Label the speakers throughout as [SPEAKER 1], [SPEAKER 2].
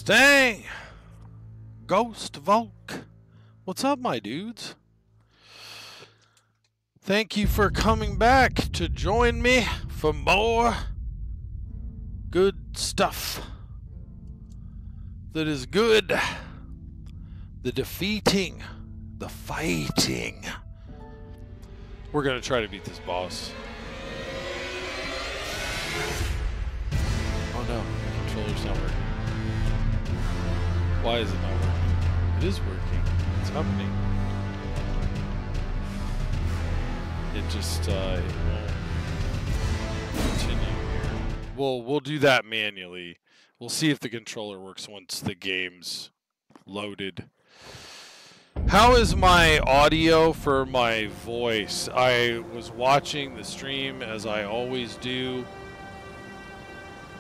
[SPEAKER 1] Stang! Ghost Volk. What's up, my dudes? Thank you for coming back to join me for more good stuff that is good. The defeating, the fighting. We're gonna try to beat this boss. Oh no, the controller's not working. Why is it not working? It is working. It's happening. It just it won't continue here. We'll do that manually. We'll see if the controller works once the game's loaded. How is my audio for my voice? I was watching the stream as I always do,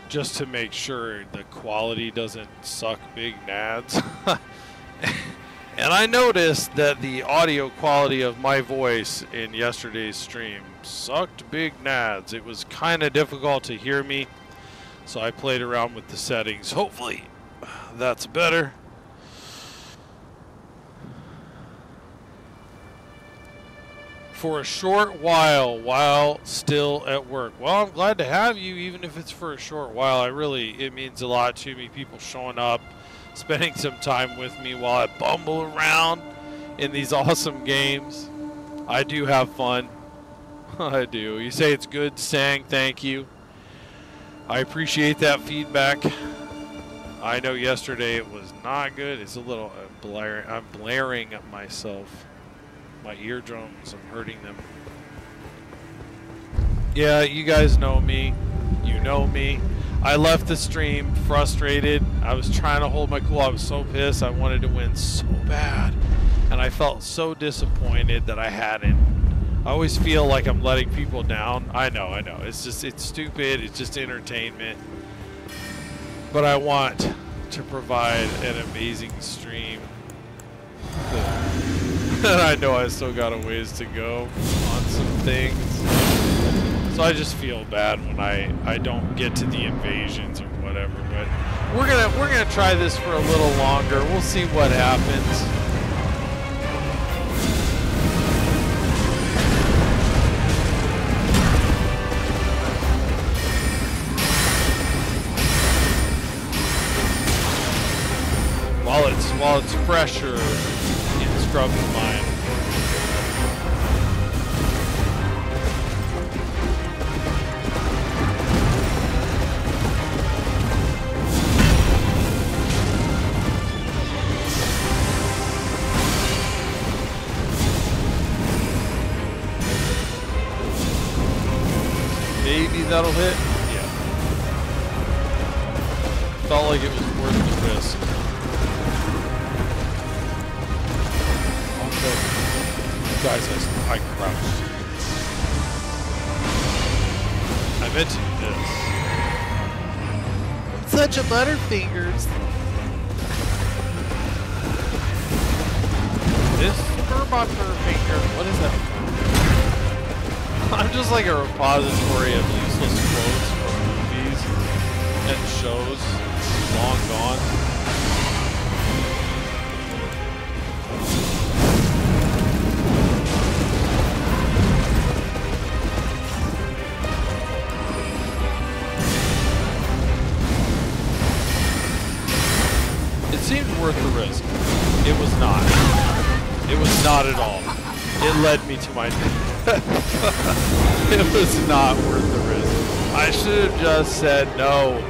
[SPEAKER 1] just to make sure the quality doesn't suck big nads. And I noticed that the audio quality of my voice in yesterday's stream sucked big nads. It was kind of difficult to hear me, so I played around with the settings. Hopefully that's better. For a short while still at work. Well, I'm glad to have you, even if it's for a short while. It means a lot to me. People showing up, spending some time with me while I bumble around in these awesome games. I do have fun. I do. You say it's good, Sang. Thank you. I appreciate that feedback. I know yesterday it was not good. It's a little blaring. I'm blaring at myself. My eardrums, I'm hurting them. Yeah, you guys know me. You know me. I left the stream frustrated. I was trying to hold my cool. I was so pissed. I wanted to win so bad. And I felt so disappointed that I hadn't. I always feel like I'm letting people down. I know. It's stupid. It's just entertainment. But I want to provide an amazing stream. And I know I still got a ways to go on some things. So I just feel bad when I don't get to the invasions or whatever. But we're gonna try this for a little longer. We'll see what happens. While it's fresher in Scrub's mind. Maybe that'll hit. Yeah. Felt like it was worth the risk. Guys, I crouched. I meant to do this. I'm such a butterfingers. This butterfingers. What is that from? I'm just like a repository of useless quotes from movies and shows long gone. It seemed worth the risk. It was not. It was not at all. It led me to my death. It was not worth the risk. I should have just said no.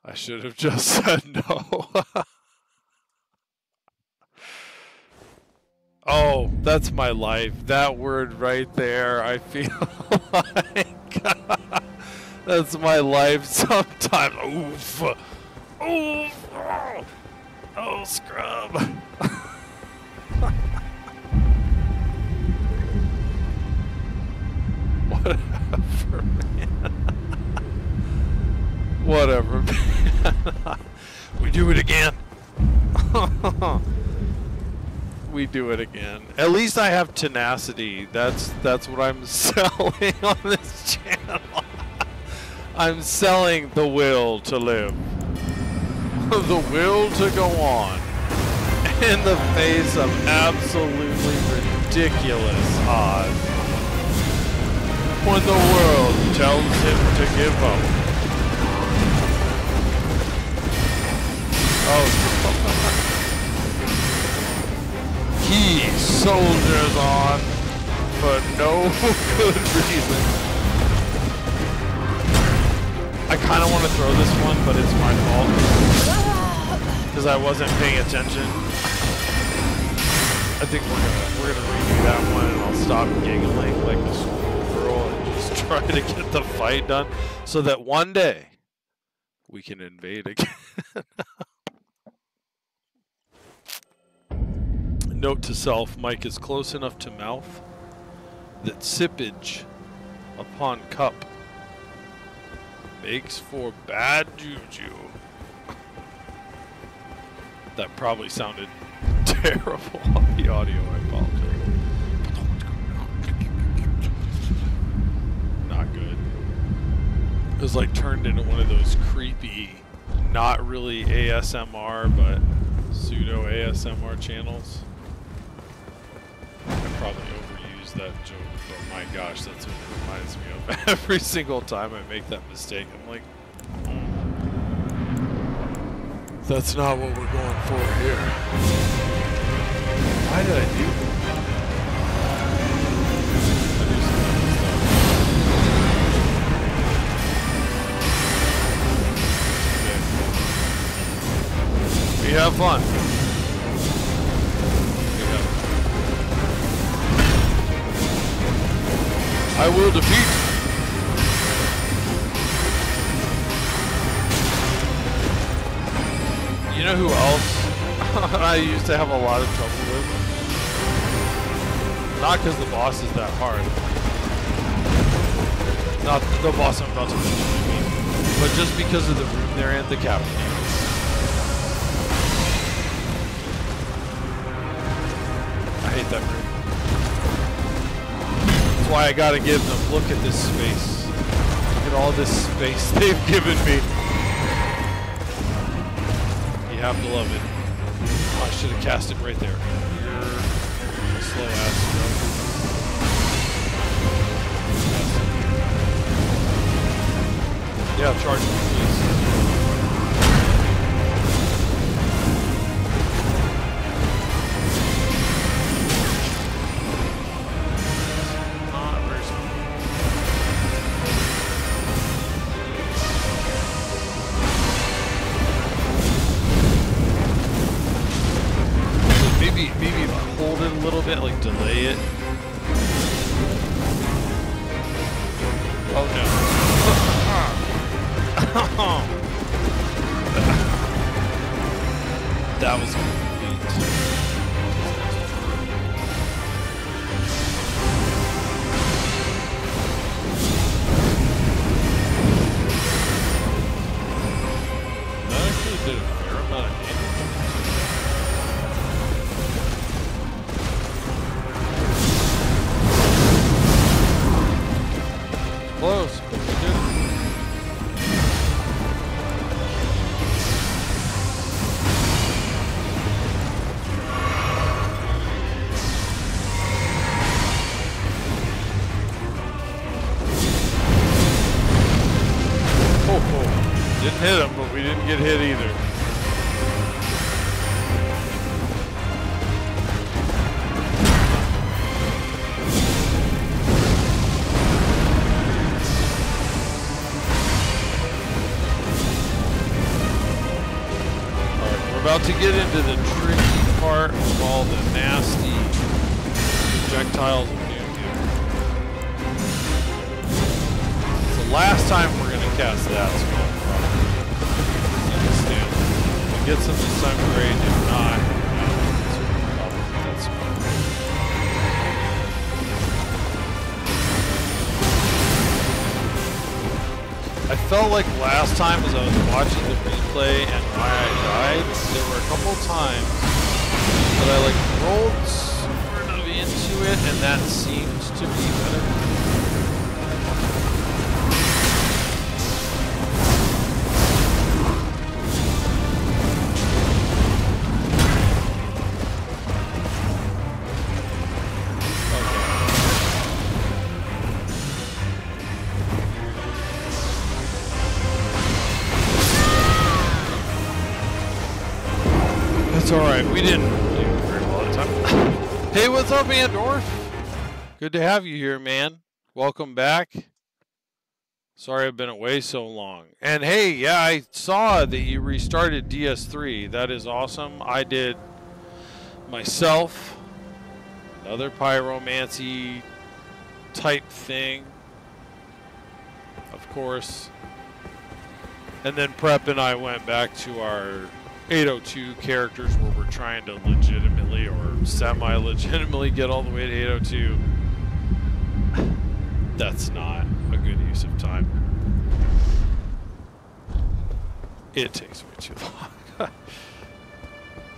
[SPEAKER 1] I should have just said no. Oh, that's my life. That word right there, I feel like that's my life sometimes. Oof. Oh, oh, Scrub. Whatever, man. Whatever, man. We do it again. We do it again. At least I have tenacity. That's what I'm selling on this channel. I'm selling the will to live. the will to go on in the face of absolutely ridiculous odds when the world tells him to give up. Oh, he soldiers on for no good reason. I kind of want to throw this one, but it's my fault because I wasn't paying attention. I think we're gonna redo that one, and I'll stop giggling like a schoolgirl and just try to get the fight done, so that one day we can invade again. Note to self: mic is close enough to mouth that sippage upon cup makes for bad juju. That probably sounded terrible on the audio, I apologize. Not good. It was like turned into one of those creepy, not really ASMR, but pseudo ASMR channels. I probably overused that joke, but my gosh, that's what it reminds me of. Every single time I make that mistake, I'm like, that's not what we're going for here. Why did I do that? I do some stuff. Okay. We have fun. I will defeat. You know who else I used to have a lot of trouble with? Not because the boss is that hard. Not the boss I'm about to mention, I mean. But just because of the room they're in, the captain. I hate that room. That's why I gotta give them, look at this space. Look at all this space they've given me. You have to love it. Oh, I should have cast it right there. You're a slow ass bro. Yeah, charge me, please. Maybe hold it a little bit, like delay it. Oh no. That was complete. That actually did a fair amount of damage. Close, but we did it. Oh, didn't hit him, but we didn't get hit either. About to get into the tricky part of all the nasty projectiles of doom here. So last time we're going to cast that spell probably. Understand. If it gets them to some grade, if not, probably that spell. I felt like last time as I was watching the replay and why I died, there were a couple times that I like rolled sort of into it and that seemed to be better. It's alright, we didn't do very well at the time. Hey, what's up, Andorf? Good to have you here, man. Welcome back. Sorry I've been away so long. And hey, yeah, I saw that you restarted DS3. That is awesome. I did myself. Another pyromancy type thing. Of course. And then Prep and I went back to our 802 characters where we're trying to legitimately or semi-legitimately get all the way to 802. That's not a good use of time. It takes way too long.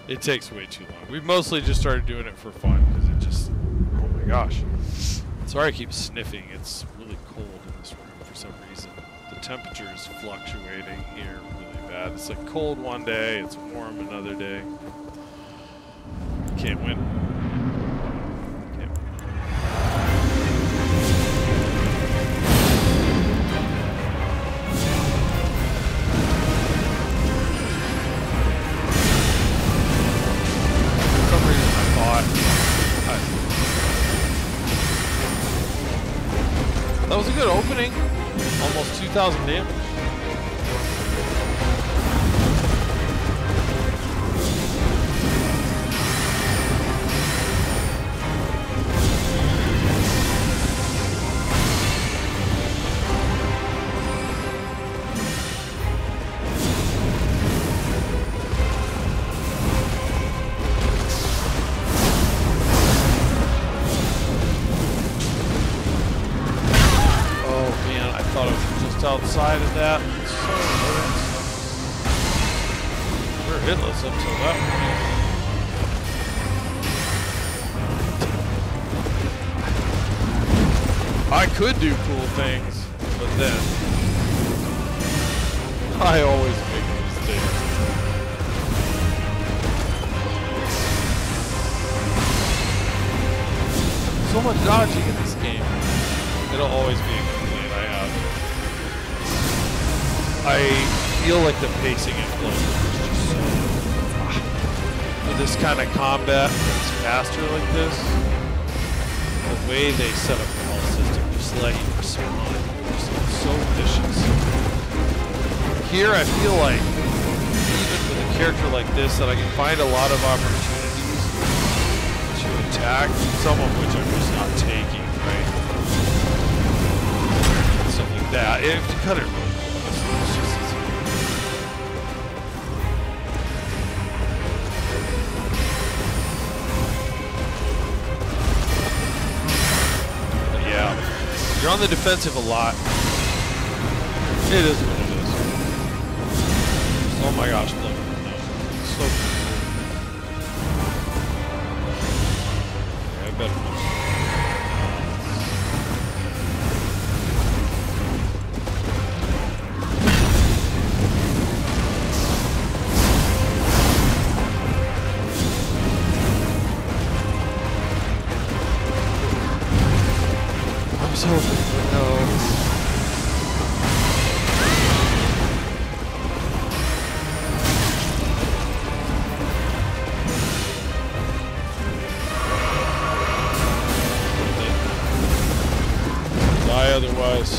[SPEAKER 1] It takes way too long. We've mostly just started doing it for fun because it just, oh my gosh. Sorry I keep sniffing. It's really cold in this room for some reason. The temperature is fluctuating here really bad. It's like cold one day, it's warm another day. Can't win. Can't win. For some reason I thought that was a good opening. Almost 2,000 damage. Outside of that, so we're hitless up till that point. I could do cool things, but then I always make a mistake. So much dodging in this game. It'll always be a complaint I have. I feel like the pacing and flow is just so... For this kind of combat that's faster like this, the way they set up the health system, just let you respond, just so vicious. Here I feel like, even with a character like this, that I can find a lot of opportunities to attack, some of which I'm just not taking, right? Stuff like that. If you cut it really you're on the defensive a lot. It is what it is. Oh my gosh, look. No. It's so cool. Yeah, I better not. Otherwise.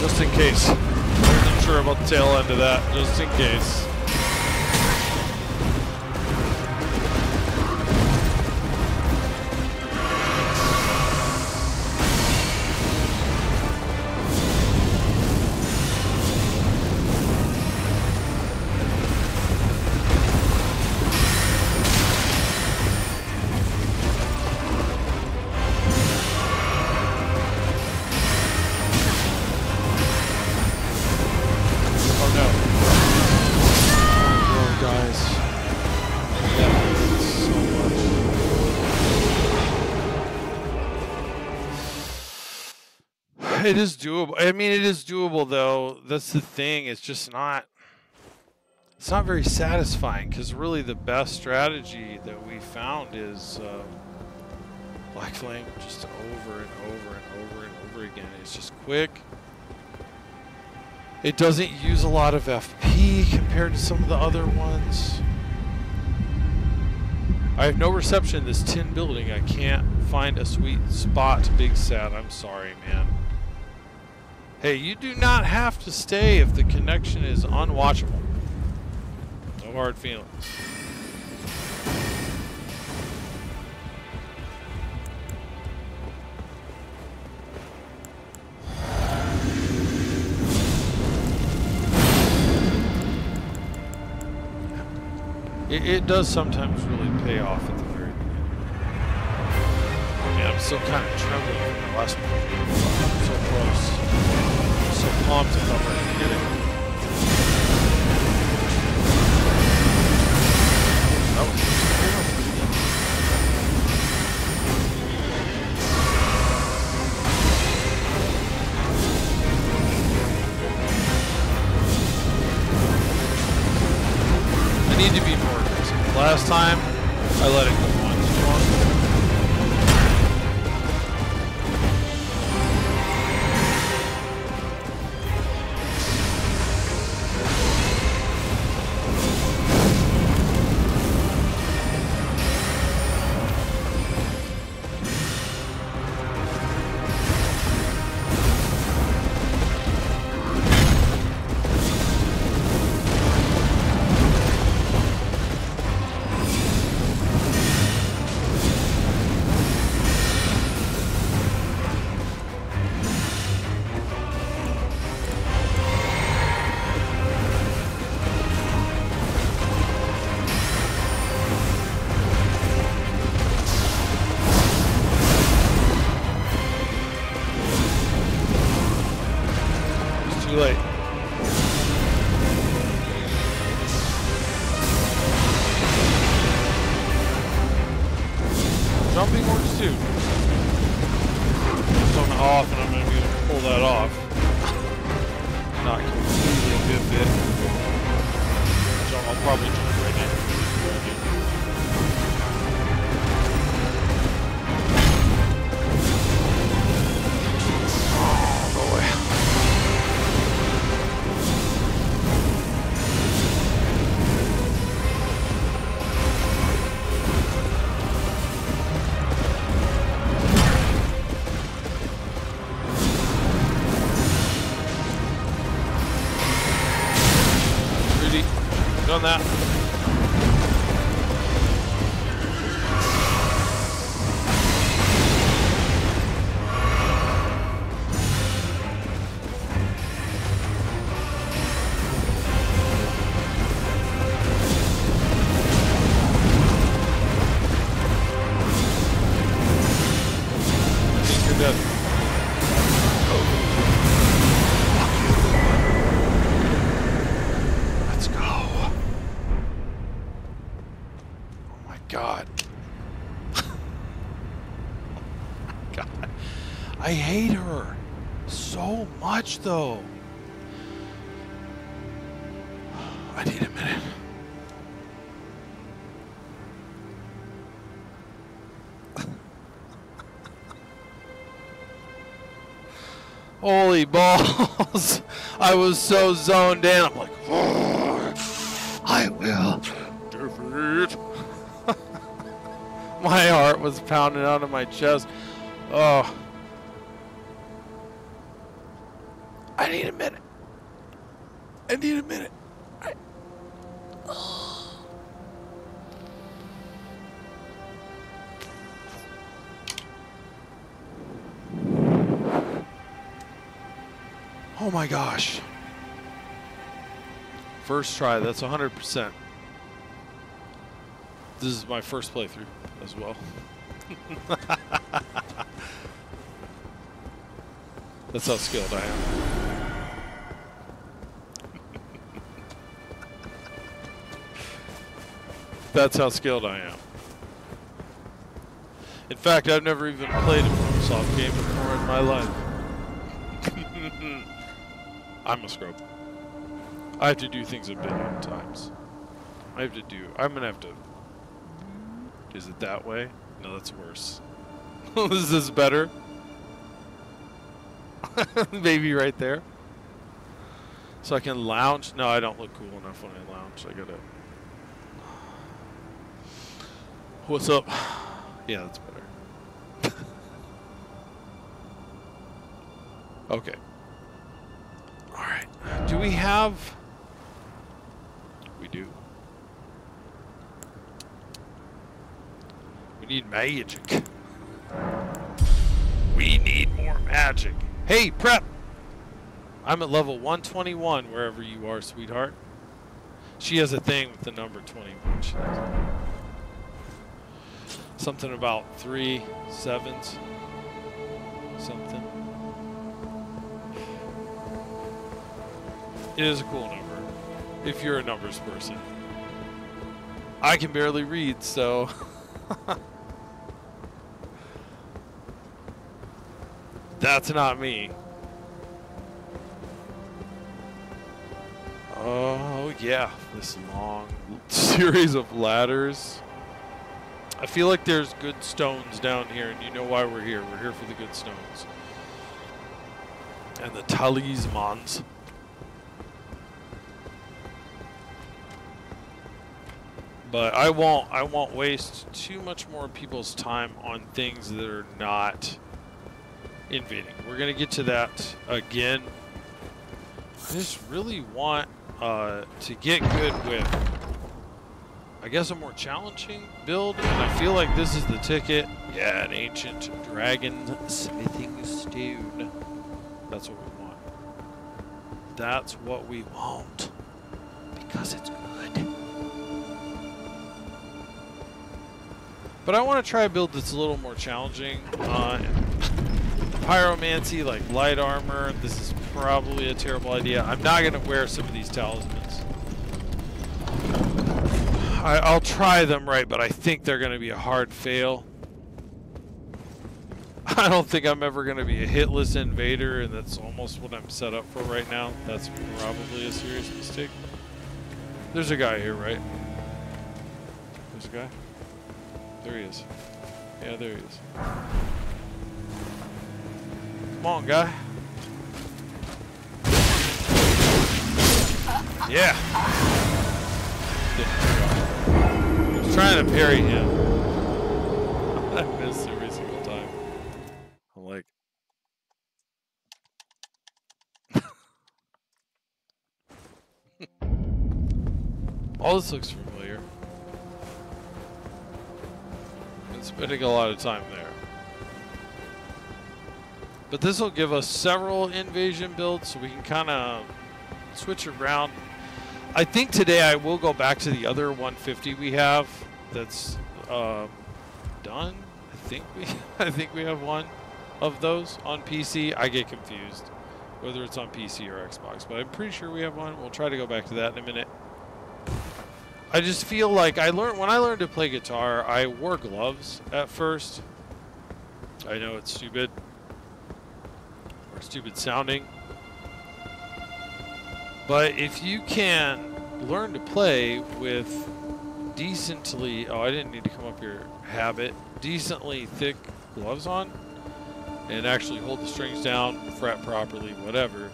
[SPEAKER 1] Just in case. Sure about the tail end of that, just in case. It is doable. I mean, it is doable, though. That's the thing. It's just not... It's not very satisfying, because really the best strategy that we found is Black Flame just over and over and over and over again. It's just quick. It doesn't use a lot of FP compared to some of the other ones. I have no reception in this tin building. I can't find a sweet spot. Big sad. I'm sorry, man. Hey, you do not have to stay if the connection is unwatchable. No hard feelings. It does sometimes really pay off at the very beginning. Man, I'm still kind of trembling from the last one. So close. So pumped if I'm ready to get it. That was I need to be more aggressive. Last time, I let it go once too long. Too late. Jumping works too. Just don't know how often I'm going to be able to pull that off. Not completely a good bit. So I'll probably jump right in. Done that. I think you're dead. God. God. I hate her so much, though. I need a minute. Holy balls. I was so zoned in. I'm like, oh, I will defeat. My heart was pounding out of my chest. Oh. I need a minute. I need a minute. Oh my gosh. First try, that's 100%. This is my first playthrough as well. That's how skilled I am. That's how skilled I am. In fact, I've never even played a FromSoft game before in my life. I'm a scrub. I have to do things a billion times. I'm gonna have to. Is it that way? No, that's worse. Is this better? Maybe right there. So I can lounge. No, I don't look cool enough when I lounge. I gotta. What's up? Yeah, that's better. Okay. Alright. Do we have... We do. We need magic. We need more magic. Hey, prep! I'm at level 121 wherever you are, sweetheart. She has a thing with the number 21. She does. Something about 3 sevens. Something. It is a cool number, if you're a numbers person. I can barely read, so... That's not me. Oh, yeah. This long series of ladders. I feel like there's good stones down here, and you know why we're here. We're here for the good stones. And the talismans. But I won't waste too much more people's time on things that are not invading. We're gonna get to that again. I just really want to get good with, I guess, a more challenging build, and I feel like this is the ticket. Yeah, an ancient dragon smithing stone. That's what we want. That's what we want. Because it's good. But I want to try a build that's a little more challenging. Pyromancy, like light armor. This is probably a terrible idea. I'm not going to wear some of these talismans. I'll try them right, but I think they're going to be a hard fail. I don't think I'm ever going to be a hitless invader, and that's almost what I'm set up for right now. That's probably a serious mistake. There's a guy here, right? There's a guy? There he is. Yeah, there he is. Come on, guy. Yeah. I was trying to parry him. I missed every single time. I'm like... All this looks familiar. Been spending a lot of time there. But this will give us several invasion builds, so we can kind of switch around. I think today I will go back to the other 150 we have. That's done. I think we have one of those on PC. I get confused whether it's on PC or Xbox, but I'm pretty sure we have one. We'll try to go back to that in a minute. I just feel like when I learned to play guitar, I wore gloves at first. I know it's stupid. Or stupid sounding. But if you can learn to play with decently, oh, I didn't need to come up here, decently thick gloves on, and actually hold the strings down, fret properly, whatever,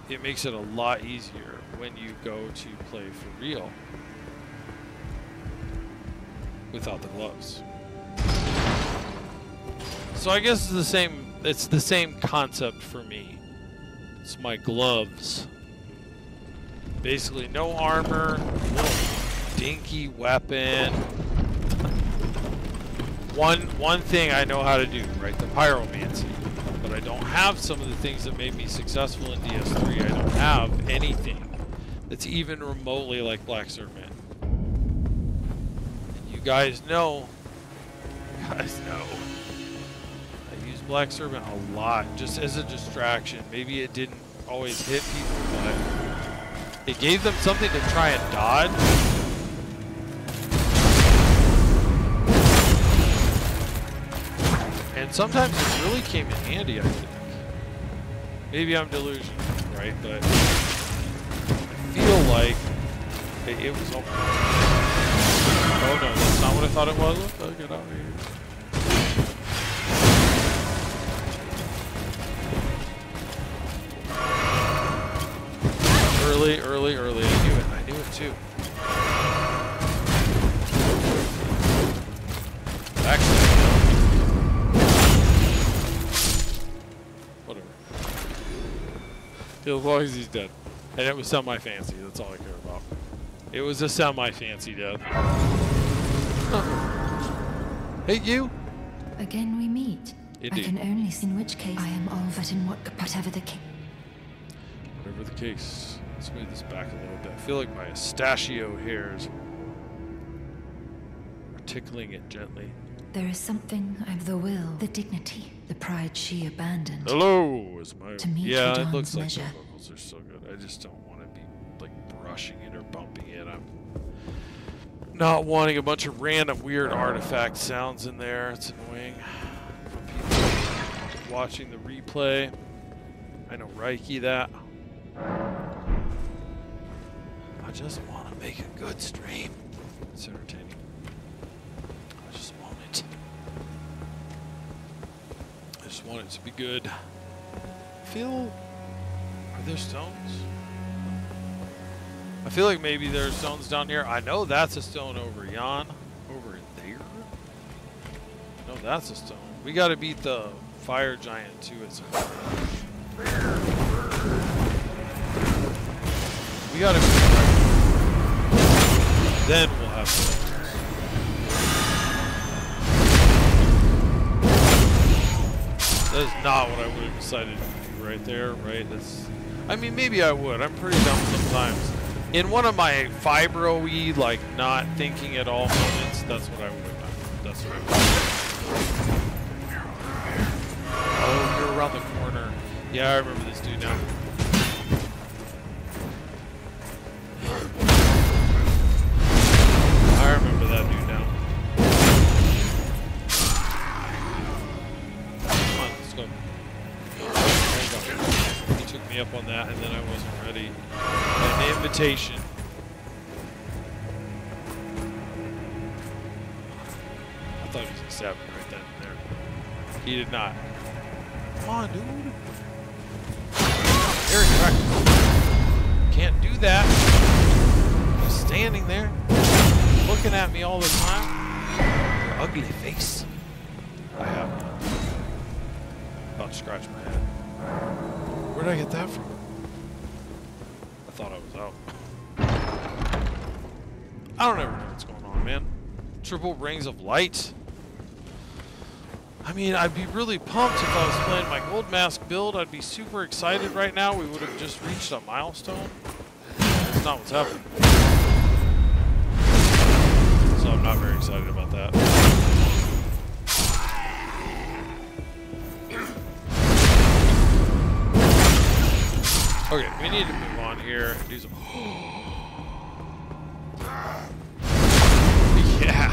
[SPEAKER 1] it makes it a lot easier when you go to play for real without the gloves. So I guess it's the same concept for me. It's my gloves. Basically no armor, little dinky weapon. One thing I know how to do, right? The pyromancy. But I don't have some of the things that made me successful in DS3. I don't have anything that's even remotely like Black Serpent. And you guys know. I use Black Serpent a lot just as a distraction. Maybe it didn't always hit people, but it gave them something to try and dodge. And sometimes it really came in handy, I think. Maybe I'm delusional, right? But I feel like it was open. Oh no, that's not what I thought it was. Let's get out of here. Early. I knew it too. Actually, whatever. As long as he's dead. And it was semi-fancy, that's all I care about. It was a semi-fancy death. Hey, you!
[SPEAKER 2] Again we meet.
[SPEAKER 1] Indeed.
[SPEAKER 2] I can only see in which case I am all, but in what, whatever the case.
[SPEAKER 1] Whatever the case. Let's move this back a little bit. I feel like my pistachio hairs are tickling it gently.
[SPEAKER 2] There is something of the will, the dignity, the pride she abandoned.
[SPEAKER 1] Hello, is my
[SPEAKER 2] to meet
[SPEAKER 1] yeah. It
[SPEAKER 2] Dawn's
[SPEAKER 1] looks like
[SPEAKER 2] measure.
[SPEAKER 1] the vocals are so good. I just don't want to be like brushing it or bumping it. I'm not wanting a bunch of random weird artifact sounds in there. It's annoying for people watching the replay. I know Reiki that. I just want to make a good stream. It's entertaining. I just want it. I just want it to be good. Are there stones? I feel like maybe there's stones down here. I know that's a stone over yon. Over there? No, that's a stone. We gotta beat the fire giant too at some point. We gotta beat the fire. Then we'll have stones. That is not what I would have decided to do right there, right? I mean, maybe I would. I'm pretty dumb sometimes. In one of my fibro-y, like, not thinking at all moments, that's what I would have done. That's what I would have done. Oh, you're around the corner. Yeah, I remember this dude now. I remember that dude now. Come on, let's go. There you go. He took me up on that, and then I wasn't ready. An invitation. I thought he was gonna stab me right then and there. He did not. Come on, dude. Very correct. Can't do that. Just standing there, looking at me all the time. Your ugly face. I have. About to scratch my head. Where'd I get that from? I thought I was out. I don't ever know what's going on, man. Triple rings of light. I mean, I'd be really pumped if I was playing my gold mask build. I'd be super excited right now. We would have just reached a milestone. That's not what's happening. So I'm not very excited about that. Okay, we need to move on here and do some. Yeah.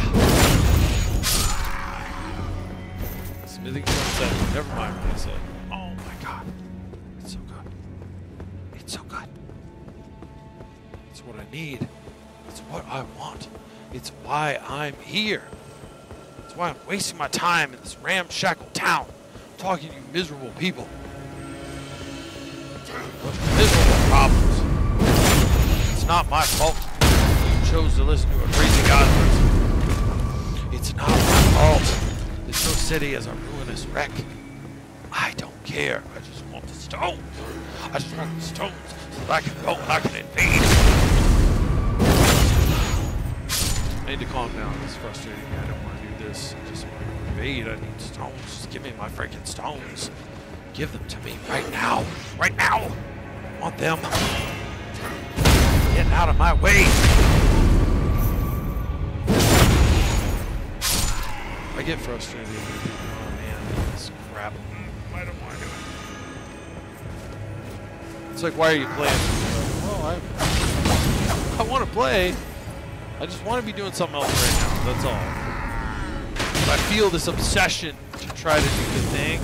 [SPEAKER 1] Smithing said, never mind what I said. Oh my god. It's so good. It's so good. It's what I need. It's what I want. It's why I'm here. It's why I'm wasting my time in this ramshackle town talking to you miserable people. Miserable problems. It's not my fault you chose to listen to a crazy god person. It's not my fault that your city is a ruinous wreck. I don't care. I just want the stones. I just want the stones so that I can go and I can invade. I need to calm down. It's frustrating me. I don't want to do this. I just want to invade. I need stones. Just give me my freaking stones. Give them to me right now. Right now. I want them. Get out of my way. I get frustrated. Oh man, this crap. I don't want to do it. It's like, why are you playing? Well, I want to play. I just want to be doing something else right now. That's all. But I feel this obsession to try to do the thing.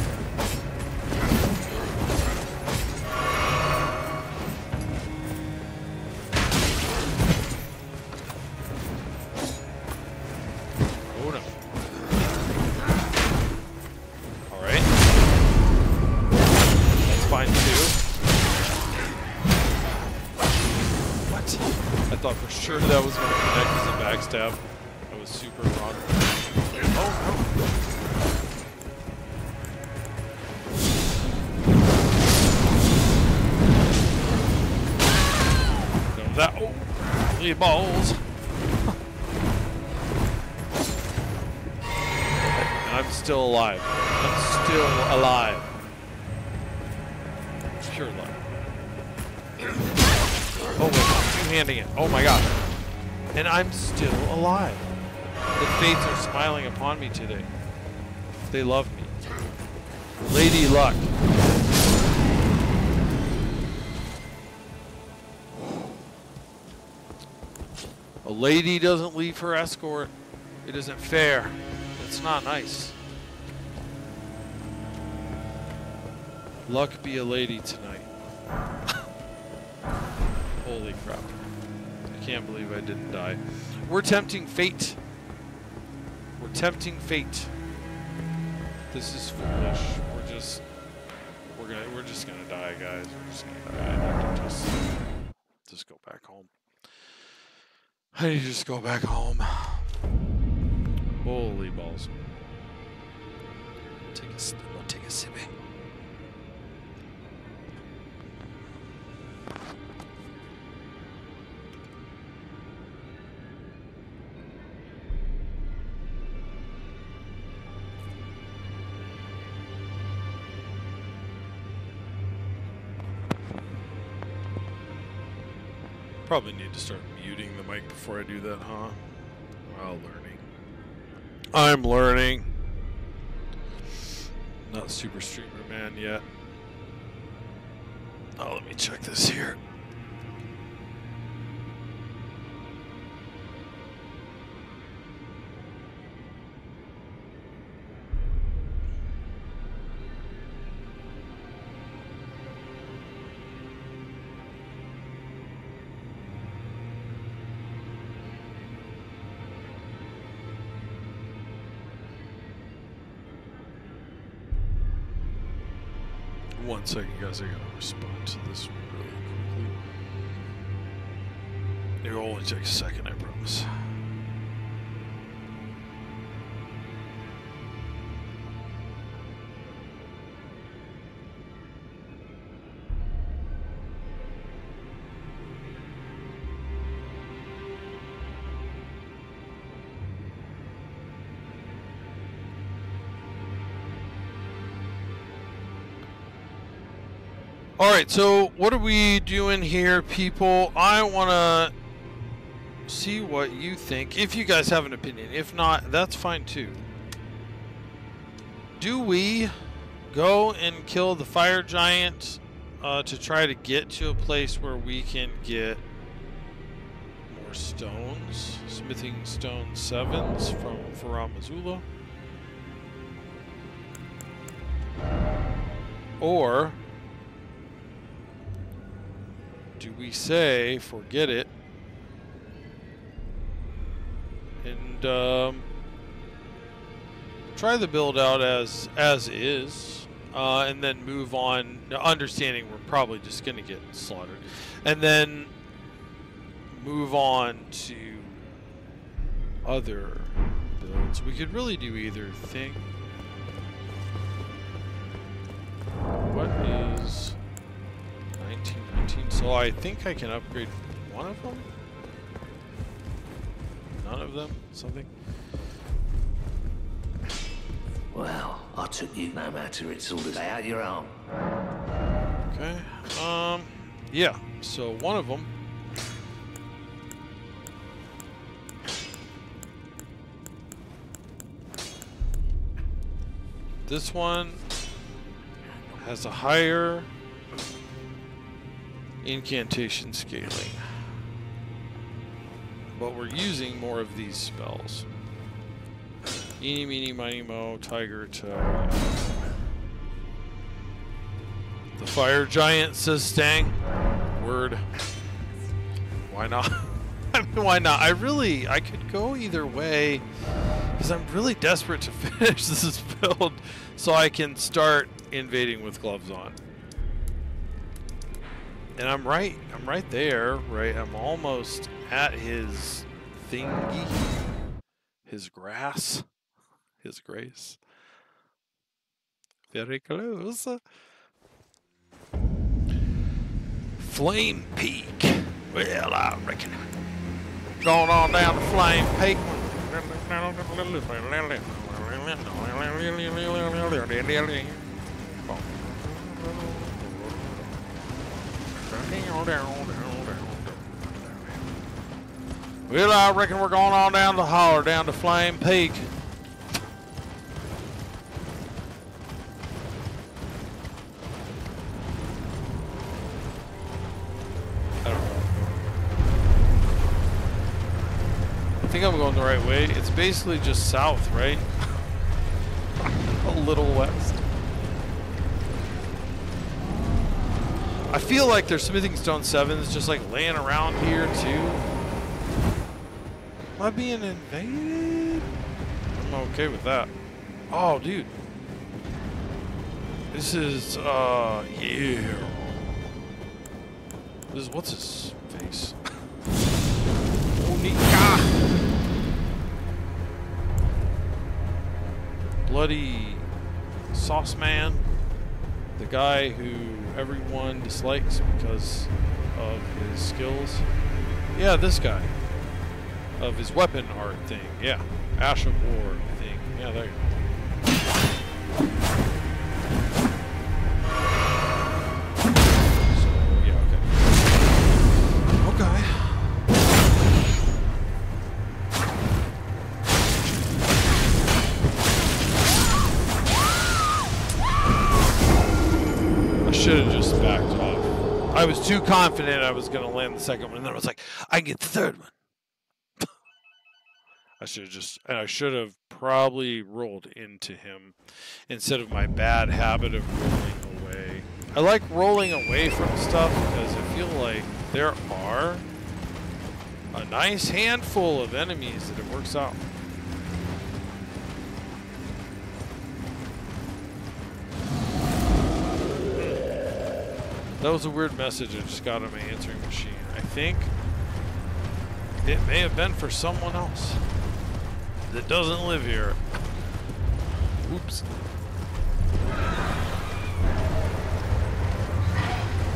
[SPEAKER 1] connect as a backstab. I was super wrong. Oh no. No, that. Oh, 3 balls. And I'm still alive. I'm still alive. Pure luck. Oh wait, I'm two-handing it. Oh my god. And I'm still alive. The fates are smiling upon me today. They love me. Lady Luck. A lady doesn't leave her escort. It isn't fair. It's not nice. Luck be a lady tonight. Holy crap. I can't believe I didn't die. We're tempting fate. We're tempting fate. This is foolish. We're just gonna die, guys. We're just gonna die. I need to just go back home. I need to just go back home. Holy balls. Take a sippy. Probably need to start muting the mic before I do that, huh? Well, learning. I'm learning. Not super streamer man yet. Oh, let me check this here. One second, guys. I gotta respond to this really quickly. It will only take a second, I promise. Alright, so what are we doing here, people? I want to see what you think, if you guys have an opinion. If not, that's fine too. Do we go and kill the fire giant to try to get to a place where we can get more stones? Smithing stone 7s from Faram, Azula. Or do we say, forget it, and try the build out as is, and then move on, understanding we're probably just going to get slaughtered, and then move on to other builds? We could really do either thing. What is 1919? So I think I can upgrade one of them? None of them? Something?
[SPEAKER 3] Well, I took you no matter, it's all lay out your own.
[SPEAKER 1] Okay. Yeah, so one of them. This one has a higher incantation scaling, but we're using more of these spells. Eeny, meeny, miny, mo, tiger, toe. The fire giant, says Stang. Word. Why not? I mean, why not? I could go either way, because I'm really desperate to finish this build so I can start invading with gloves on. And I'm right there, right? I'm almost at his thingy. His grass. His grace. Very close. Flame Peak. Well, I reckon. Going on down to Flame Peak. Well, I reckon we're going on down the holler, down to Flame Peak. I don't know. I think I'm going the right way. It's basically just south, right? A little west. I feel like there's Smithing Stone 7s just like laying around here too. Am I being invaded? I'm okay with that. Oh, dude. This is, yeah. This is, what's his face? Onika! Bloody Sauce Man. The guy who everyone dislikes because of his skills. Yeah, this guy. Of his weapon art thing. Yeah. Ash of War thing. Yeah, there you go. So, yeah, okay. Okay. I should have just backed off. I was too confident I was going to land the second one, and then I was like, I can get the third one. I should have probably rolled into him instead of my bad habit of rolling away. I like rolling away from stuff because I feel like there are a nice handful of enemies that it works out. That was a weird message I just got on my answering machine. I think it may have been for someone else that doesn't live here. Oops.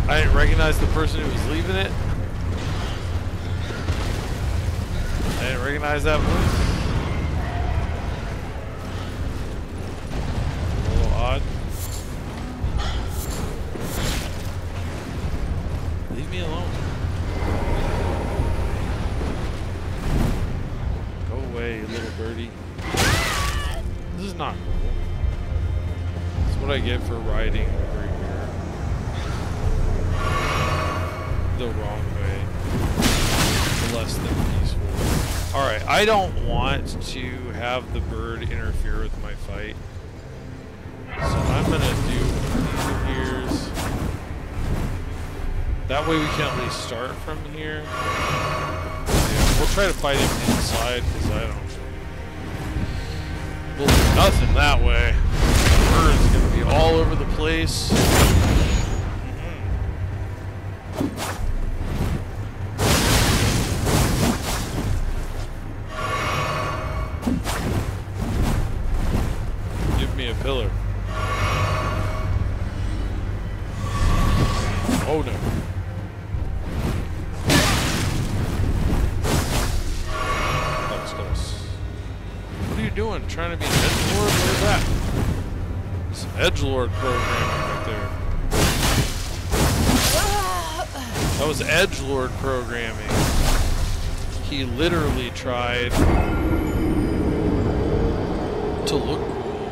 [SPEAKER 1] I didn't recognize the person who was leaving it. I didn't recognize that voice. A little odd. Leave me alone. Go away, little birdie. This is not cool. That's what I get for riding over here. The wrong way. Less than peaceful. Alright, I don't want to have the bird interfere with my fight. So I'm gonna do here's. That way we can at least start from here. Yeah, we'll try to fight him inside because I don't. We'll do nothing that way. The bird's gonna be all over the place. Give me a pillar. Oh no. That was close. What are you doing? Trying to be an edgelord? What is that? Some edgelord programming right there. That was edgelord programming. He literally tried to look cool.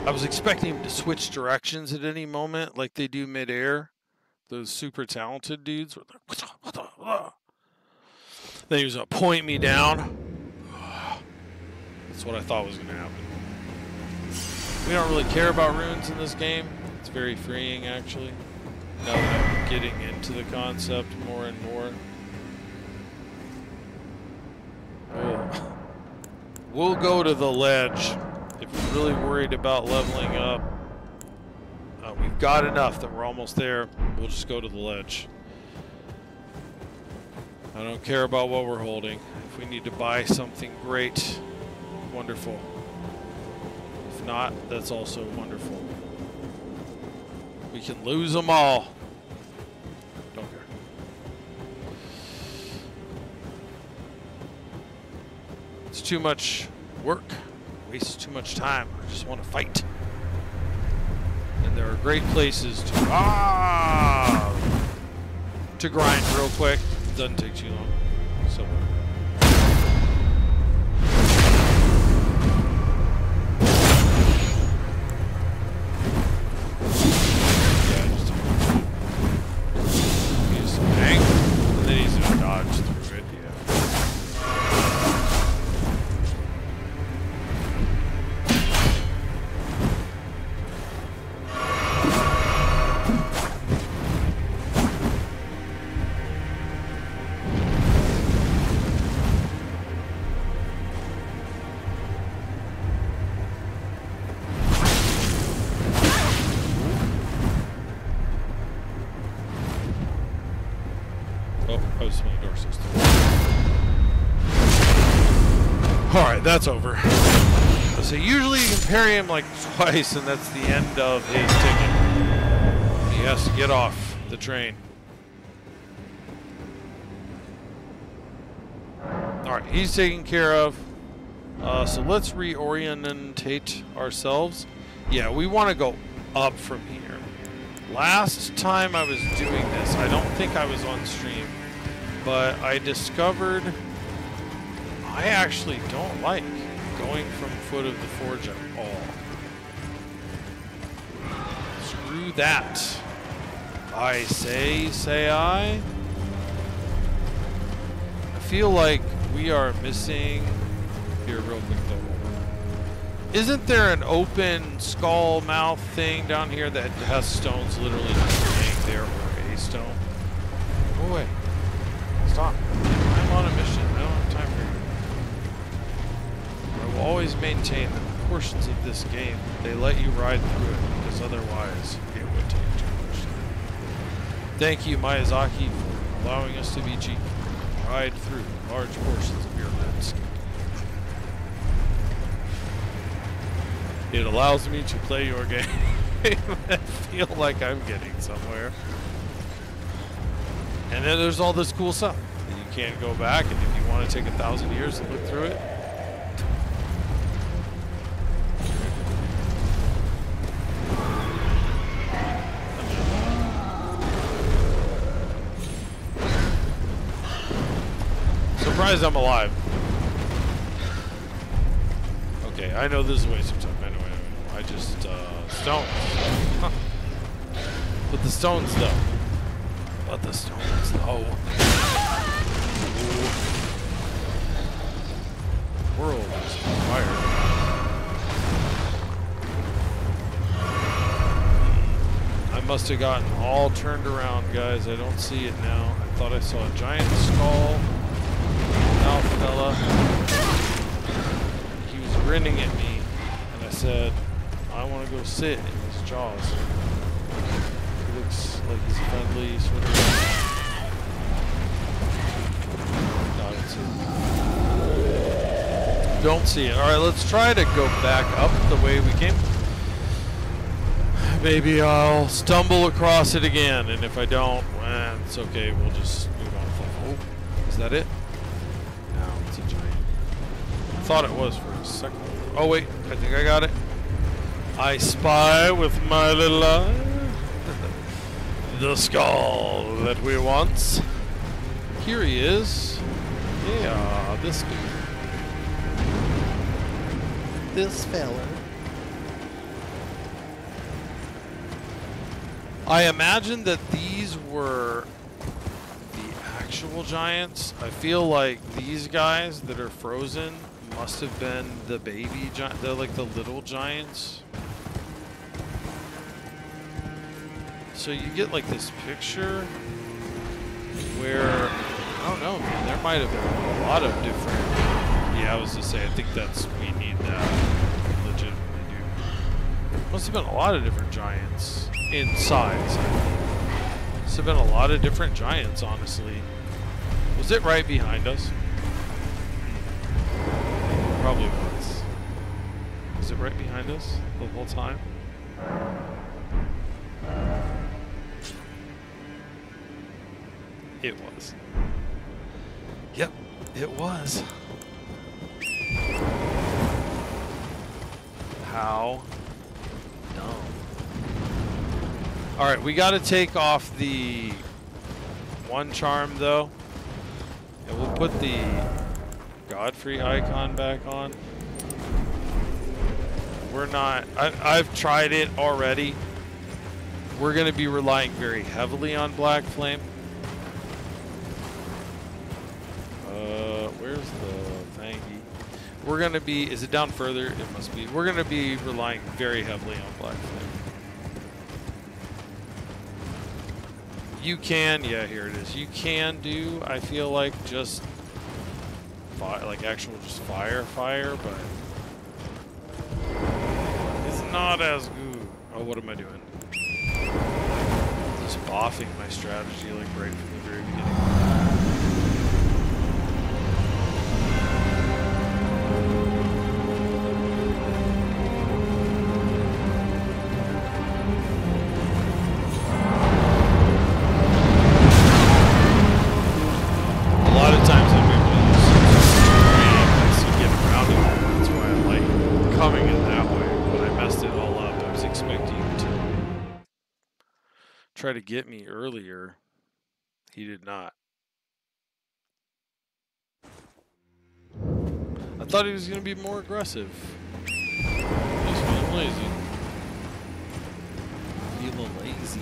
[SPEAKER 1] I was expecting him to switch directions at any moment like they do mid-air. Those super talented dudes were like, then he was going to point me down. That's what I thought was going to happen. We don't really care about runes in this game. It's very freeing, actually. Now that I'm getting into the concept more and more. We'll go to the ledge. If you're really worried about leveling up, we've got enough that we're almost there. We'll just go to the ledge. I don't care about what we're holding. If we need to buy something great, wonderful. If not, that's also wonderful. We can lose them all. Don't care. It's too much work. Wastes too much time. I just want to fight. And there are great places to grind real quick. It doesn't take too long. So. That's over. So usually you can parry him like twice and that's the end of his ticket. He has to get off the train. Alright, he's taken care of. So let's reorientate ourselves. Yeah, we want to go up from here. Last time I was doing this, I don't think I was on stream, but I discovered I actually don't like going from foot of the forge at all. Screw that. I say I. I feel like we are missing here real quick though. Isn't there an open skull mouth thing down here that has stones literally just laying there or a stone? Go away. Stop. I'm on a mission. I don't have time for you. I will always maintain that portions of this game, they let you ride through it because otherwise it would take too much time. Thank you, Miyazaki, for allowing us to be cheap and ride through large portions of your landscape. It allows me to play your game and feel like I'm getting somewhere. And then there's all this cool stuff that you can't go back, and if you want to take 1,000 years to look through it, surprised I'm alive. Okay, I know this is a waste of time. I know. I just, stones. But the stones, though. But the stones, though. The world is on fire. I must have gotten all turned around, guys. I don't see it now. I thought I saw a giant skull. Fella. He was grinning at me, and I said, I want to go sit in his jaws. He looks like he's friendly, sort of. No, don't see it. Alright, let's try to go back up the way we came. Maybe I'll stumble across it again, and if I don't, well, it's okay. We'll just move on. Oh, is that it? Thought it was for a second. Oh wait, I think I got it. I spy with my little eye the skull that we want. Here he is. Yeah, this dude. This fella. I imagine that these were the actual giants. I feel like these guys that are frozen must have been the baby giant, like the little giants. So you get like this picture where, I don't know, man, there might have been a lot of different, yeah, I was to say, I think that's, we need that, we legitimately do. Must have been a lot of different giants in size. Must have been a lot of different giants, honestly. Was it right behind us? probably was. Was it right behind us the whole time? It was. Yep, it was. How dumb. Alright, we gotta take off the one charm though. And we'll put the Godfrey icon back on. We're not... I've tried it already. We're gonna be relying very heavily on Black Flame. Where's the thingy? We're gonna be... Is it down further? It must be. We're gonna be relying very heavily on Black Flame. You can... Yeah, here it is. You can do, I feel like, just... like actual just fire, but... It's not as good. Oh, what am I doing? Just boffing my strategy, like, right from the very beginning. Try to get me earlier. He did not. I thought he was going to be more aggressive. He's feeling lazy. Feeling lazy.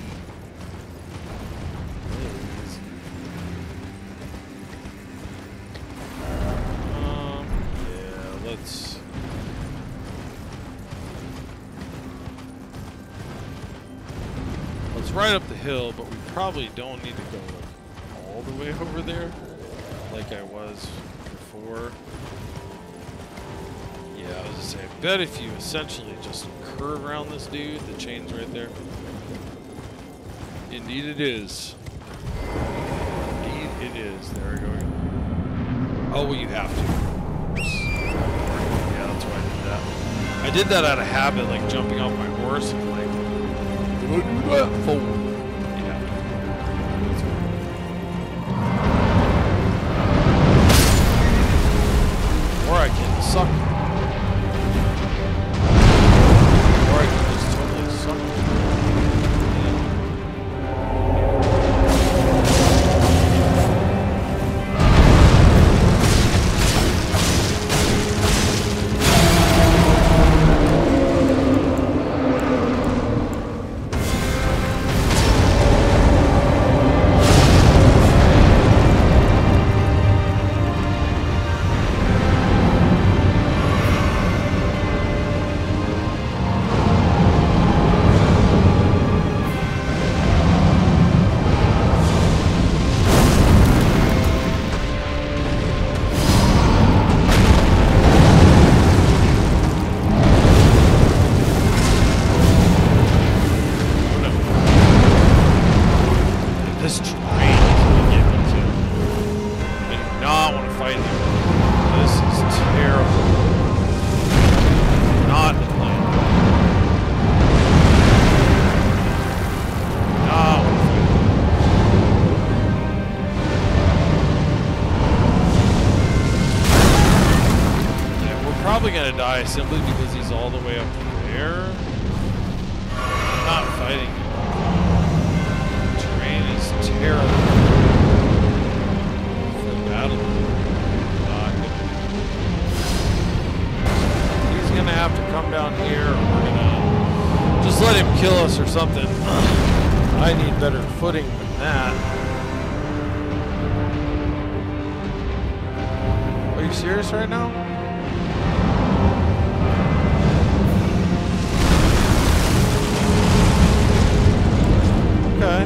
[SPEAKER 1] Yeah, let's... It's right up the hill, but we probably don't need to go all the way over there like I was before. Yeah, I was gonna say, I bet if you essentially just curve around this dude, the chain's right there. Indeed it is. Indeed it is. There we go. Oh, well, you have to. Yeah, that's why I did that. I did that out of habit, like jumping off my horse and like forward. Yeah. Or I can suck. Or I can just totally suck. Die simply because he's all the way up there. I'm not fighting him. The terrain is terrible for battle. He's gonna have to come down here, or we're gonna just let him kill us or something. I need better footing than that. Are you serious right now? Okay.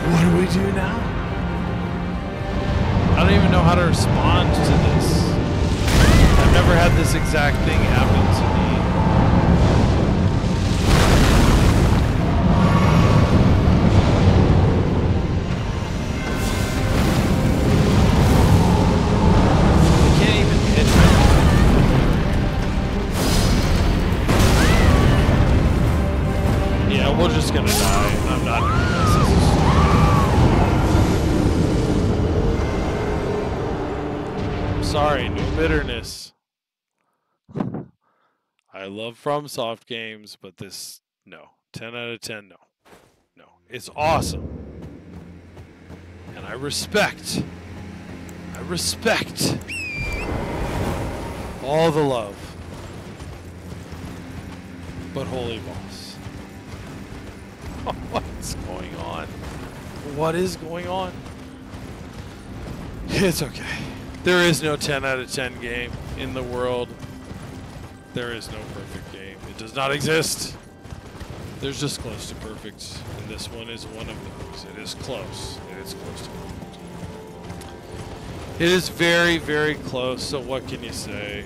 [SPEAKER 1] What do we do now? I don't even know how to respond to this. I've never had this exact thing happen to me. I can't even hit him. Yeah, we're just gonna die. I'm not doing this. This is sorry, no bitterness. I love FromSoft games, but this, no. 10 out of 10, no. No. It's awesome. And I respect all the love. But holy balls. What's going on? What is going on? It's okay. There is no 10 out of 10 game in the world. There is no perfect game. It does not exist. There's just close to perfect, and this one is one of those. It is close. It is close to perfect. It is very, very close, so what can you say?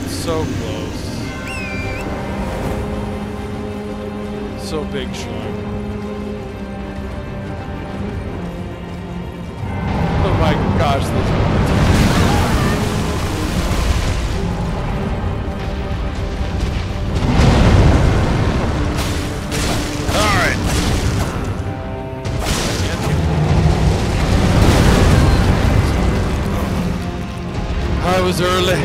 [SPEAKER 1] It's so close. So big shot. Oh my gosh, this one. Alright. I was early.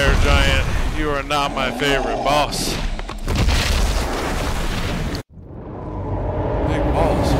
[SPEAKER 1] fire giant. You are not my favorite boss. Big balls.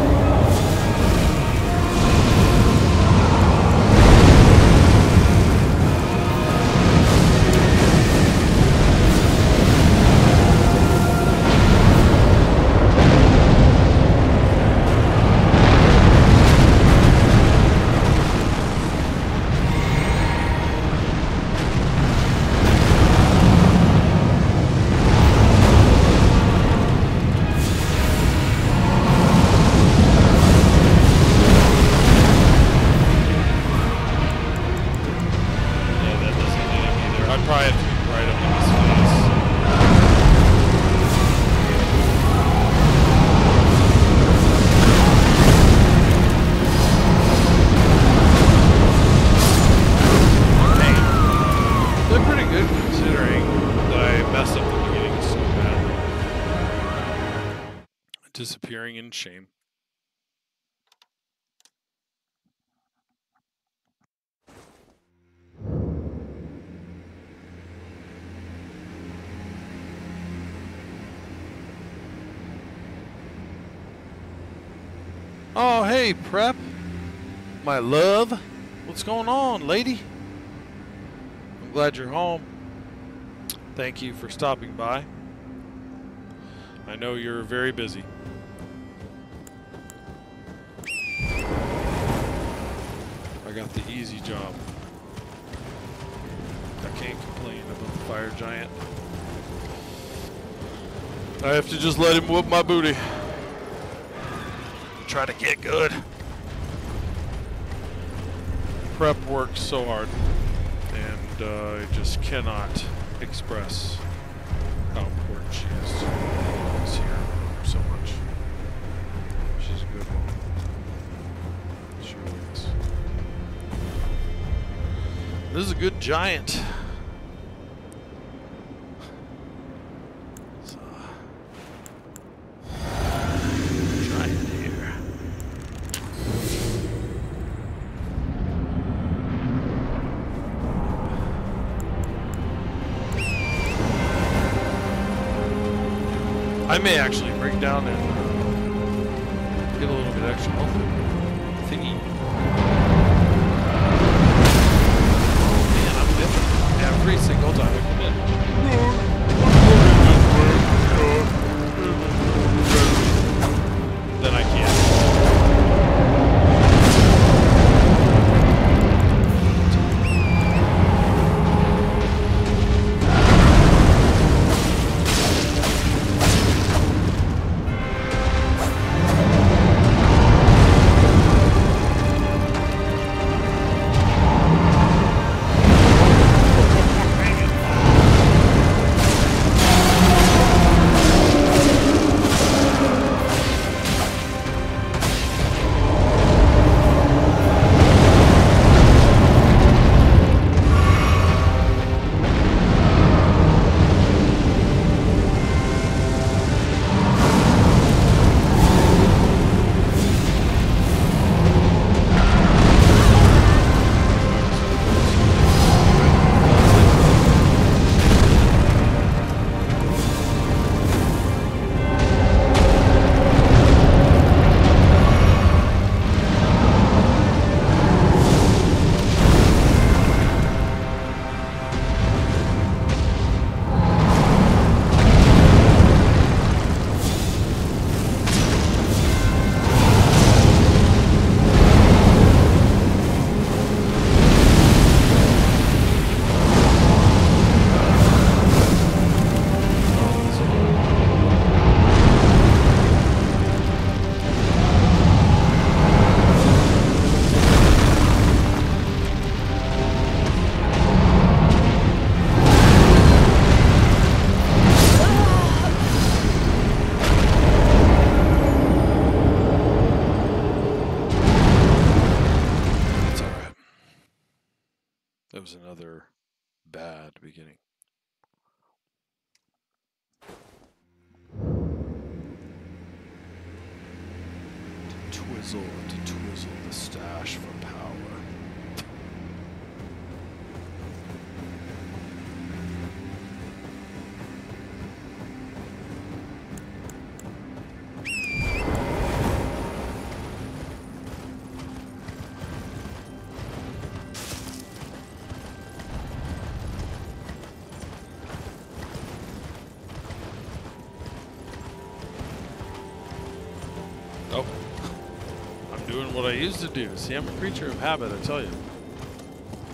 [SPEAKER 1] Disappearing in shame. Oh, hey, Prep. My love. What's going on, lady? I'm glad you're home. Thank you for stopping by. I know you're very busy. I got the easy job. I can't complain about the fire giant. I have to just let him whoop my booty. Try to get good. Prep works so hard, and I just cannot express how important she is to us here so much. She's a good woman. She really is. This is a good giant. So, giant here. I may actually break down and get a little bit extra health thingy. Man, I'm different every single time I come in. Then I can't. That was another bad beginning. To twizzle the stash for power. Doing what I used to do. See, I'm a creature of habit, I tell you.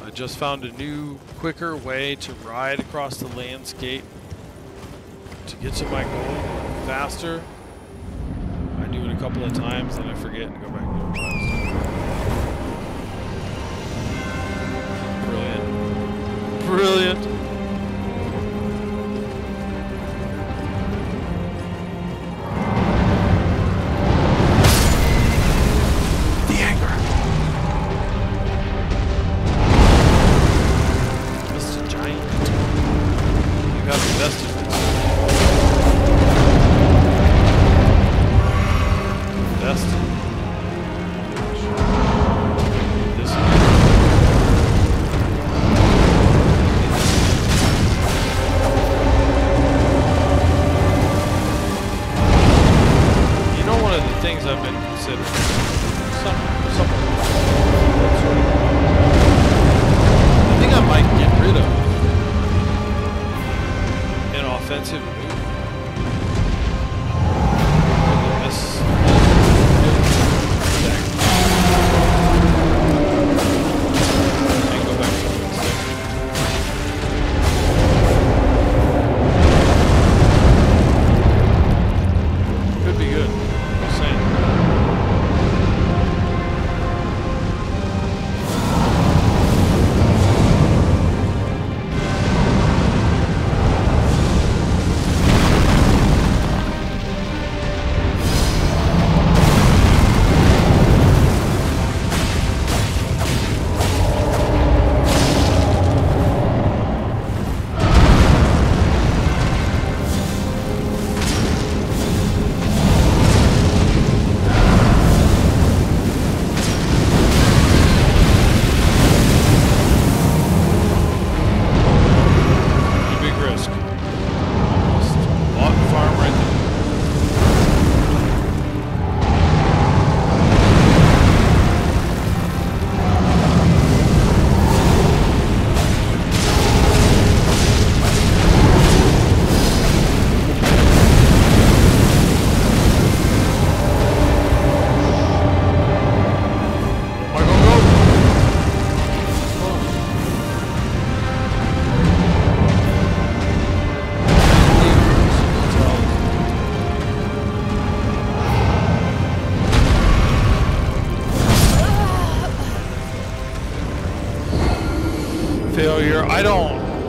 [SPEAKER 1] I just found a new, quicker way to ride across the landscape to get to my goal faster. I do it a couple of times, then I forget and go back and do it faster. Brilliant. Brilliant.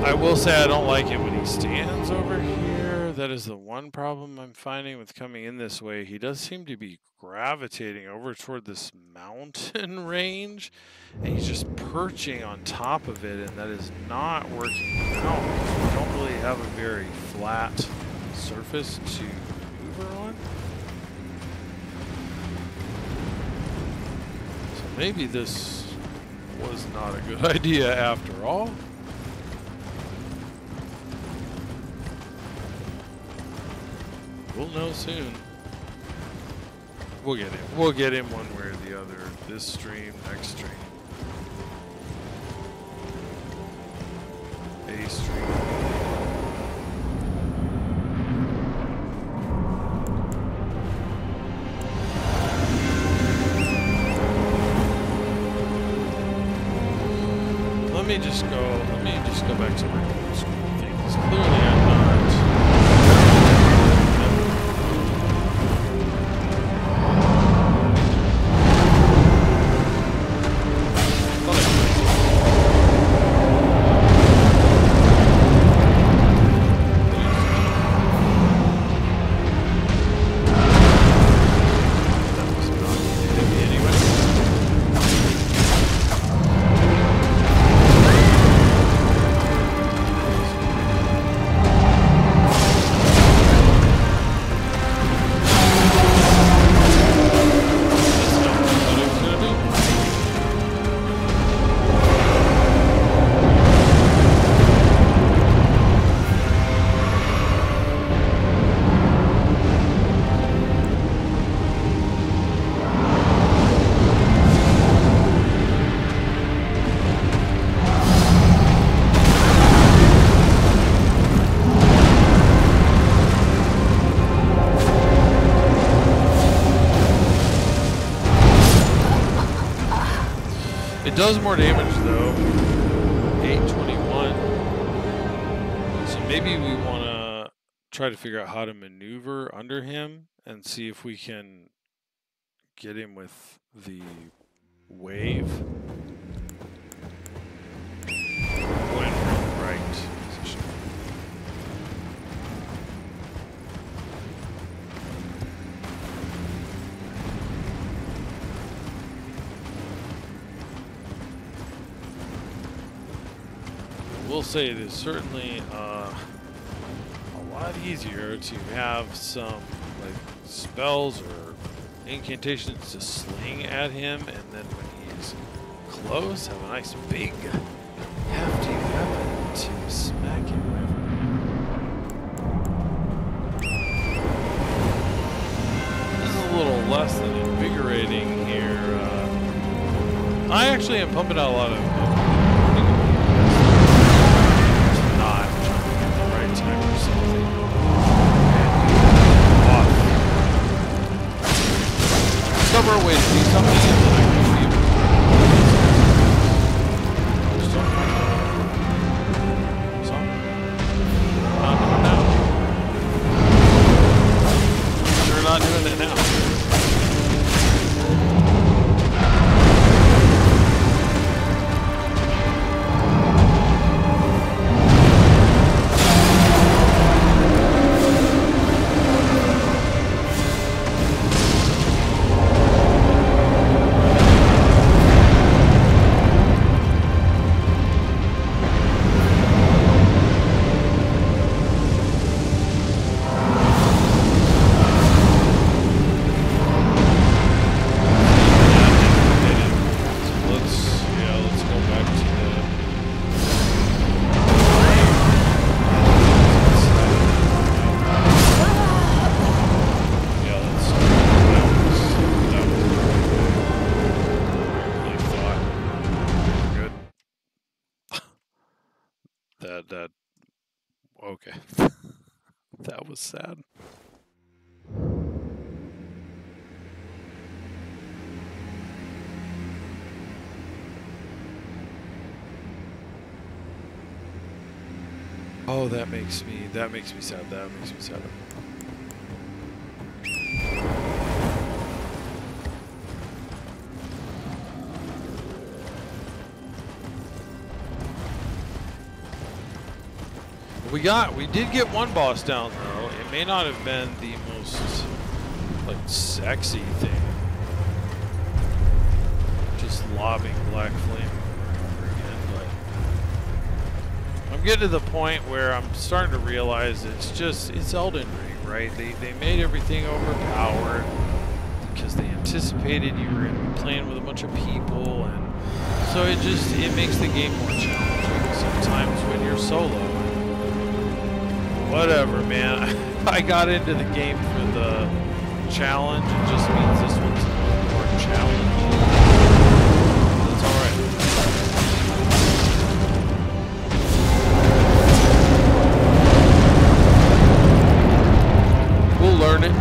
[SPEAKER 1] I will say I don't like it when he stands over here. That is the one problem I'm finding with coming in this way. He does seem to be gravitating over toward this mountain range, and he's just perching on top of it, and that is not working out. We don't really have a very flat surface to maneuver on. So maybe this was not a good idea after all. We'll know soon. We'll get him. We'll get him one way or the other. This stream, next stream. A stream. Let me just go back to my old school things. Clearly I'm not. does more damage though. 821. So maybe we want to try to figure out how to maneuver under him and see if we can get him with the wave. Going right position. We'll say it is certainly a lot easier to have some like spells or incantations to sling at him, and then when he's close, have a nice big hefty weapon to smack him with. This is a little less than invigorating here. I actually am pumping out a lot of not jumping at the right time or something. Discover a way to do something and then I can be able to not doing it now. Okay. That was sad. Oh, that makes me sad. That makes me sad. We did get one boss down though. It may not have been the most like sexy thing. Just lobbing black flame over again, but I'm getting to the point where I'm starting to realize it's Elden Ring, right? They made everything overpowered because they anticipated you were gonna be playing with a bunch of people, and so it makes the game more challenging sometimes when you're solo. Whatever, man. I got into the game for the challenge. It just means this one's more challenging. That's alright. We'll learn it.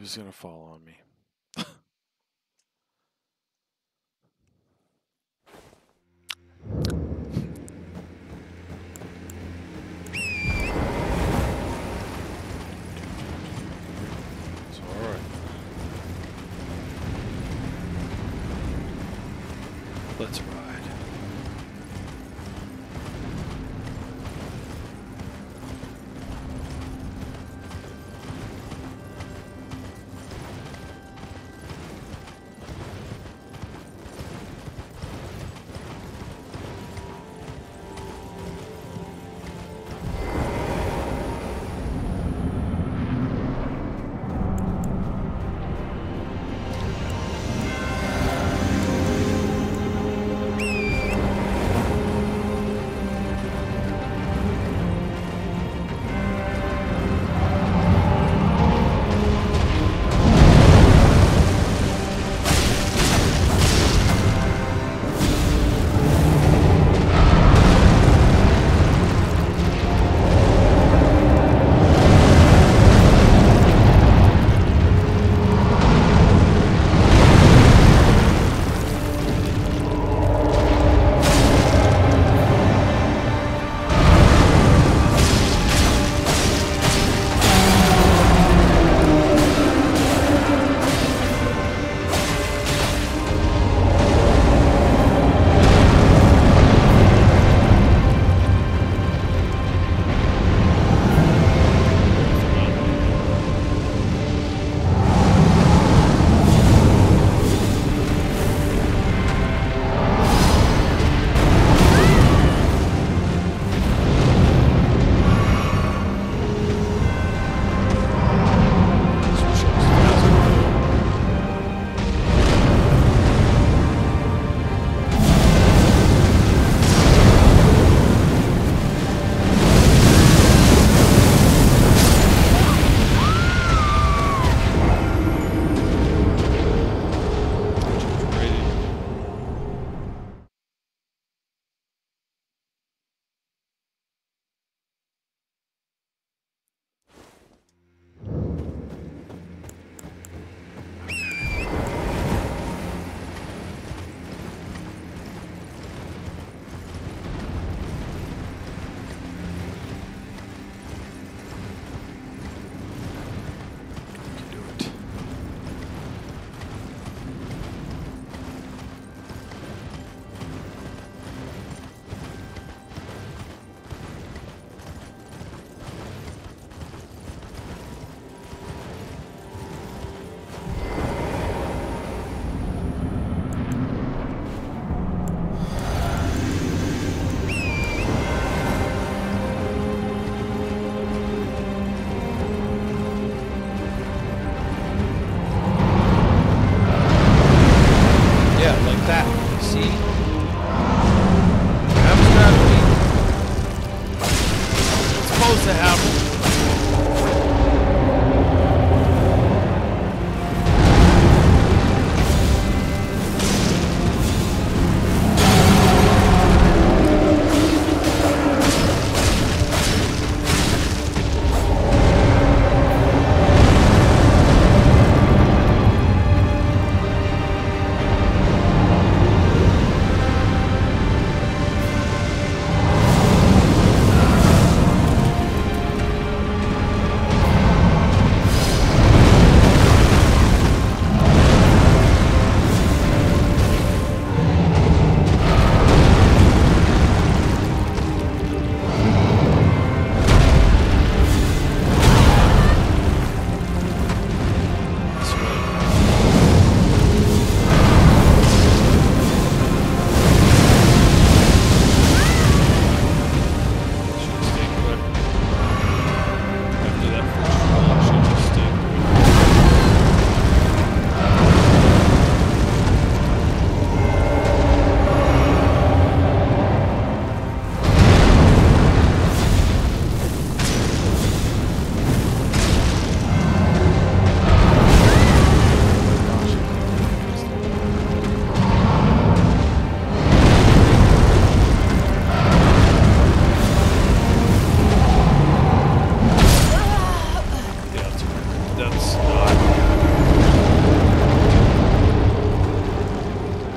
[SPEAKER 1] was gonna fall on me. It's all right. Let's ride.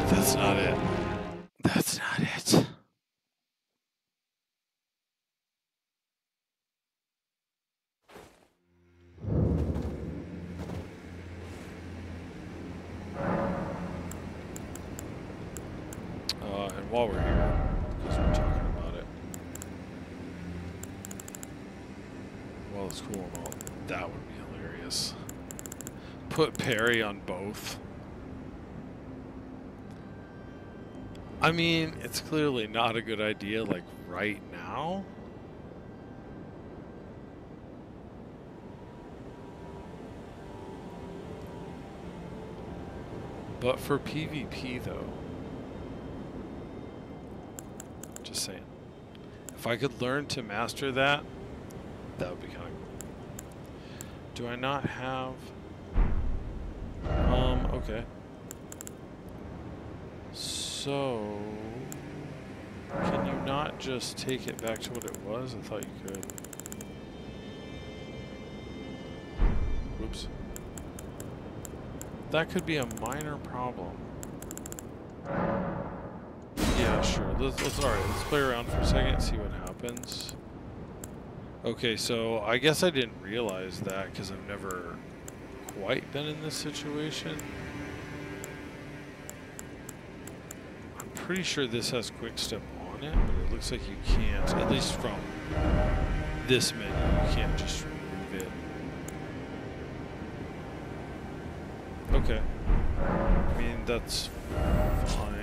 [SPEAKER 1] That's not it. That's not it. And while we're here, because we're talking about it, well, it's cool and all. That would be hilarious. Put parry on both. I mean, it's clearly not a good idea, like, right now. But for PvP, though. Just saying. If I could learn to master that, that would be kind of cool. Do I not have... okay. So... Can you not just take it back to what it was? I thought you could. Whoops. That could be a minor problem. Yeah, sure. Let's alright, let's play around for a second and see what happens. Okay, so I guess I didn't realize that because I've never quite been in this situation. I'm pretty sure this has quick step on it, but it looks like you can't, at least from this menu, you can't just remove it. Okay. I mean, that's fine.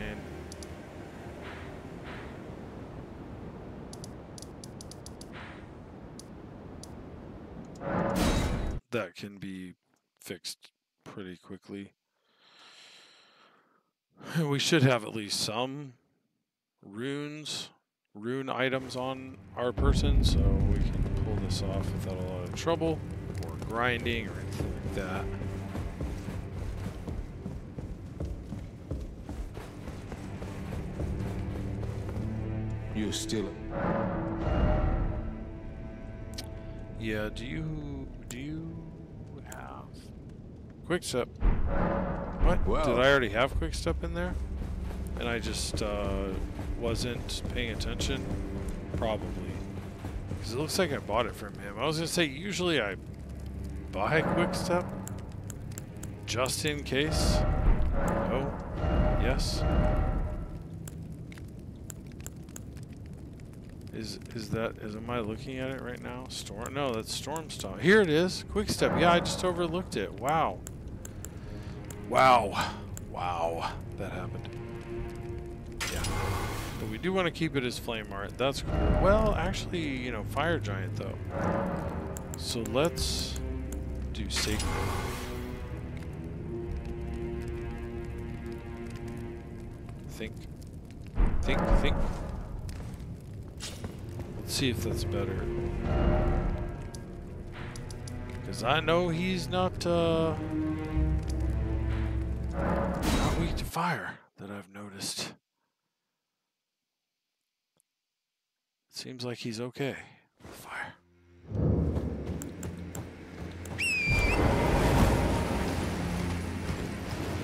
[SPEAKER 1] That can be fixed pretty quickly. We should have at least some rune items on our person, so we can pull this off without a lot of trouble or grinding or anything like that.
[SPEAKER 4] You're still...
[SPEAKER 1] Yeah, do you have quick step? What?
[SPEAKER 4] Well,
[SPEAKER 1] did I already have quick step in there? And I just wasn't paying attention? Probably. Because it looks like I bought it from him. I was going to say, usually I buy quick step just in case. No. Yes. Am I looking at it right now? Storm? No, that's Storm Stomp. Here it is. Quick step. Yeah, I just overlooked it. Wow. Wow. Wow. That happened. Yeah. But we do want to keep it as Flame Art. That's cool. Well, actually, you know, Fire Giant, though. So let's do Sacred. Think. Let's see if that's better. Because I know he's not weak to fire, that I've noticed. It seems like he's okay with fire.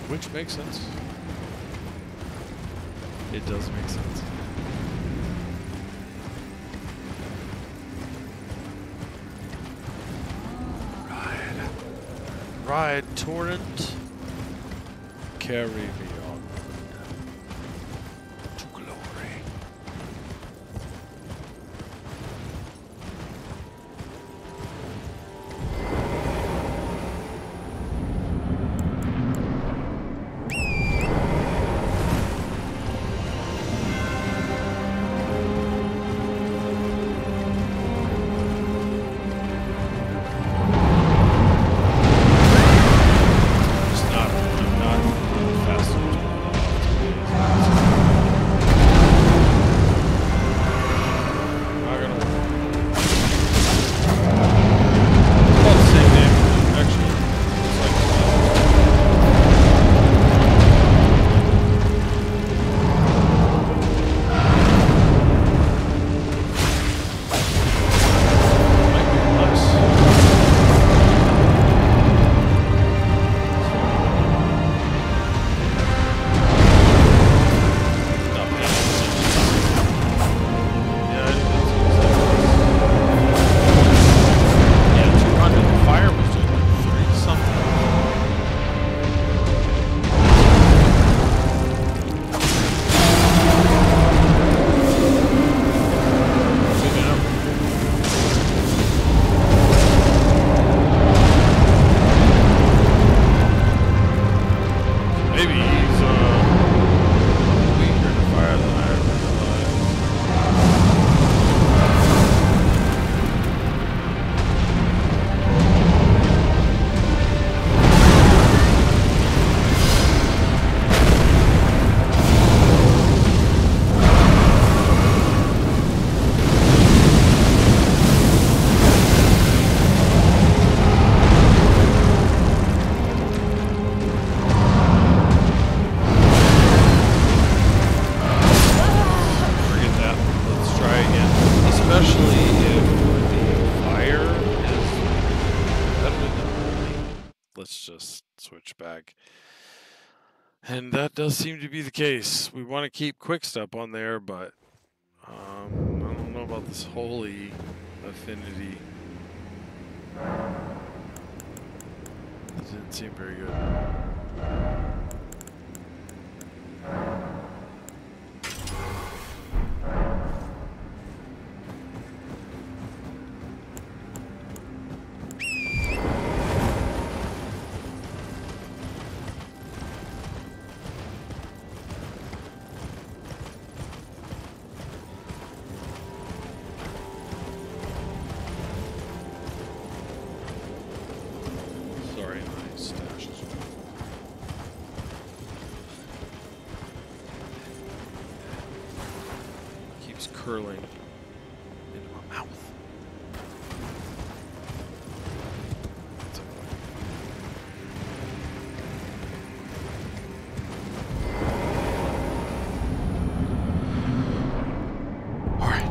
[SPEAKER 1] Which makes sense. It does make sense. Ride, Torrent, carry me on to glory. I'm not fast enough back. And that does seem to be the case. We want to keep Quickstep on there, but I don't know about this holy affinity. It didn't seem very good. Curling into my mouth. That's okay. All right.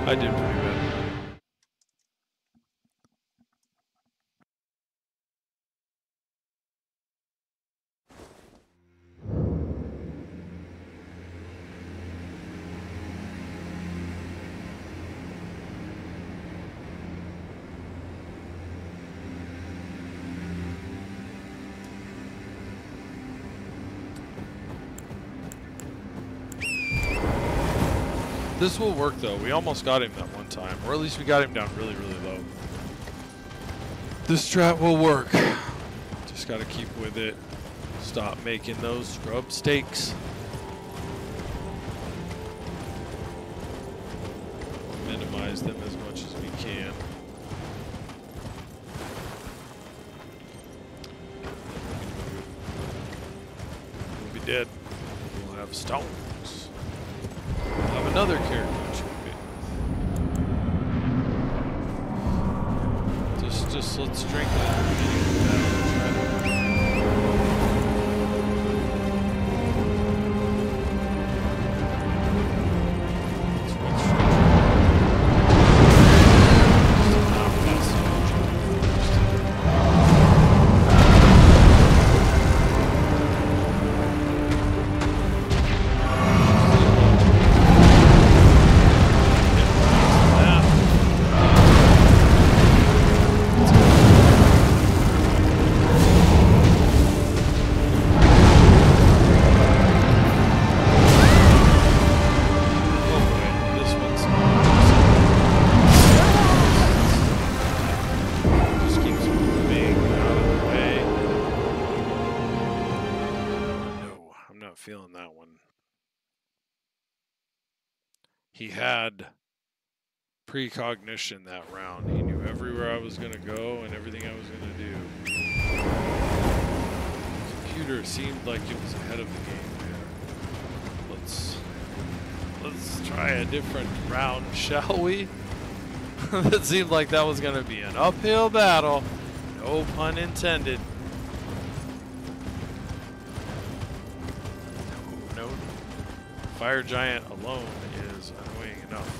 [SPEAKER 1] I did pretty good. This will work though. We almost got him that one time, or at least we got him down really, really low. This strat will work. Just gotta keep with it. Stop making those scrub stakes. Minimize them as much as we can. We'll be dead. We'll have stones. We'll have another character to be. Just let's drink that. feeling that one. He had precognition that round. He knew everywhere I was going to go and everything I was going to do. The computer seemed like it was ahead of the game there. Let's try a different round, shall we? It seemed like that was going to be an uphill battle. No pun intended. No. Fire Giant alone is annoying enough.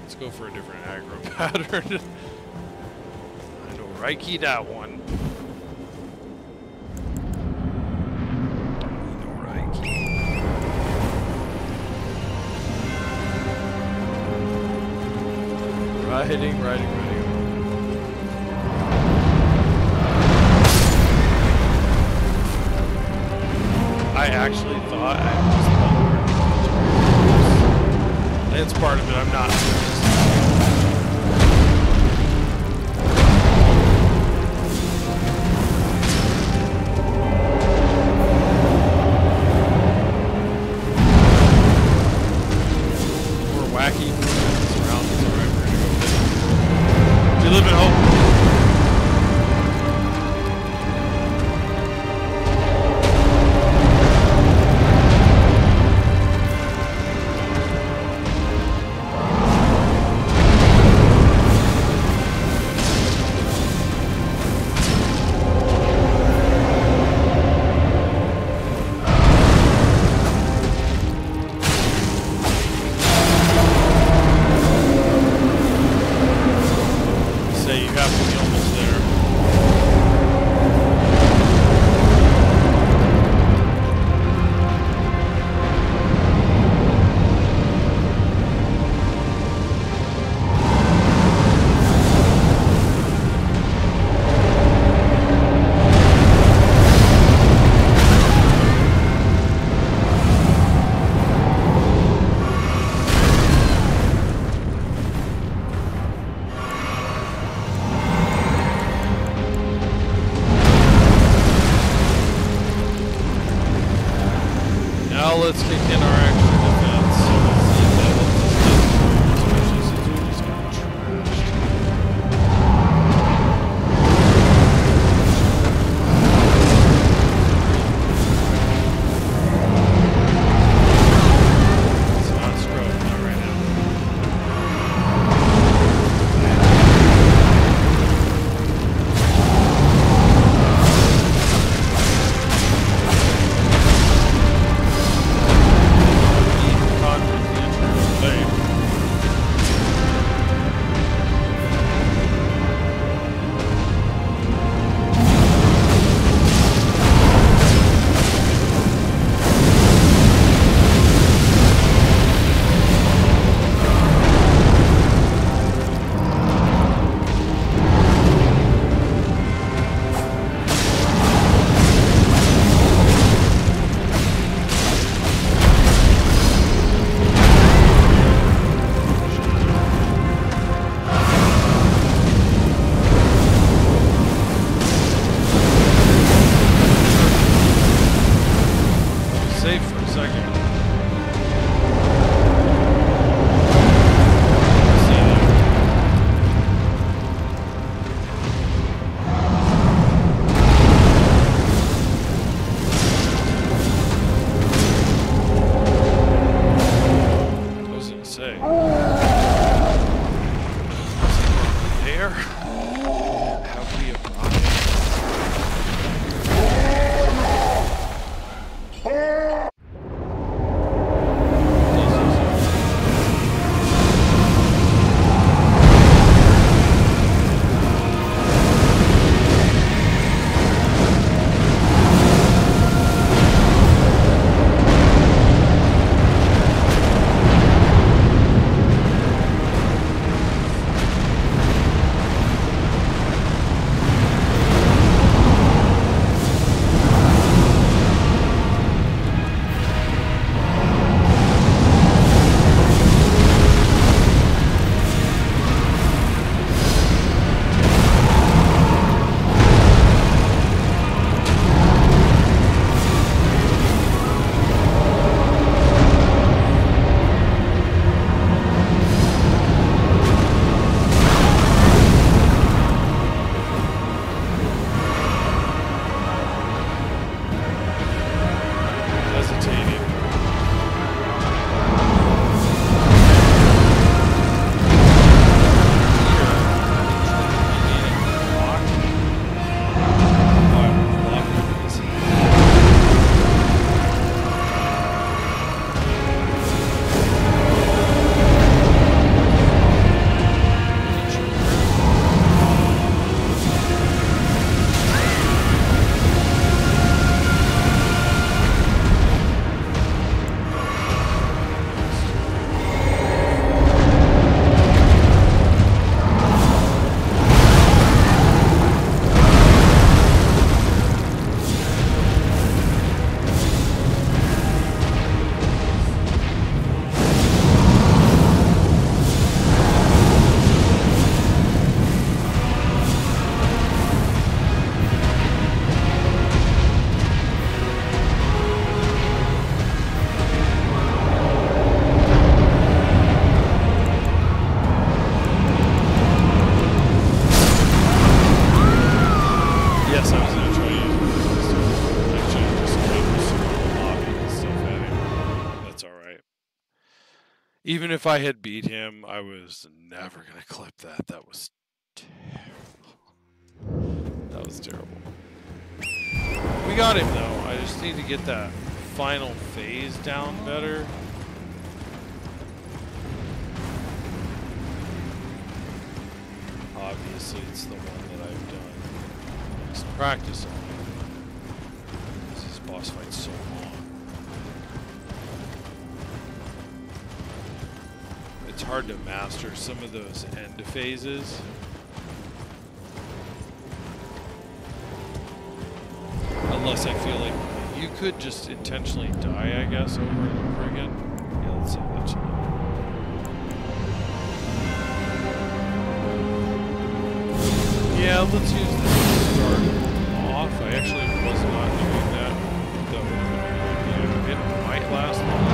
[SPEAKER 1] Let's go for a different aggro pattern. I know Reiki that one. No Reiki. Riding. I actually thought I just it's part of it. I'm not. More wacky surroundings. All right, we're gonna go. We live in hope. Let's kick in our extra defense. Especially since we just got trashed. It's not Scrub, not right now. Even if I had beat him, I was never going to clip that. That was terrible. That was terrible. We got him, though. I just need to get that final phase down better. Obviously, it's the one that I've done some practice on. This boss fight's so long. It's hard to master some of those end phases. Unless I feel like you could just intentionally die, I guess, over and over again. Yeah, let's see eventually. Yeah, let's use this to start off. I actually was not doing that. That would have been a good idea. It might last longer.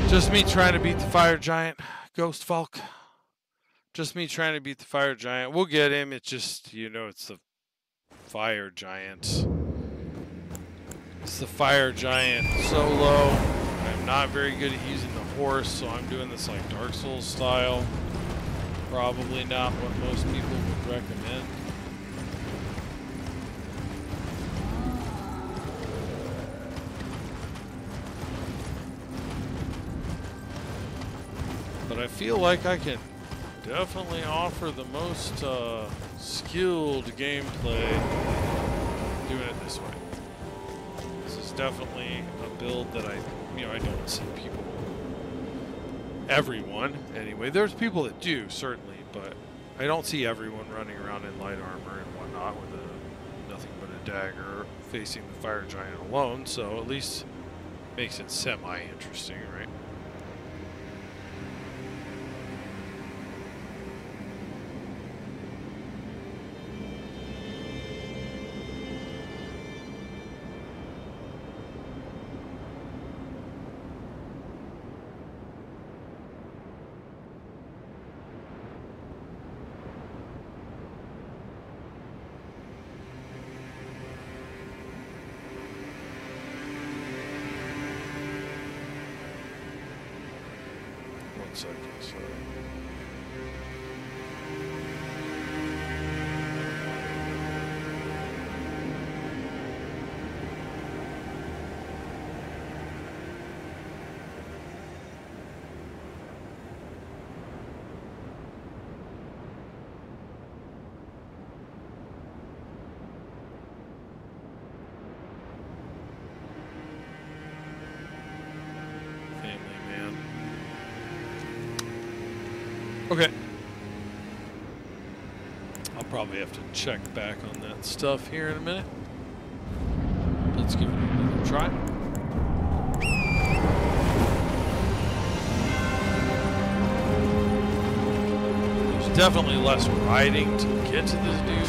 [SPEAKER 1] Just me trying to beat the fire giant, Ghost Falk. Just me trying to beat the fire giant. We'll get him. It's just, you know, it's the fire giant. It's the fire giant solo. I'm not very good at using the horse, so I'm doing this like Dark Souls style. Probably not what most people would recommend. But I feel like I can definitely offer the most skilled gameplay doing it this way. This is definitely a build that I don't see people everyone, anyway. There's people that do, certainly, but I don't see everyone running around in light armor and whatnot with nothing but a dagger facing the fire giant alone, so at least makes it semi-interesting, right? Okay. I'll probably have to check back on that stuff here in a minute. Let's give it another try. There's definitely less riding to get to this dude.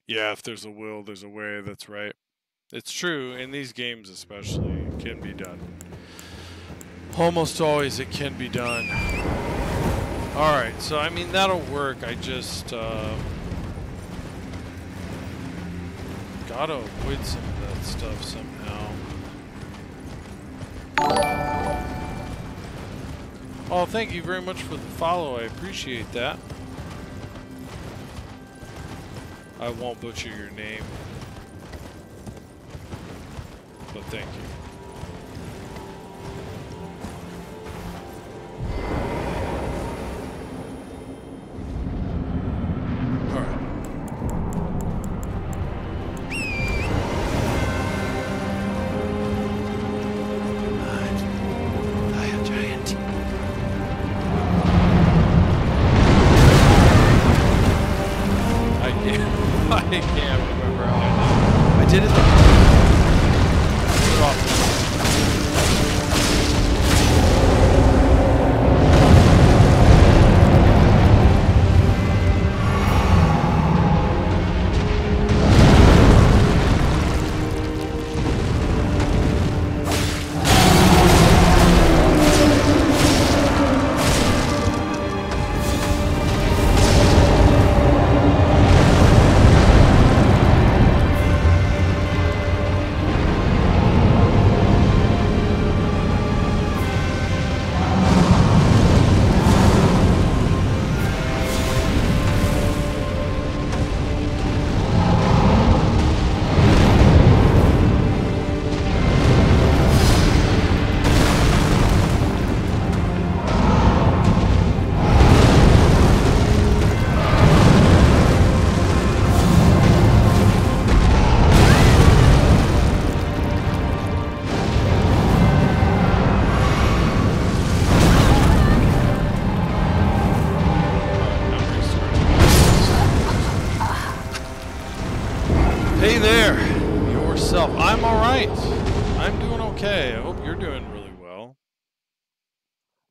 [SPEAKER 1] Yeah, if there's a will, there's a way. That's right. It's true. In these games especially, it can be done. Almost always it can be done. Alright, so I mean, that'll work. I just gotta avoid some of that stuff somehow. Oh, thank you very much for the follow. I appreciate that. I won't butcher your name, but thank you.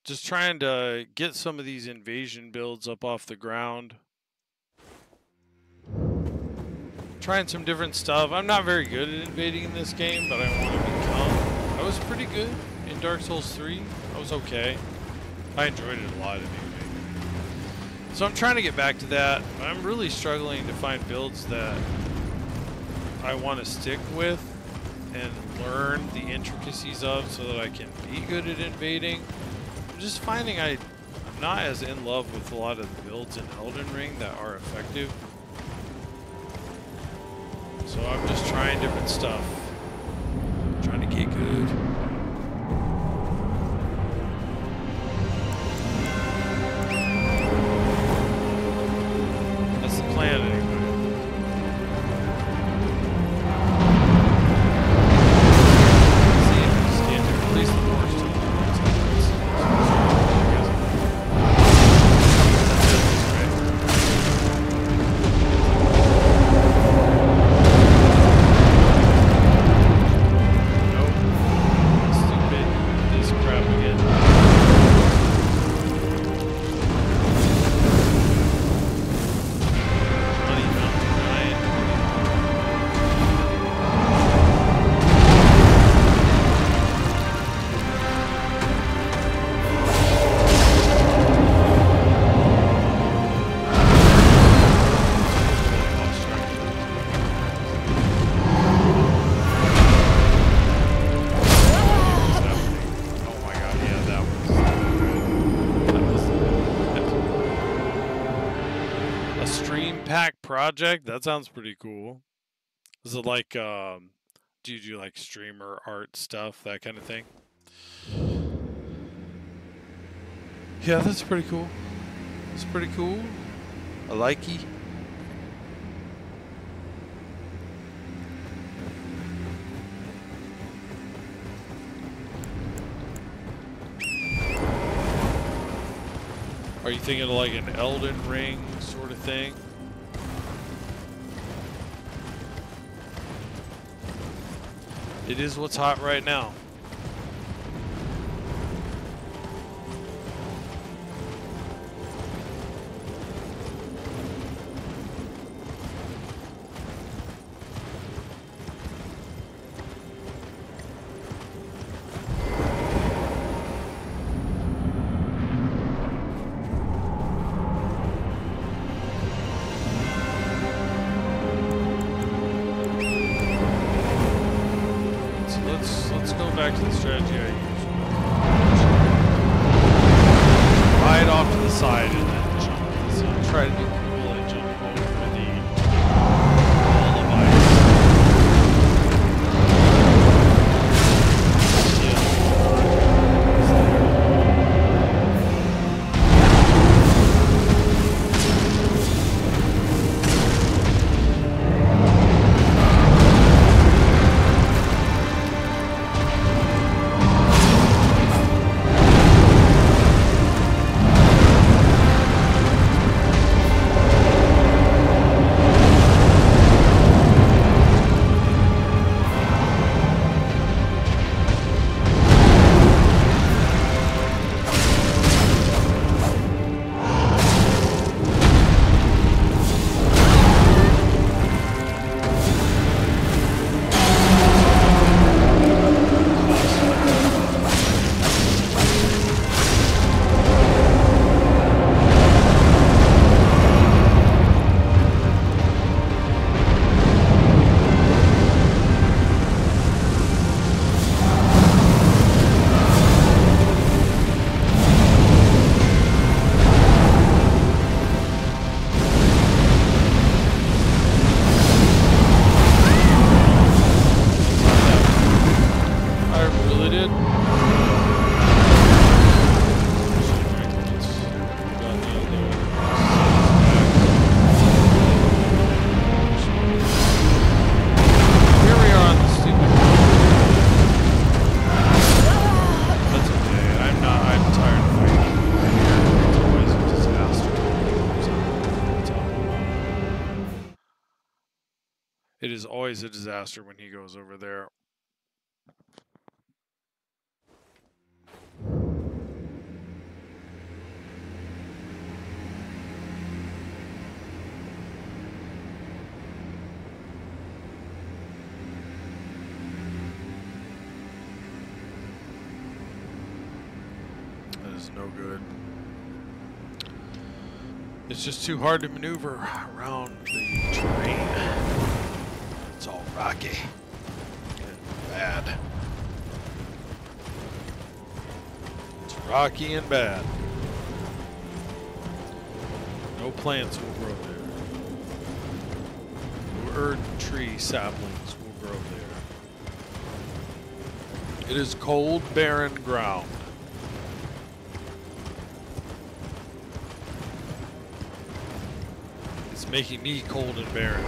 [SPEAKER 1] Just trying to get some of these invasion builds up off the ground. Trying some different stuff. I'm not very good at invading in this game, but I want to become. I was pretty good in Dark Souls 3. I was okay. I enjoyed it a lot anyway. So I'm trying to get back to that. I'm really struggling to find builds that I want to stick with and learn the intricacies of so that I can be good at invading. I'm just finding I'm not as in love with a lot of the builds in Elden Ring that are effective. So I'm just trying different stuff. Trying to get good. That's the plan anyway. Project? That sounds pretty cool. Is it like, do you do like streamer art stuff, that kind of thing? Yeah, that's pretty cool. It's pretty cool. I like it. Are you thinking of like an Elden Ring sort of thing? It is what's hot right now. strategy I use. Right off to the side and then jump. So I try to do cool and jump over the wall of ice. It is always a disaster when he goes over there. That is no good. It's just too hard to maneuver around the terrain. It's all rocky and bad. It's rocky and bad. No plants will grow there. No earth tree saplings will grow there. It is cold, barren ground. It's making me cold and barren.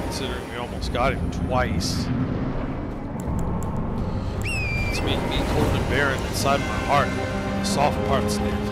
[SPEAKER 1] Considering we almost got him twice. It's making me cold and barren inside my heart. The soft parts live.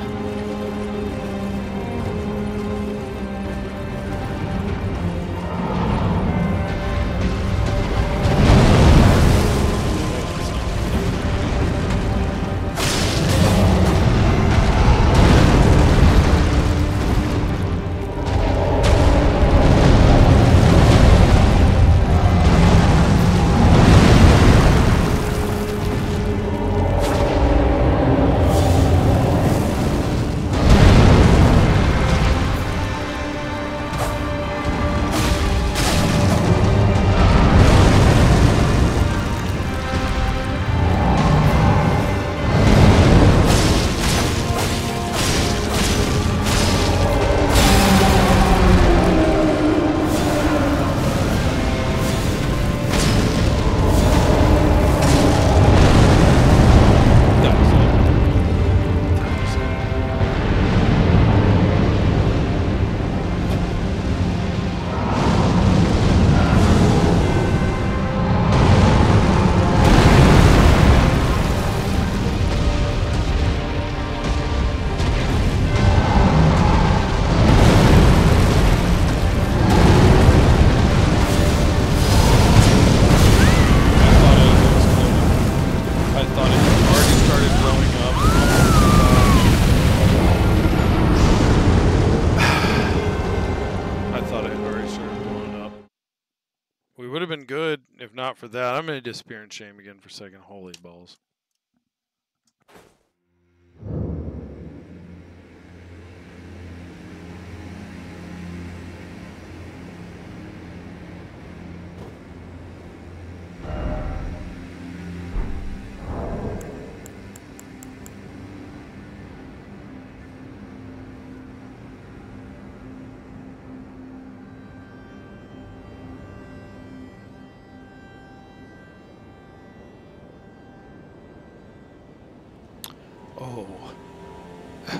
[SPEAKER 1] Not for that. I'm going to disappear in shame again for a second. Holy balls.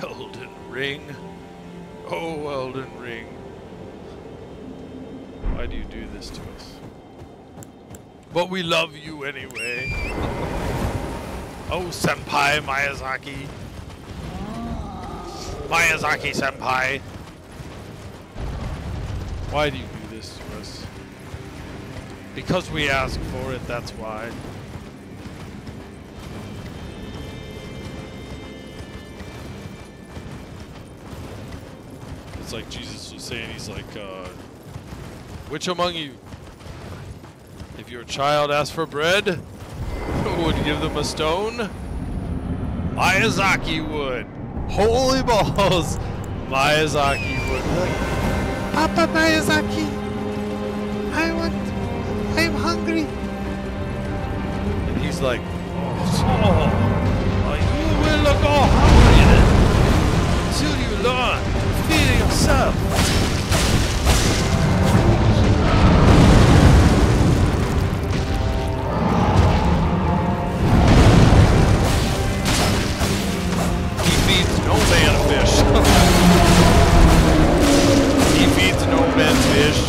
[SPEAKER 1] Elden Ring. Oh, Elden Ring. Why do you do this to us? But we love you anyway. Oh, Senpai Miyazaki. Miyazaki Senpai. Why do you do this to us? Because we ask for it, that's why. It's like Jesus was saying, he's like, which among you, if your child asks for bread, would give them a stone? Miyazaki would. Holy balls! Miyazaki would. Like, Papa Miyazaki, I'm hungry. And he's like, oh, you will go hungry then, until you learn to feed yourself. No man fish. He feeds no man fish.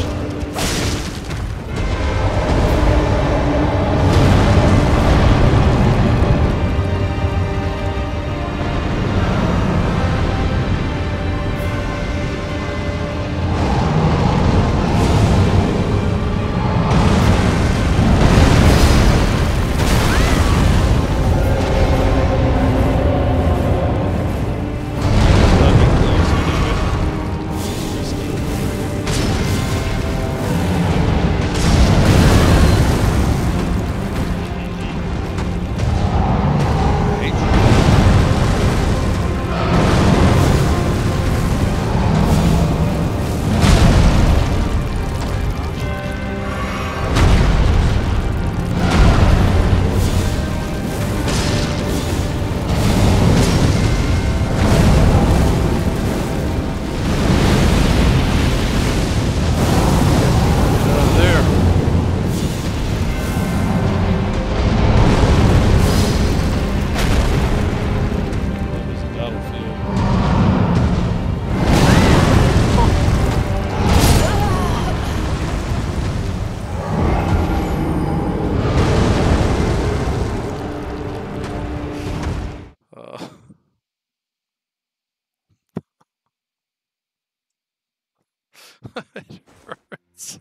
[SPEAKER 1] It hurts.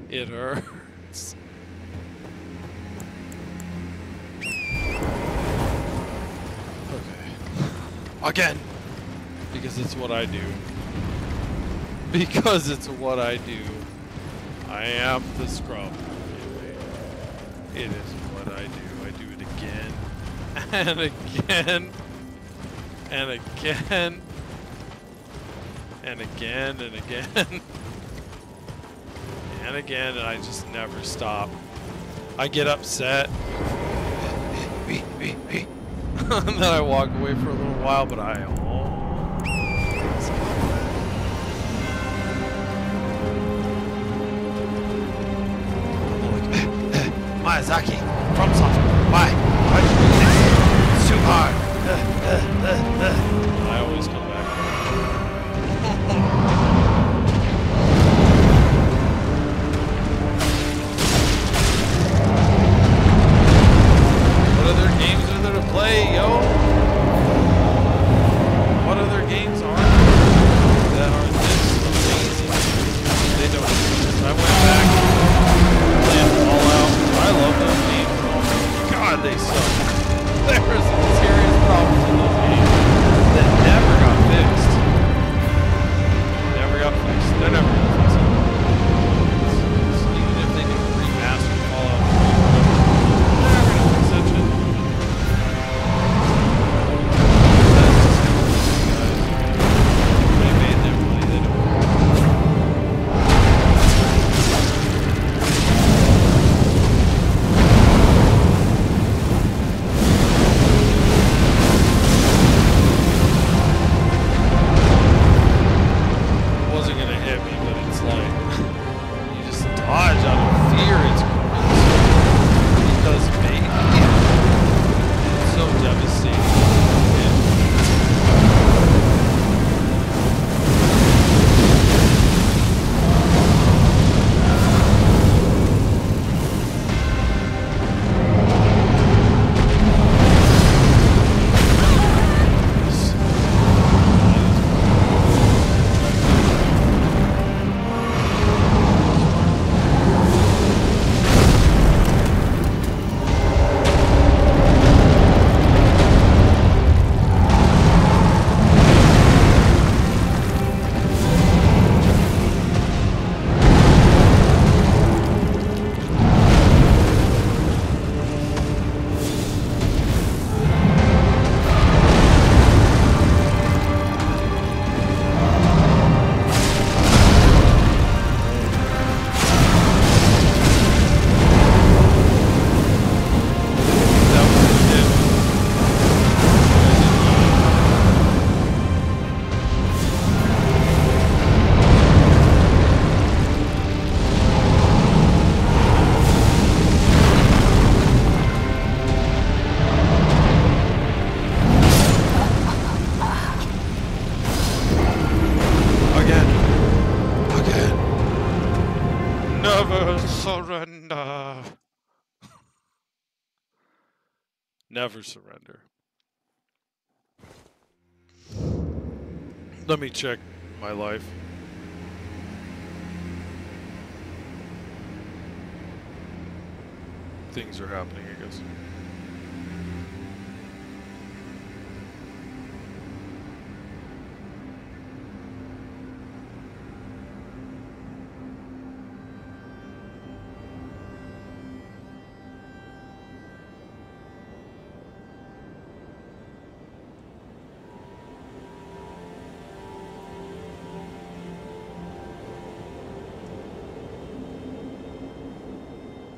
[SPEAKER 1] It hurts. Okay. Again! Because it's what I do. Because it's what I do. I am the scrub. It is what I do. I do it again. And again. And again. And again and again. And again, and I just never stop. I get upset. And then I walk away for a little while, but I always come back. Miyazaki, from something. Why? Why'd you do this? It's too hard. I always come back. What other games are there to play, yo? Never surrender. Never surrender. Let me check my life. Things are happening, I guess.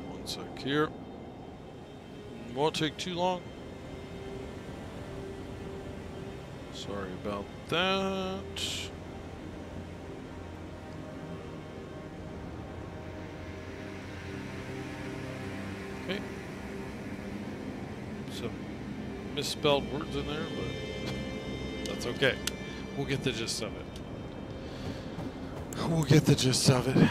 [SPEAKER 1] One sec here. Won't take too long. Sorry about that. Okay. Some misspelled words in there, but that's okay. We'll get the gist of it. We'll get the gist of it.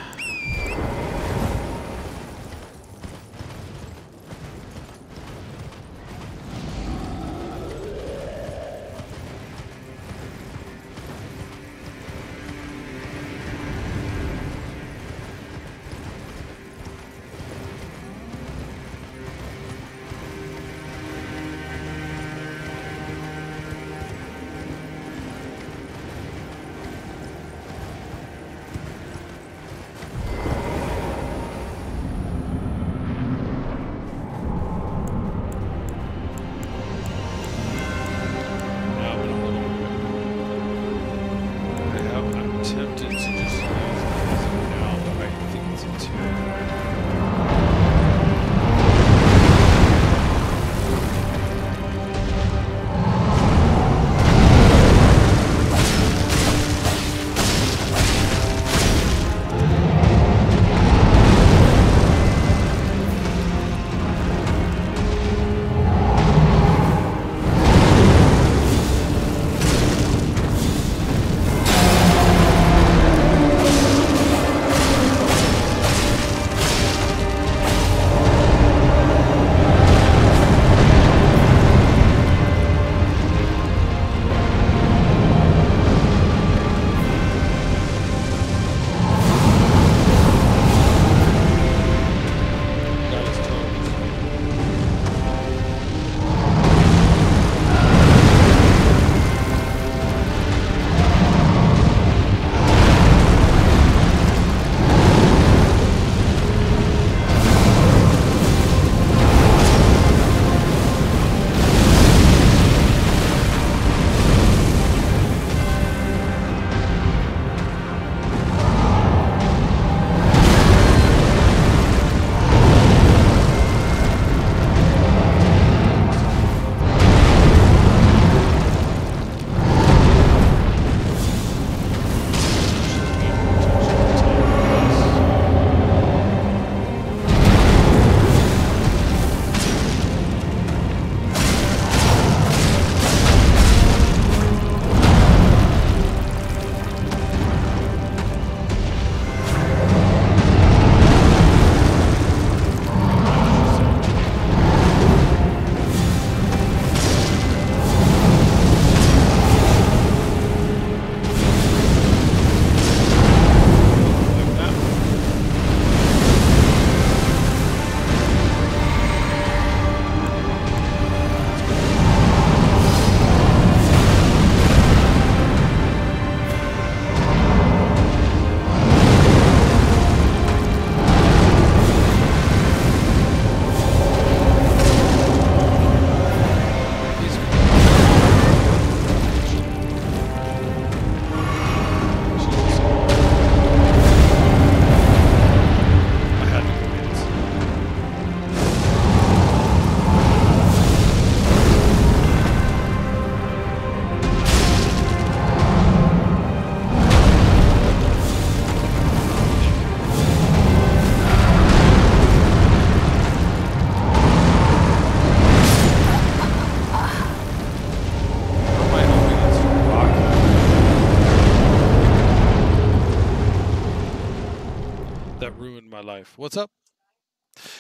[SPEAKER 1] my life. What's up?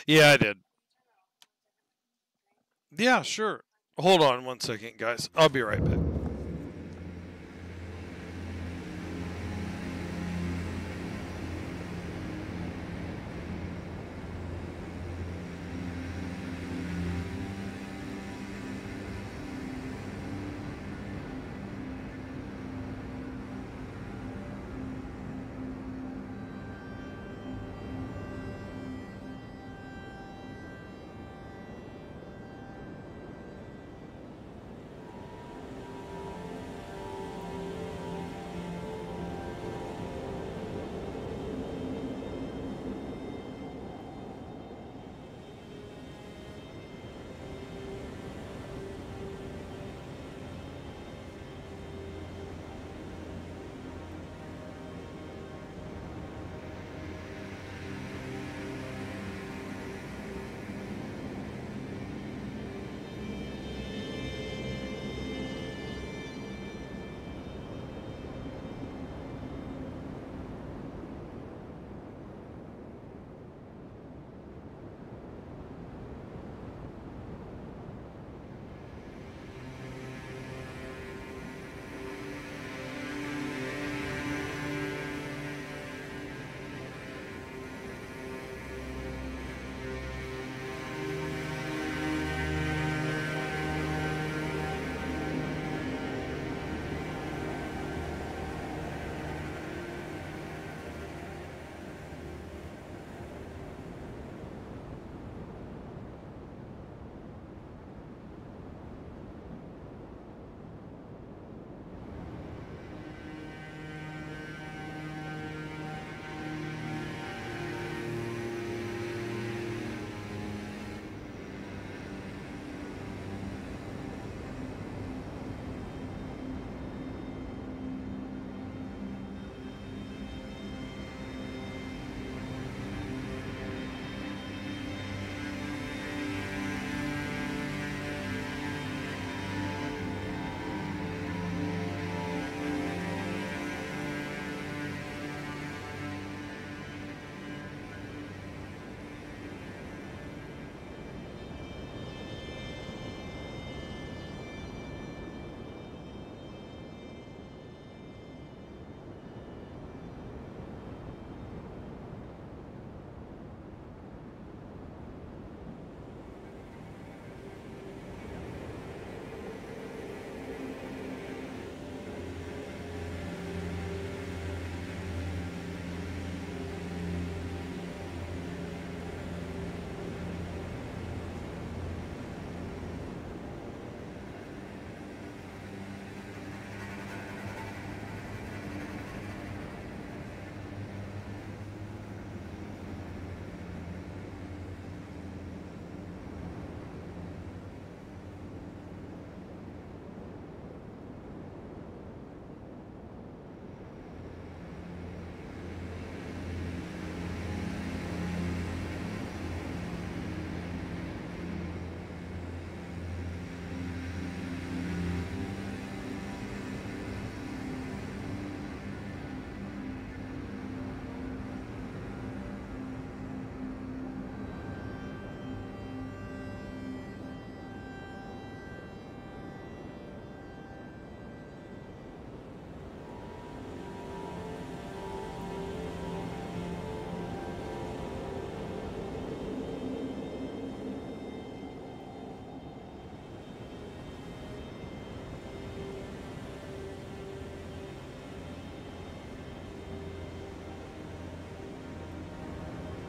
[SPEAKER 1] Yeah, I did. Yeah, sure. Hold on 1 second, guys. I'll be right back.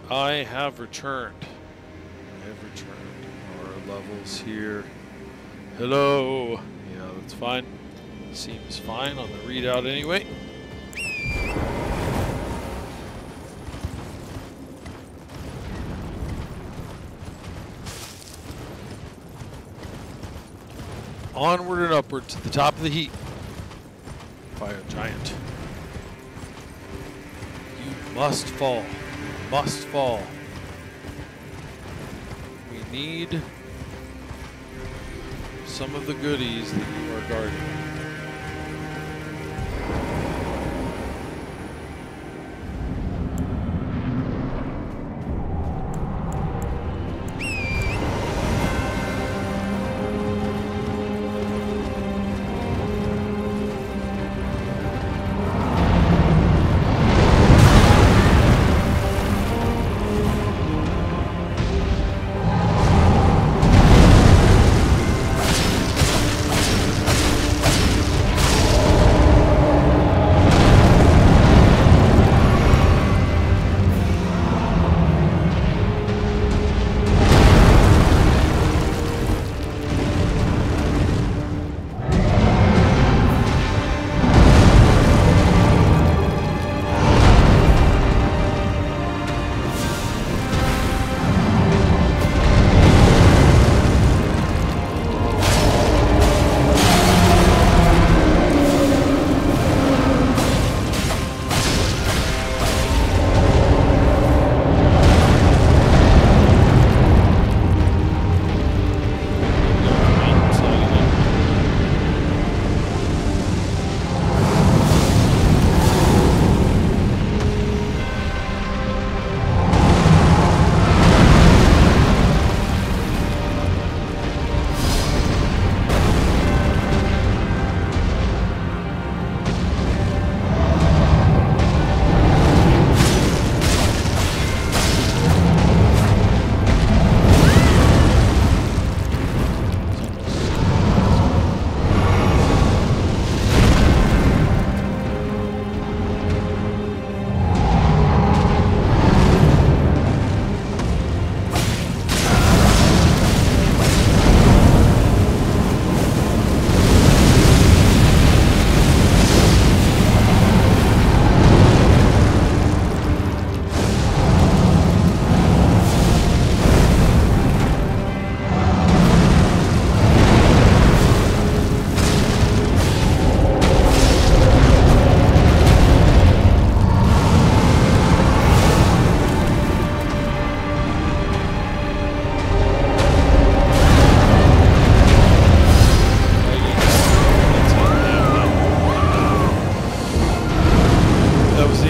[SPEAKER 1] I have returned. Our levels here. Hello. Yeah, that's fine. Seems fine on the readout anyway. Onward and upward to the top of the heap. Fire giant. You must fall. Must fall. We need some of the goodies that you are guarding.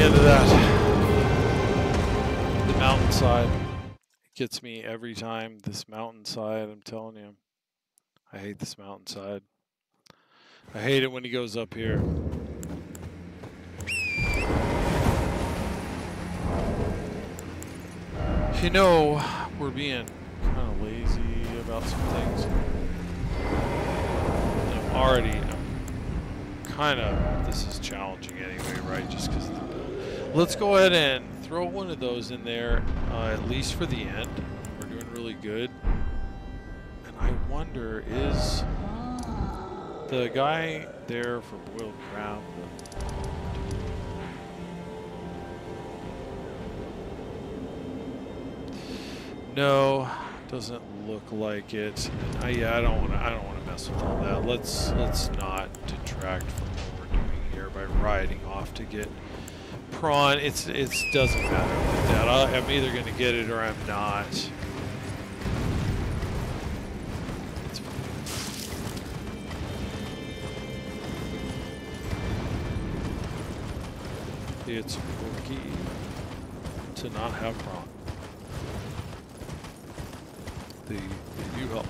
[SPEAKER 1] into that. The mountainside. It gets me every time. This mountainside, I'm telling you. I hate this mountainside. I hate it when he goes up here. You know, we're being kind of lazy about some things. And this is challenging anyway, right? Just because of the build. Let's go ahead and throw one of those in there, at least for the end. We're doing really good. And I wonder, is the guy there for Royal Crown? No, doesn't look like it. Yeah, I don't want to mess with all that. Let's not detract from what we're doing here by riding off to get prawn. It doesn't matter with that. I'm either going to get it or I'm not. It's fine. It's rookie to not have prawn. They do help.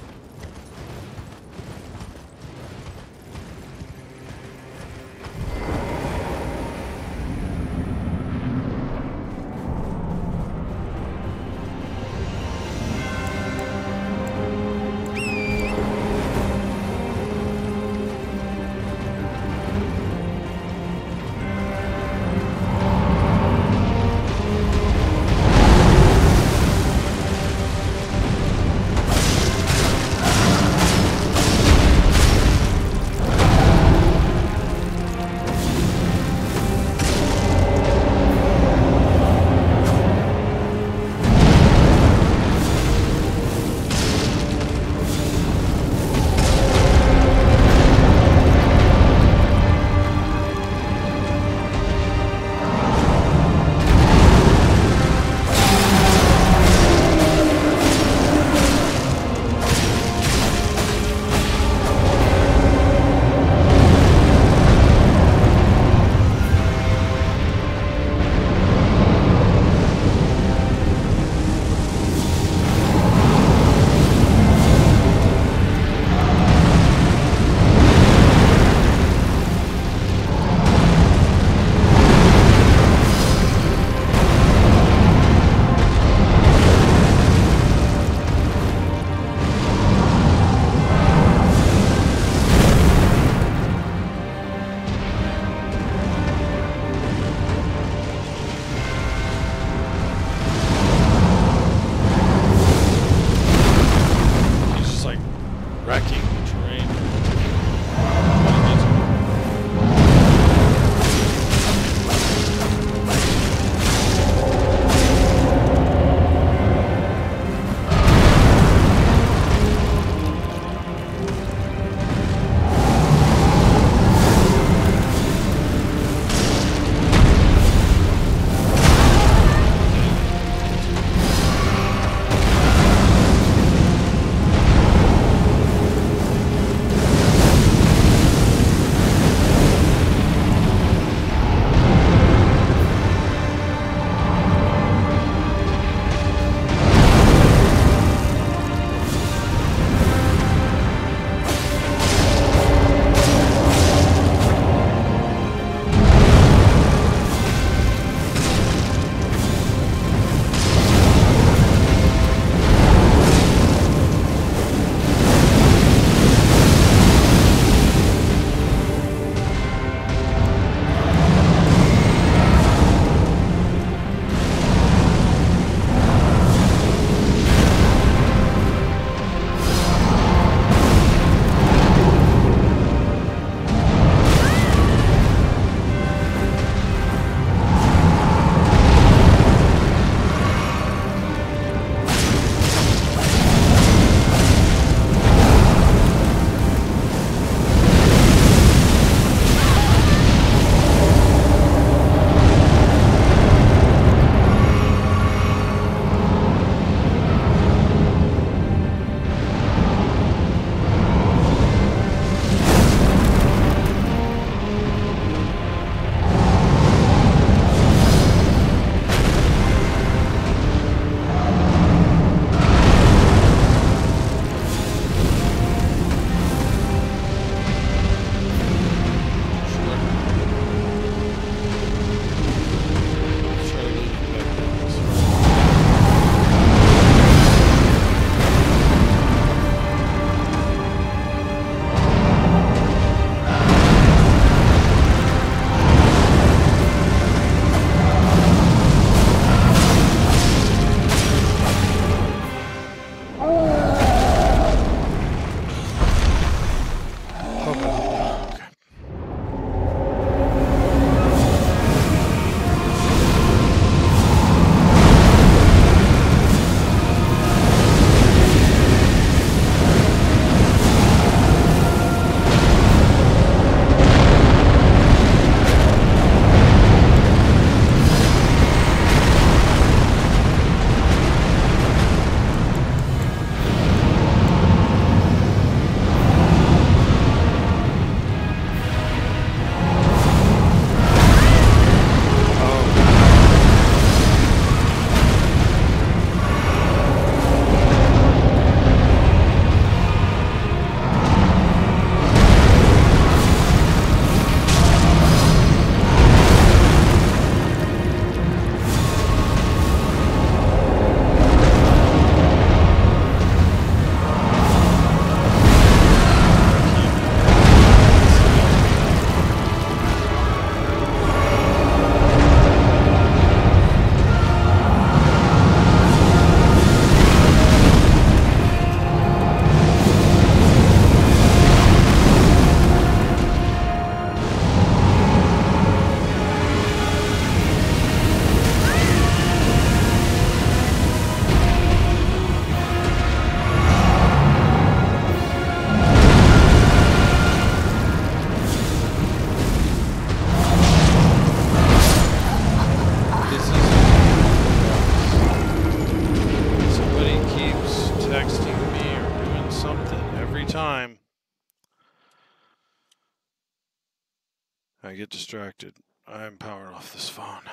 [SPEAKER 1] get distracted. I'm powering off this phone.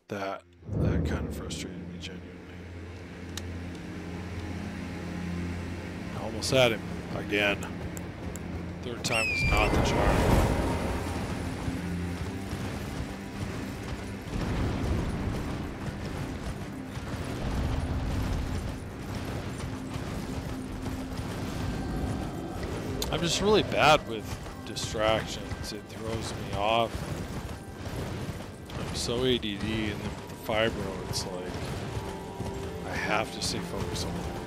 [SPEAKER 1] That kind of frustrated me genuinely. Almost had him again. Third time was not the charm. I'm just really bad with distractions. It throws me off. I'm so ADD, and then with the fibro, it's like I have to stay focused on what I'm doing.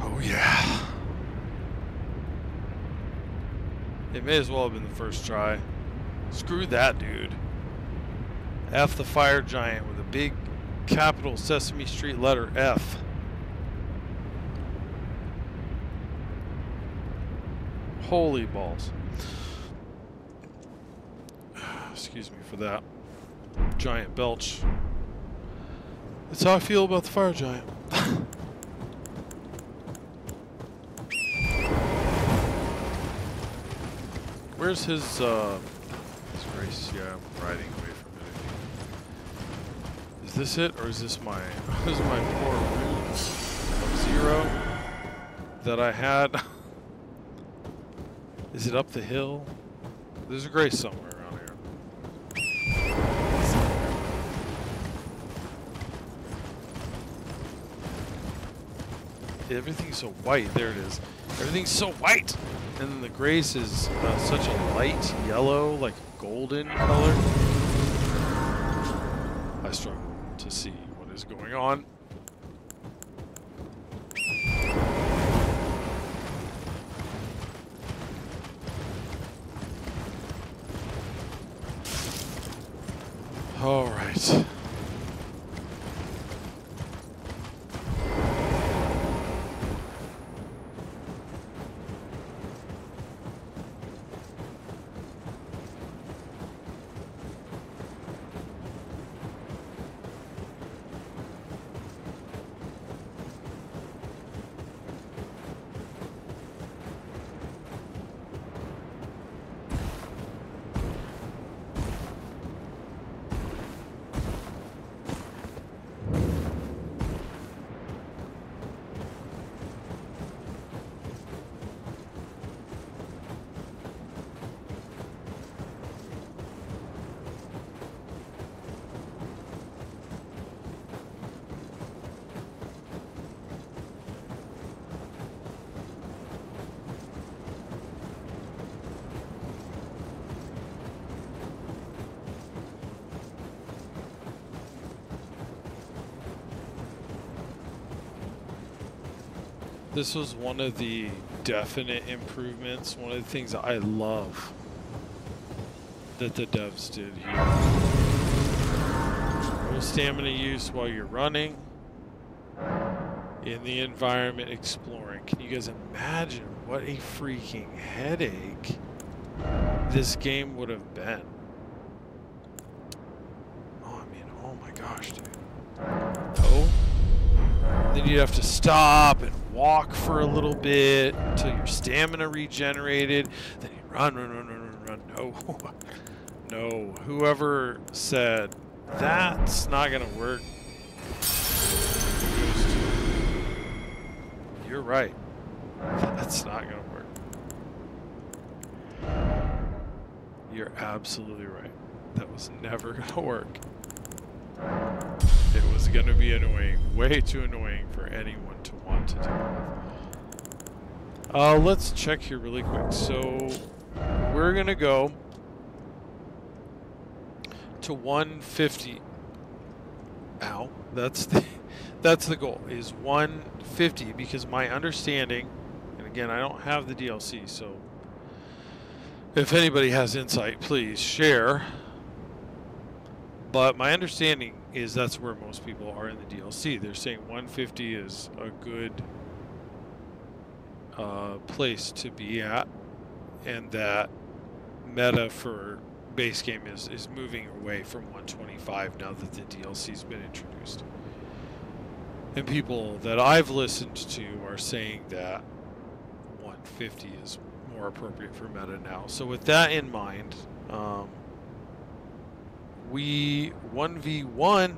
[SPEAKER 1] Oh yeah. It may as well have been the first try. Screw that dude. F the fire giant with a big capital Sesame Street letter F. Holy balls. Excuse me for that. Giant belch. That's how I feel about the fire giant. Where's his race? Yeah, I'm riding away from it. Is this it, or is this my poor rune of 0 that I had? Is it up the hill? There's a grace somewhere around here. Everything's so white. There it is. Everything's so white. And then the grace is such a light yellow, like golden color. I struggle to see what is going on. All right. This was one of the definite improvements, one of the things that I love that the devs did here. No stamina use while you're running in the environment exploring. Can you guys imagine what a freaking headache this game would have been? Oh, I mean, oh my gosh, dude. No? Then you'd have to stop and walk for a little bit until your stamina regenerated. Then you run. No. No. Whoever said that's not going to work. You're right. That's not going to work. You're absolutely right. That was never going to work. It was going to be annoying, way too annoying for anyone to want to deal with. Let's check here really quick. So we're going to go to 150. Ow, that's the goal, is 150, because my understanding, and again, I don't have the DLC, so if anybody has insight, please share. But my understanding is that's where most people are in the DLC. They're saying 150 is a good place to be at, and that meta for base game is moving away from 125 now that the DLC's been introduced. And people that I've listened to are saying that 150 is more appropriate for meta now. So with that in mind, we 1v1.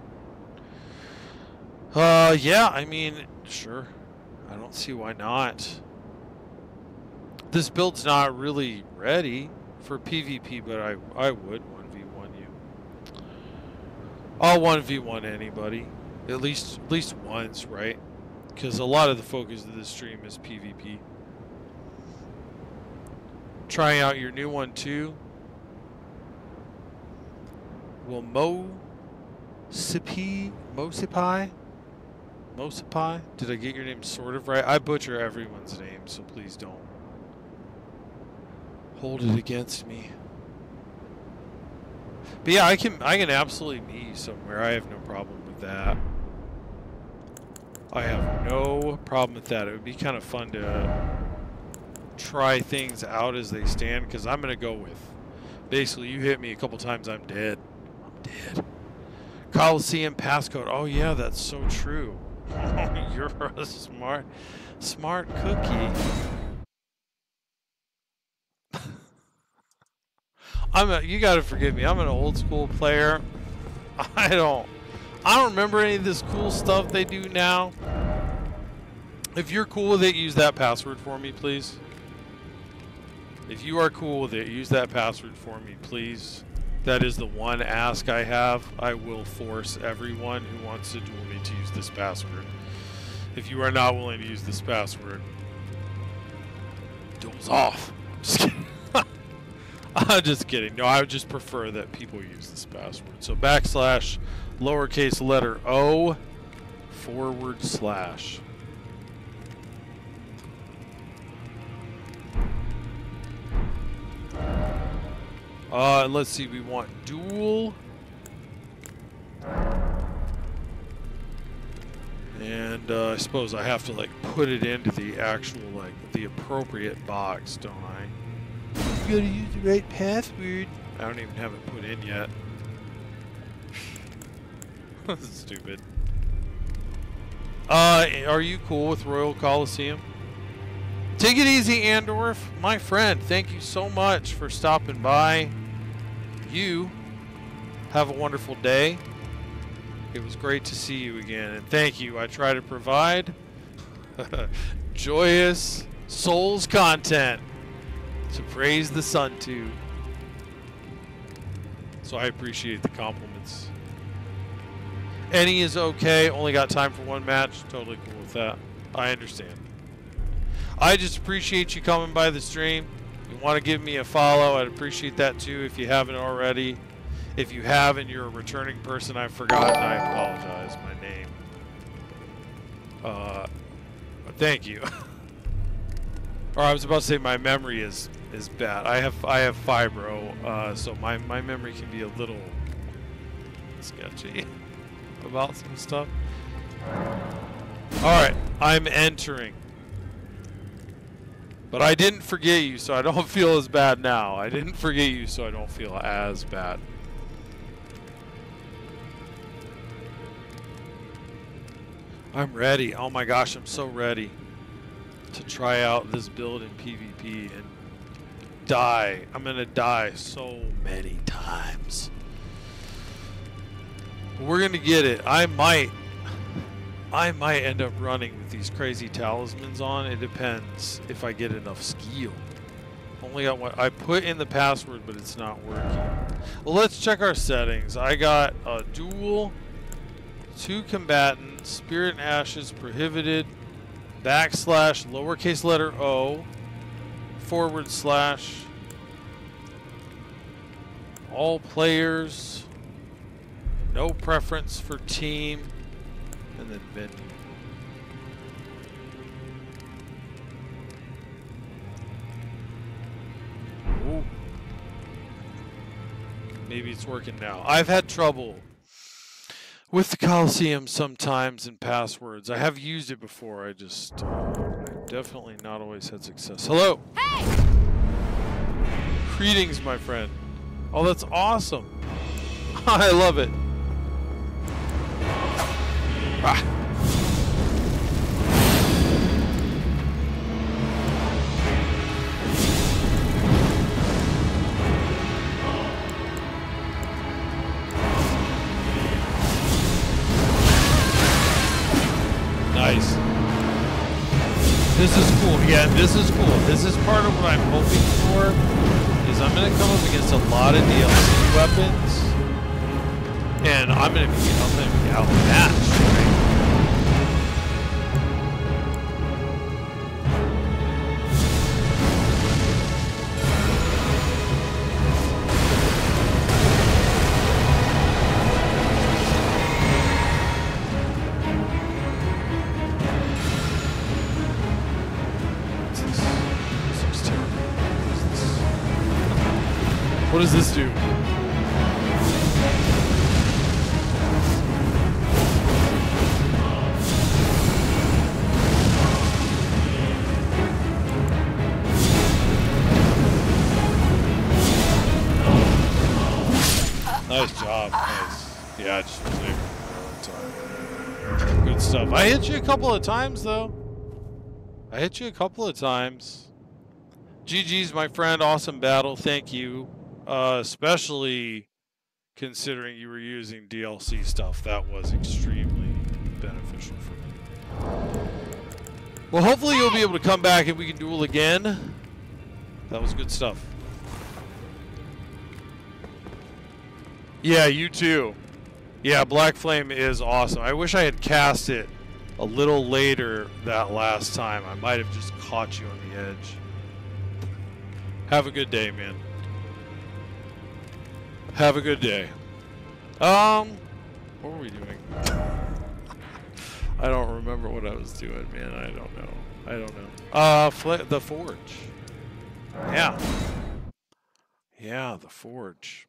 [SPEAKER 1] Yeah, I mean, sure. I don't see why not. This build's not really ready for PvP, but I would 1v1 you. I'll 1v1 anybody. At least once, right? Because a lot of the focus of this stream is PvP. Trying out your new one too. Will Mosipai Mosapai? Did I get your name sort of right? I butcher everyone's name, so please don't hold it against me. But yeah, I can absolutely meet you somewhere. I have no problem with that. I have no problem with that. It would be kind of fun to try things out as they stand, because I'm going to go with, basically, you hit me a couple times, I'm dead. I'm dead. Coliseum passcode. Oh yeah, that's so true. You're a smart cookie. You gotta forgive me. I'm an old school player. I don't remember any of this cool stuff they do now. If you're cool with it, use that password for me, please. If you are cool with it, use that password for me, please. That is the one ask I have. I will force everyone who wants to duel me to use this password. If you are not willing to use this password, duel's off. Just kidding. I'm just kidding. No, I would just prefer that people use this password. So / lowercase letter O /. Let's see, we want duel. And I suppose I have to like put it into the actual, like, the appropriate box, don't I? You gotta use the right password. I don't even have it put in yet. This is stupid. Are you cool with Royal Coliseum? Take it easy, Andorf. My friend, thank you so much for stopping by. You have a wonderful day. It was great to see you again, and thank you. I try to provide joyous Souls content to praise the sun to. So I appreciate the compliments. Any is okay. Only got time for one match. Totally cool with that. I understand. I just appreciate you coming by the stream. If you want to give me a follow, I'd appreciate that too if you haven't already. If you have and you're a returning person, I've forgotten, I apologize. My name. Thank you. Or I was about to say my memory is bad. I have fibro, so my memory can be a little sketchy about some stuff. Alright, I'm entering. But I didn't forget you, so I don't feel as bad now. I didn't forget you, so I don't feel as bad. I'm ready. Oh my gosh, I'm so ready to try out this build in PvP and die. I'm gonna die so many times. We're gonna get it. I might end up running with these crazy talismans on. It depends if I get enough skill. Only got one. I put in the password, but it's not working. Well, let's check our settings. I got a duel, 2 combatants, spirit and ashes prohibited, / lowercase letter O / all players, no preference for team, and then venue. Ooh. Maybe it's working now. I've had trouble with the Coliseum sometimes in passwords. I have used it before. I just I've definitely not always had success. Hello.
[SPEAKER 5] Hey!
[SPEAKER 1] Greetings, my friend. Oh, that's awesome. I love it. Ah. Nice. This is cool. Yeah, this is cool. This is part of what I'm hoping for. Is I'm gonna come up against a lot of DLC weapons, and I'm gonna be outmatched. Right? What does this do? Nice job. Nice. Yeah, I just was able to all the time. Good stuff. I hit you a couple of times, though. I hit you a couple of times. GG's, my friend. Awesome battle. Thank you. Especially considering you were using DLC stuff. That was extremely beneficial for me. Well, hopefully you'll be able to come back and we can duel again. That was good stuff. Yeah, you too. Yeah, Black Flame is awesome. I wish I had cast it a little later that last time. I might have just caught you on the edge. Have a good day, man. Have a good day. What were we doing? I don't remember what I was doing, man. I don't know. I don't know. The Forge. Yeah. Yeah, the Forge.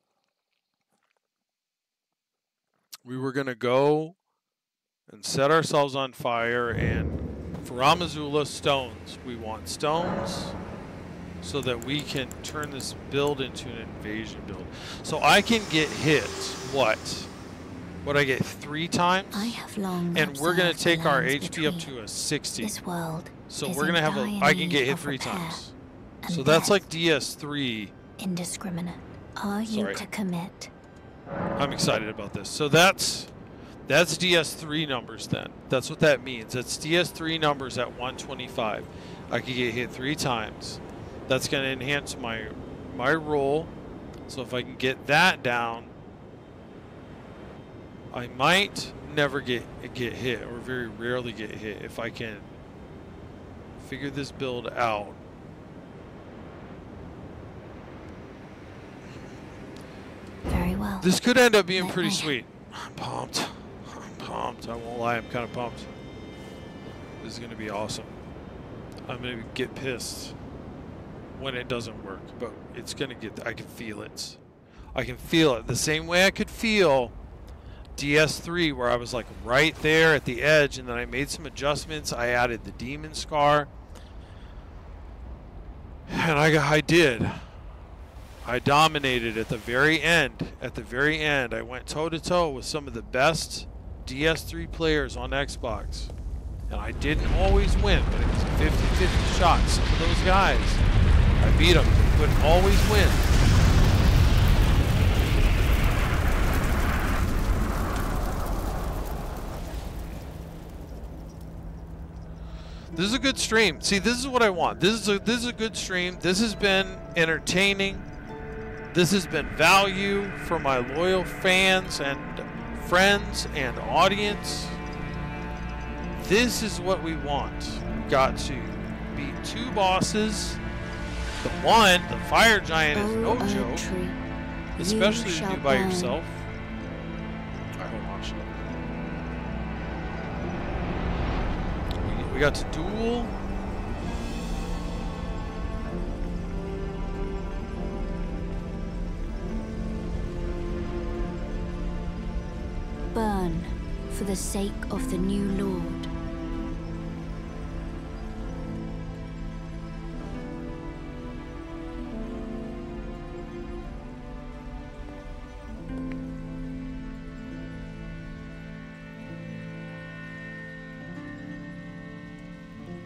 [SPEAKER 1] We were going to go and set ourselves on fire, and Faram, Azula, stones. We want stones so that we can turn this build into an invasion build. So I can get hit, what? What I get 3 times?
[SPEAKER 2] I have long
[SPEAKER 1] and we're going to take our
[SPEAKER 2] lands
[SPEAKER 1] HP up to a 60.
[SPEAKER 2] This world
[SPEAKER 1] so
[SPEAKER 2] is
[SPEAKER 1] we're going to have I can get hit 3 times. So that's like DS3.
[SPEAKER 2] Indiscriminate. Are you to commit?
[SPEAKER 1] I'm excited about this. So that's DS3 numbers then. That's what that means. That's DS3 numbers at 125. I could get hit 3 times. That's going to enhance my roll. So if I can get that down, I might never get hit, or very rarely get hit if I can figure this build out.
[SPEAKER 2] Very well.
[SPEAKER 1] This could end up being pretty sweet. I'm pumped. I'm pumped. I won't lie. I'm kind of pumped. This is going to be awesome. I'm going to get pissed when it doesn't work, but it's going to get... I can feel it. I can feel it. The same way I could feel DS3, where I was like right there at the edge, and then I made some adjustments. I added the Demon Scar. And I did. I dominated at the very end. At the very end, I went toe-to-toe with some of the best DS3 players on Xbox. And I didn't always win, but it was a 50-50 shot. Some of those guys, I beat them. Couldn't always win. This is a good stream. See, this is what I want. This is a good stream. This has been entertaining. This has been value for my loyal fans and friends and audience. This is what we want. We got to beat 2 bosses. The one, the fire giant, is no joke. Especially to do by yourself. Alright, hold on, shut up. We got to duel.
[SPEAKER 2] Burn for the sake of the new Lord.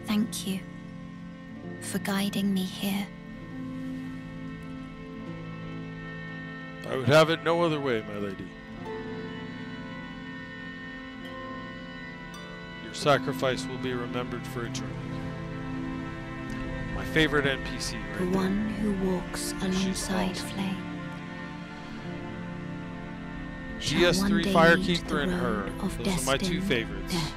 [SPEAKER 2] Thank you for guiding me here.
[SPEAKER 1] I would have it no other way, my lady. Your sacrifice will be remembered for eternity. My favorite NPC right
[SPEAKER 2] The
[SPEAKER 1] there.
[SPEAKER 2] one who walks alongside
[SPEAKER 1] awesome.
[SPEAKER 2] flame.
[SPEAKER 1] GS3 Firekeeper and her. Those are my 2 favorites.
[SPEAKER 2] Death.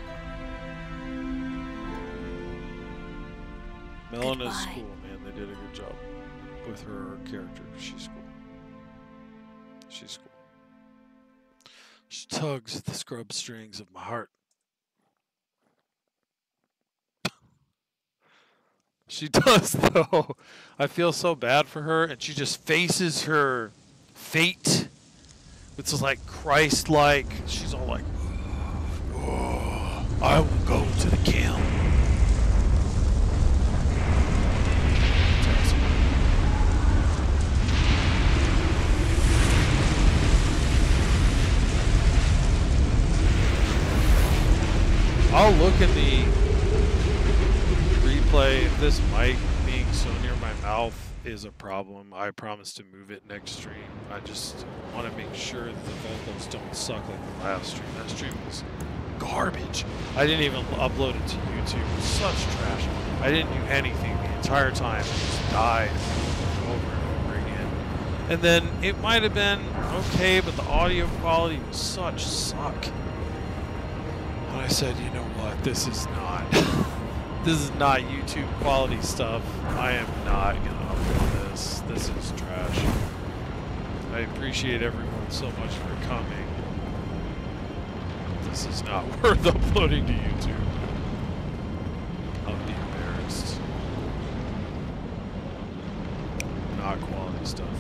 [SPEAKER 1] Melena's
[SPEAKER 2] Goodbye.
[SPEAKER 1] cool, man. They did a good job with her character. She's cool. She's cool. She tugs at the scrub strings of my heart. She does, though. I feel so bad for her, and she just faces her fate. It's like Christ-like. She's all like, oh, I will go to the camp. I'll look in the replay. If this mic being so near my mouth is a problem, I promise to move it next stream. I just want to make sure that the vocals don't suck like the last stream. That stream was garbage. I didn't even upload it to YouTube. It was such trash. I didn't do anything the entire time. I just died over and over again. And then it might have been okay, but the audio quality was such suck. And I said, you know what, this is not YouTube quality stuff. I am not gonna upload this. This is trash. I appreciate everyone so much for coming. This is not worth uploading to YouTube. I'll be embarrassed. Not quality stuff.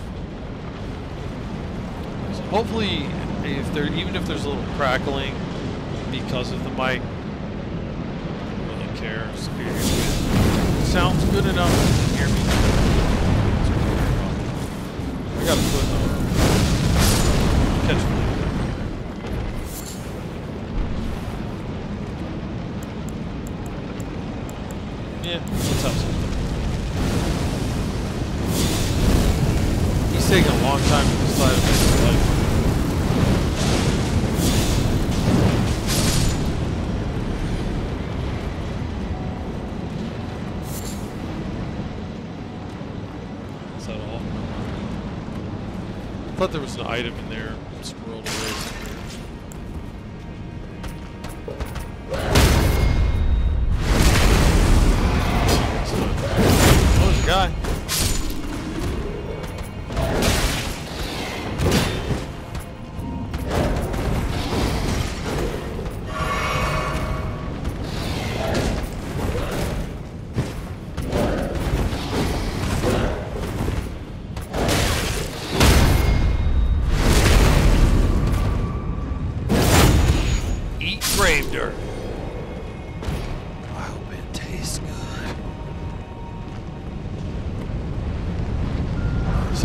[SPEAKER 1] So hopefully, even if there's a little crackling because of the mic, I don't really care. It sounds good enough to hear me. I gotta put catch me. Yeah, let's have some. He's taking a long time to decide if it's like. I thought there was an item in there squirreled away somewhere. Oh, there's a guy.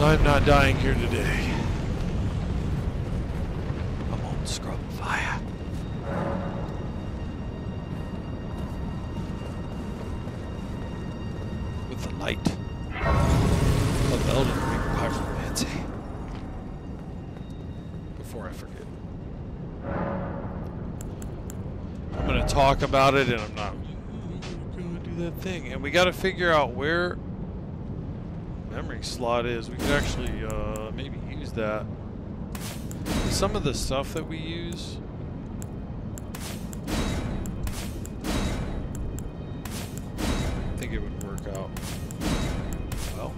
[SPEAKER 1] I'm not dying here today. I'm on SkrubInvader. With the light of Elden Ring pyromancy. Before I forget. I'm going to talk about it and I'm not going to do that thing. And we got to figure out where memory slot is. We could actually maybe use that. Some of the stuff that we use, I think it would work out well.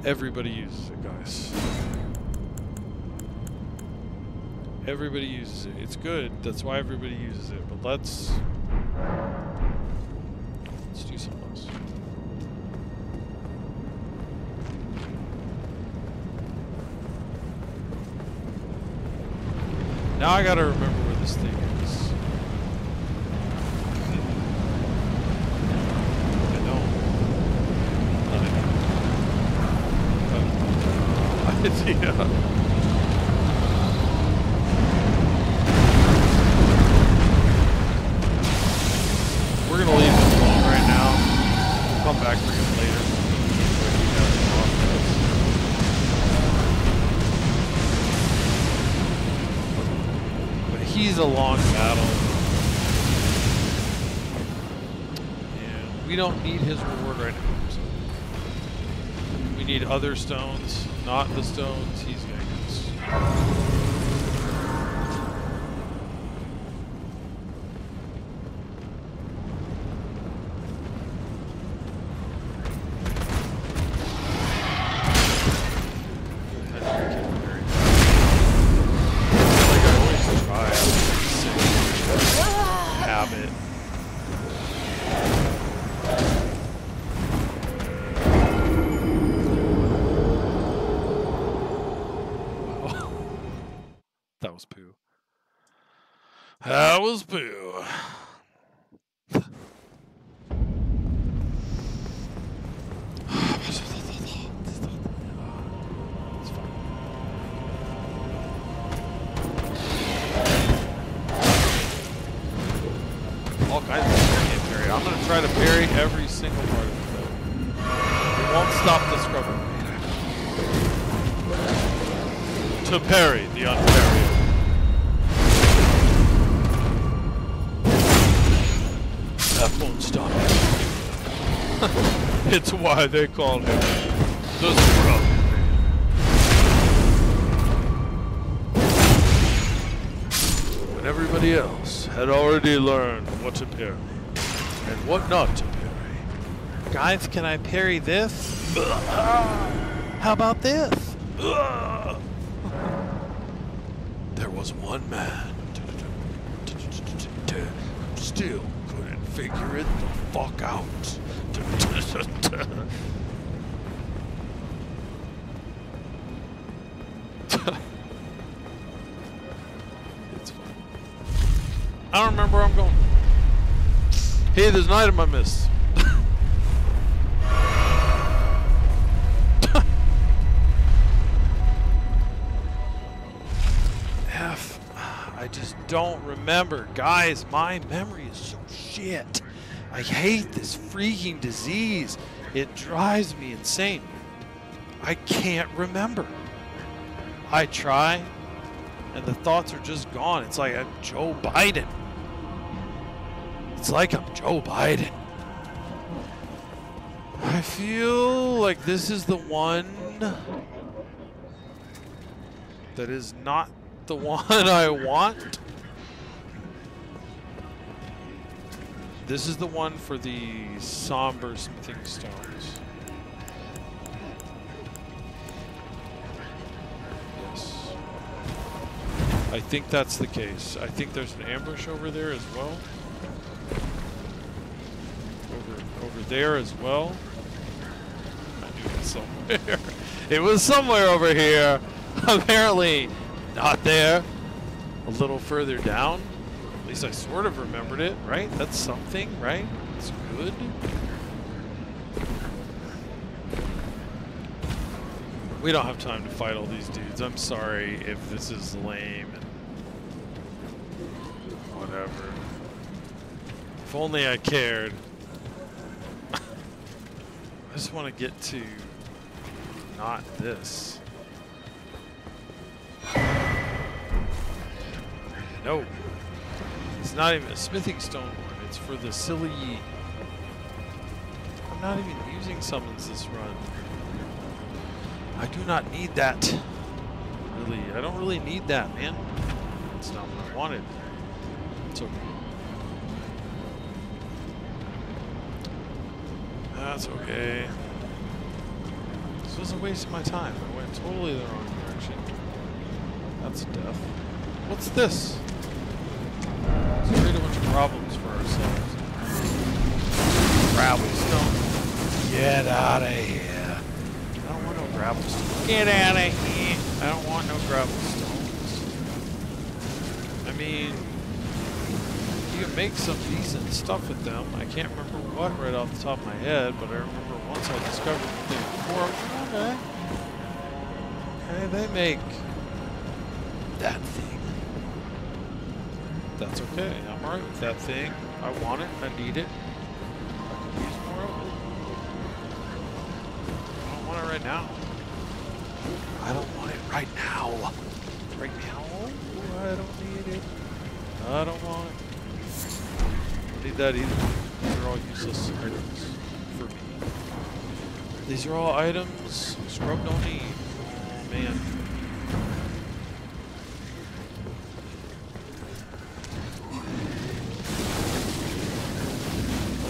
[SPEAKER 1] Everybody uses it, guys. Everybody uses it. It's good. That's why everybody uses it. But let's do something else. Now I gotta remember where this thing is. Yeah. We're gonna leave him alone right now. We'll come back for him later. But he's a long battle. And we don't need his reward right now. So we need other stones. Not the stones he's gonna use. That was poo. All kinds of stuff can't parry. I'm going to try to parry every single part of it, though. We won't stop the SkrubInvader. To parry the unparryable. That won't stop him. It's why they call him the SkrubInvader. When everybody else had already learned what to parry and what not to parry. Guys, can I parry this? How about this? There was one man still couldn't figure it the fuck out. It's fun. I don't remember where I'm going. Hey, there's an item I missed. I just don't remember. Guys, my memory is so shit. I hate this freaking disease. It drives me insane. I can't remember. I try, and the thoughts are just gone. It's like I'm Joe Biden. It's like I'm Joe Biden. I feel like this is the one that is not the one I want. This is the one for the somber smithing stones. Yes. I think that's the case. I think there's an ambush over there as well. Over there as well. I knew it was somewhere. It was somewhere over here. Apparently not there. A little further down. At least I sort of remembered it, right? That's something, right? It's good. We don't have time to fight all these dudes. I'm sorry if this is lame and whatever. If only I cared. I just want to get to not this. No. It's not even a smithing stone one. It's for the silly... I'm not even using summons this run. I do not need that. Really, I don't really need that, man. It's not what I wanted. It's okay. That's okay. This was a waste of my time. I went totally the wrong direction. That's death. What's this? Let's create a bunch of problems for ourselves. Gravel stone. Get out of here. I don't want no gravel stones. Get out of here. I don't want no gravel stones. I mean, you can make some decent stuff with them. I can't remember what right off the top of my head, but I remember once I discovered the thing before. Okay. Okay, they make that thing. That's okay. I'm alright with that thing. I want it. I need it. I can use more of it. I don't want it right now. I don't want it right now. Right now? I don't need it. I don't want it. I don't need that either. These are all useless items for me. These are all items Scrub don't need. Oh, man.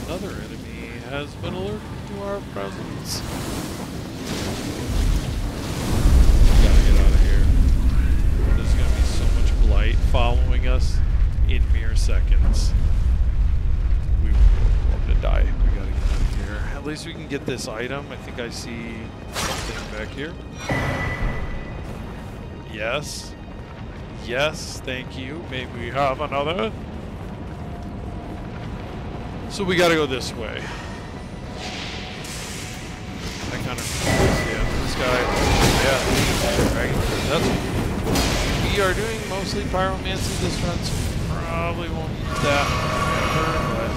[SPEAKER 1] Another enemy has been alerted to our presence. Gotta get out of here. There's gonna be so much blight following us in mere seconds. We will to die. We gotta get out of here. At least we can get this item. I think I see something back here. Yes. Yes, thank you. May we have another? So we gotta go this way. I kind of, yeah, this guy, yeah, dragon. That's, we are doing mostly pyromancy this run, so we probably won't use that ever, but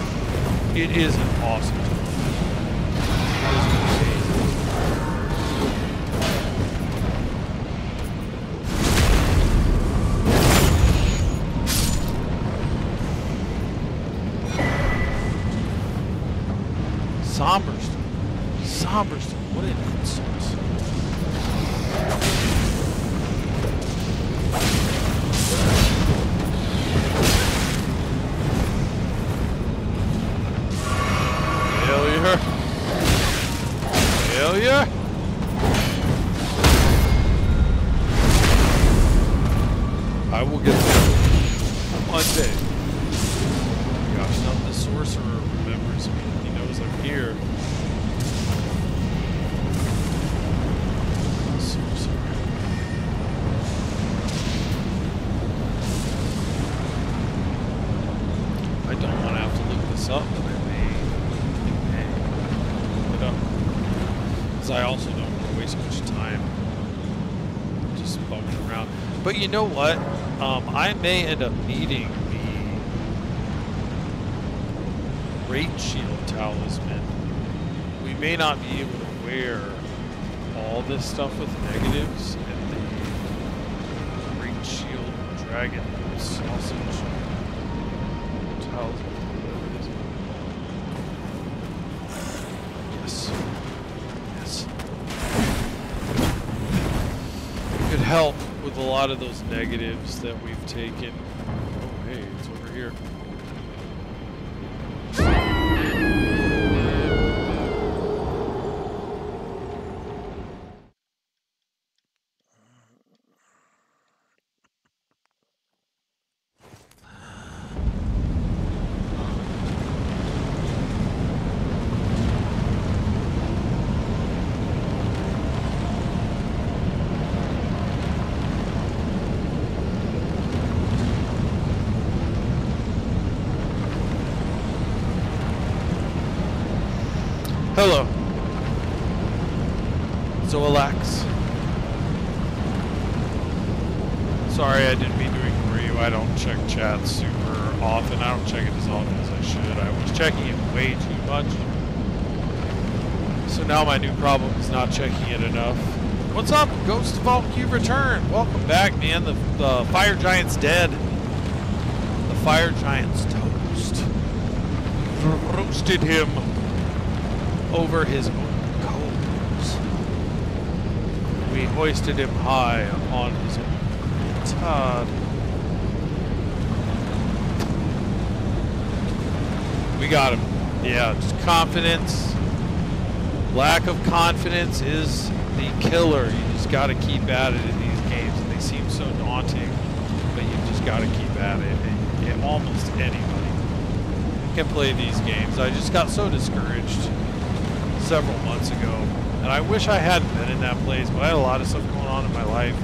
[SPEAKER 1] it is an awesome tool. It is amazing. Somberstone, what an insult. Failure. Failure. I will get there one day. Oh my gosh, not the sorcerer remembers me. He knows I'm here. Up, but I may. Because I also don't want to waste much time just bumping around. But you know what? I may end up needing the Great Shield Talisman. We may not be able to wear all this stuff with negatives, and the Great Shield Dragon Sausage Talisman. Could help with a lot of those negatives that we've taken. Oh, hey, it's over here. Hello. Zoalax. Sorry, I didn't mean to ignore you. I don't check chat super often. I don't check it as often as I should. I was checking it way too much. So now my new problem is not checking it enough. What's up, Ghost of Vulcan? You've returned. Welcome back, man. The fire giant's dead. The fire giant's toast. Roasted him over his own coals. We hoisted him high upon his own tod. We got him. Yeah, just confidence. Lack of confidence is the killer. You just got to keep at it in these games. And they seem so daunting, but you just got to keep at it. And almost anybody can play these games. I just got so discouraged several months ago, and I wish I hadn't been in that place, but I had a lot of stuff going on in my life,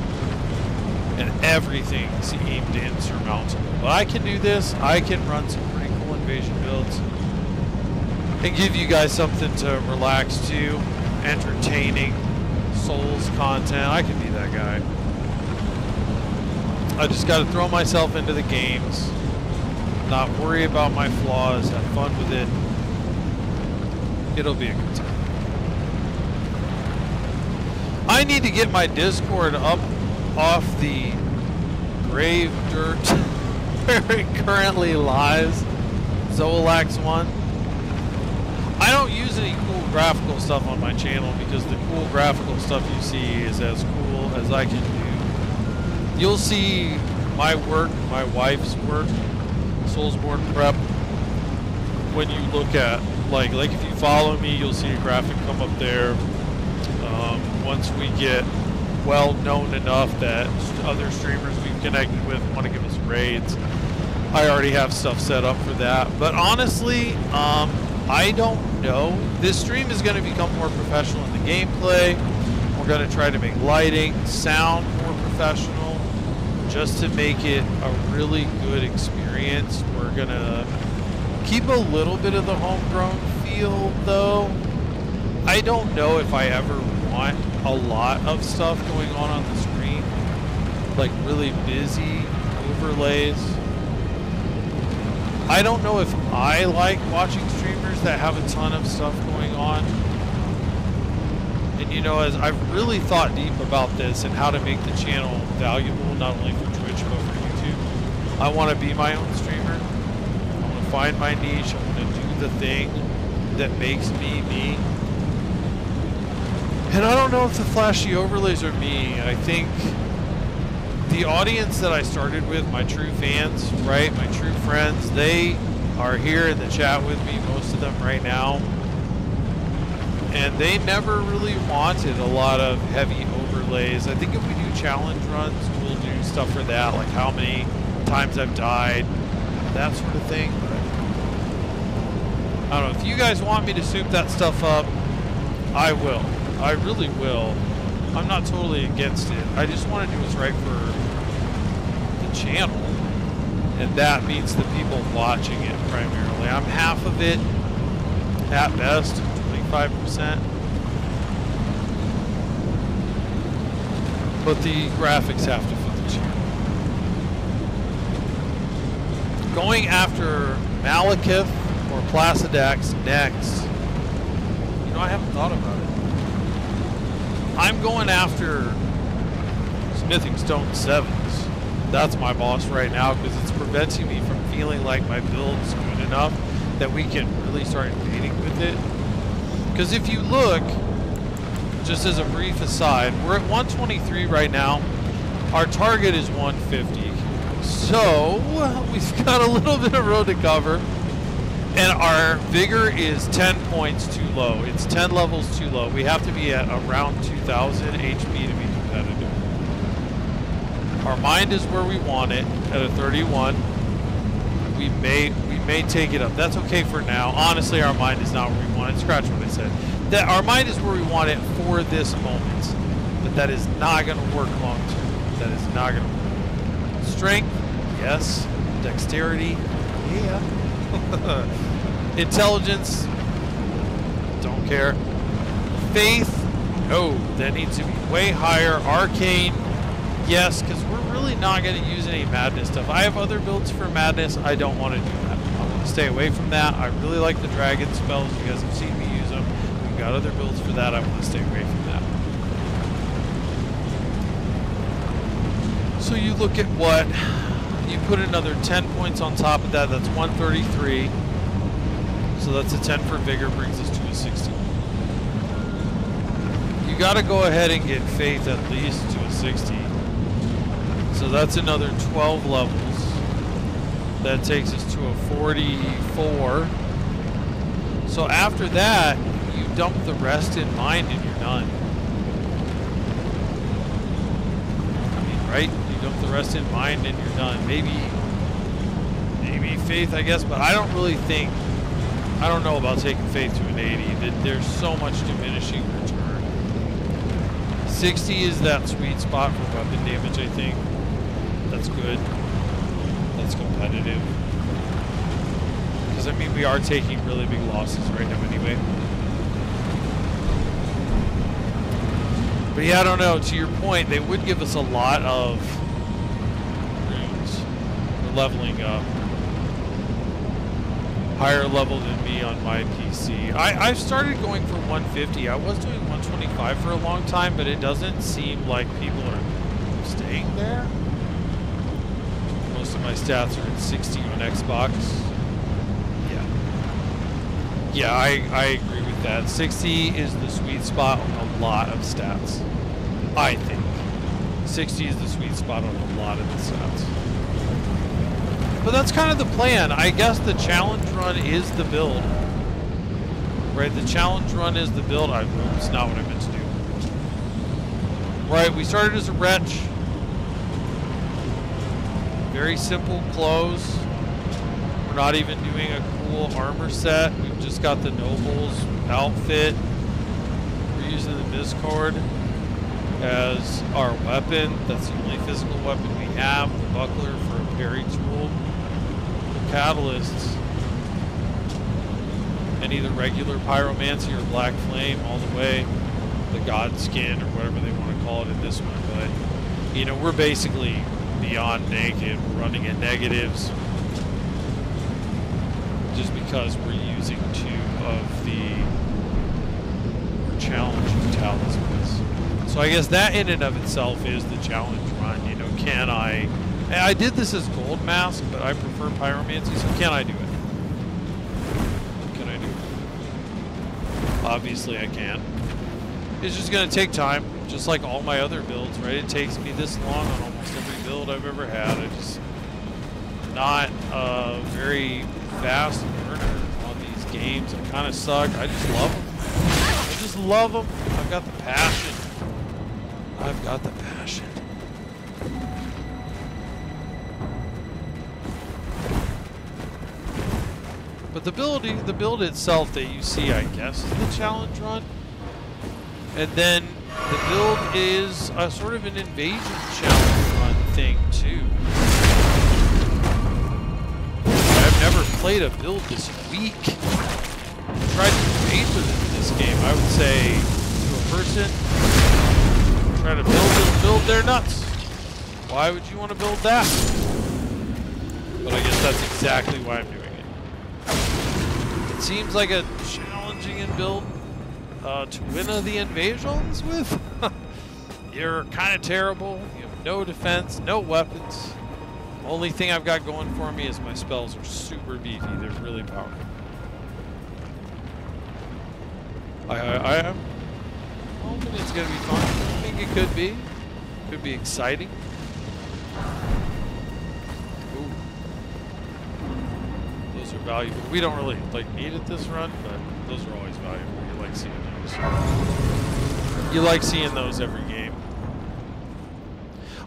[SPEAKER 1] and everything seemed insurmountable. But I can do this. I can run some pretty cool invasion builds and give you guys something to relax to, entertaining Souls content. I can be that guy. I just got to throw myself into the games, not worry about my flaws, have fun with it. It'll be a good time. I need to get my Discord up off the grave dirt where it currently lies. Zoalax 1. I don't use any cool graphical stuff on my channel because the cool graphical stuff you see is as cool as I can do. You'll see my work, my wife's work, Soulsborne Prep, when you look at like if you follow me, you'll see a graphic come up there. Once we get well known enough that other streamers we've connected with want to give us raids, I already have stuff set up for that. But honestly, I don't know. This stream is going to become more professional in the gameplay. We're going to try to make lighting, sound more professional. just to make it a really good experience, we're gonna keep a little bit of the homegrown feel, though. I don't know if I ever want a lot of stuff going on the screen, like really busy overlays. I don't know if I like watching streamers that have a ton of stuff going on. And you know, as I've really thought deep about this and how to make the channel valuable, not only for Twitch but for YouTube, I want to be my own streamer. I want to find my niche. I want to do the thing that makes me me. And I don't know if the flashy overlays are me. I think the audience that I started with, my true fans, right, my true friends, they are here in the chat with me, most of them right now. And they never really wanted a lot of heavy overlays. I think if we do challenge runs, we'll do stuff for that, like how many times I've died, that sort of thing. But I don't know, if you guys want me to soup that stuff up, I will. I really will. I'm not totally against it. I just want to do what's right for the channel. And that means the people watching it primarily. I'm half of it at best, 25%. But the graphics have to fit the channel. Going after Malekith or Placidax next. You know, I haven't thought about it. I'm going after Smithing Stone 7s. That's my boss right now because it's preventing me from feeling like my build's good enough that we can really start invading with it. Because if you look, just as a brief aside, we're at 123 right now. Our target is 150. So we've got a little bit of road to cover. And our vigor is 10 points too low. It's 10 levels too low. We have to be at around 2,000 HP to be competitive. Our mind is where we want it at a 31. We may take it up. That's okay for now. Honestly, our mind is not where we want it. Scratch what I said. That our mind is where we want it for this moment. But that is not going to work long term. That is not going to work. Strength, yes. Dexterity, yeah. Intelligence, don't care. Faith, no, that needs to be way higher. Arcane, yes, because we're really not going to use any madness stuff. I have other builds for madness. I don't want to do that. I want to stay away from that. I really like the dragon spells. You guys have seen me use them. We've got other builds for that. I want to stay away from that. So you look at what you put another 10 points on top of that. That's 133. So that's a 10 for vigor, brings us to a 60. You got to go ahead and get faith at least to a 60. So that's another 12 levels. That takes us to a 44. So after that, you dump the rest in mind and you're done. I mean, right? Dump the rest in mind and you're done. Maybe faith, I guess, but I don't really think, I don't know about taking faith to an 80. There's so much diminishing return. 60 is that sweet spot for weapon damage, I think. That's good. That's competitive. Because, I mean, we are taking really big losses right now anyway. But yeah, I don't know. To your point, they would give us a lot of runes for leveling up. Higher level than me on my PC. I've started going for 150. I was doing 125 for a long time, but it doesn't seem like people are staying there. Most of my stats are at 60 on Xbox. Yeah, I agree with that. 60 is the sweet spot on a lot of stats. I think. 60 is the sweet spot on a lot of the stats. But that's kind of the plan. I guess the challenge run is the build. Right, the challenge run is the build. It's not what I meant to do. Right, we started as a wretch. Very simple clothes. We're not even doing a cool armor set. We've just got the Noble's outfit. We're using the Discord. as our weapon. That's the only physical weapon we have. The buckler for a parry tool. Catalysts. And either regular pyromancy or black flame all the way. The god skin or whatever they want to call it in this one. But, you know, we're basically beyond naked. We're running at negatives. Just because we're using two of the more challenging talismans. So I guess that in and of itself is the challenge run. You know, can I did this as gold mask, but I prefer pyromancy, so can I do it? Can I do it? Obviously I can. It's just going to take time, just like all my other builds, right? It takes me this long on almost every build I've ever had. I just not a very fast learner on these games. I kind of suck. I just love them. I just love them. I've got the passion. I've got the passion. But the build itself that you see, I guess, is the challenge run. And then the build is a sort of an invasion challenge run thing too. I've never played a build this weak. I tried to invade with it in this game. I would say to a person, try to build their nuts. Why would you want to build that? But I guess that's exactly why I'm doing it. It seems like a challenging and build to win the invasions with. You're kind of terrible. You have no defense, no weapons. Only thing I've got going for me is my spells are super beefy. They're really powerful. I'm hoping it's going to be fun. I think it could be. Could be exciting. Ooh. Those are valuable. We don't really need it this run, but those are always valuable. You like seeing those. You like seeing those every game.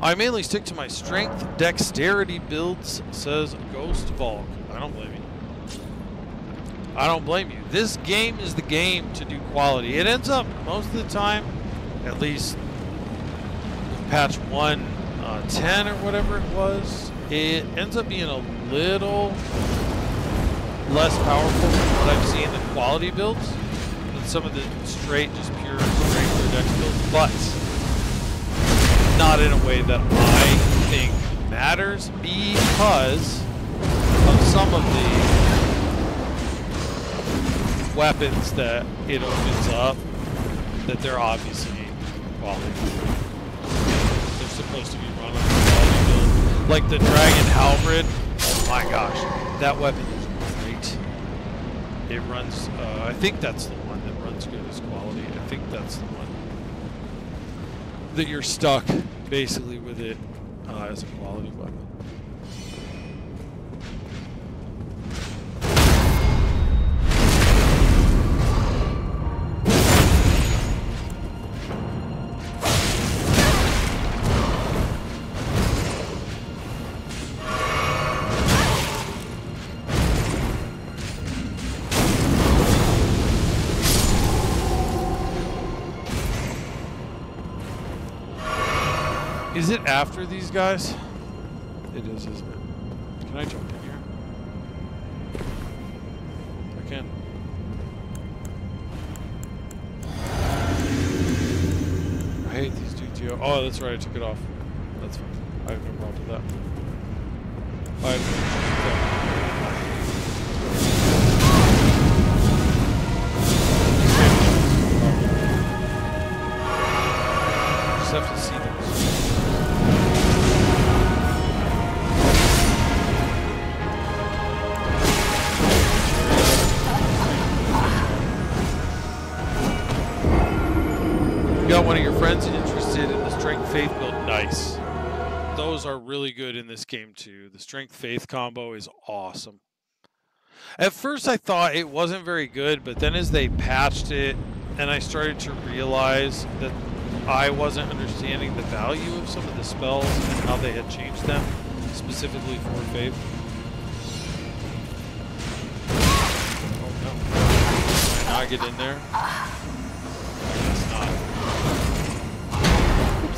[SPEAKER 1] I mainly stick to my strength, dexterity builds, says Ghost Volk. I don't blame you. I don't blame you. This game is the game to do quality. It ends up, most of the time, at least with patch 1.10 or whatever it was, it ends up being a little less powerful than what I've seen in quality builds than some of the straight, just pure strength or dex builds, but not in a way that I think matters because of some of the weapons that it opens up, that they're obviously quality. They're supposed to be run on a quality build. Like the Dragon Halberd, oh my gosh, that weapon is great. It runs, I think that's the one that runs good as quality. I think that's the one that you're stuck basically with it as a quality weapon. Is it after these guys? It is, isn't it? Can I jump in here? I can. I hate these dudes. Oh, that's right. I took it off. That's fine. I have no problem with that. I have no problem with that. Just have to see those. Got one of your friends interested in the Strength Faith build. Nice. Those are really good in this game too. The Strength Faith combo is awesome. At first I thought it wasn't very good, but then as they patched it and I started to realize that I wasn't understanding the value of some of the spells and how they had changed them specifically for Faith. Oh no. Can I get in there? I guess not.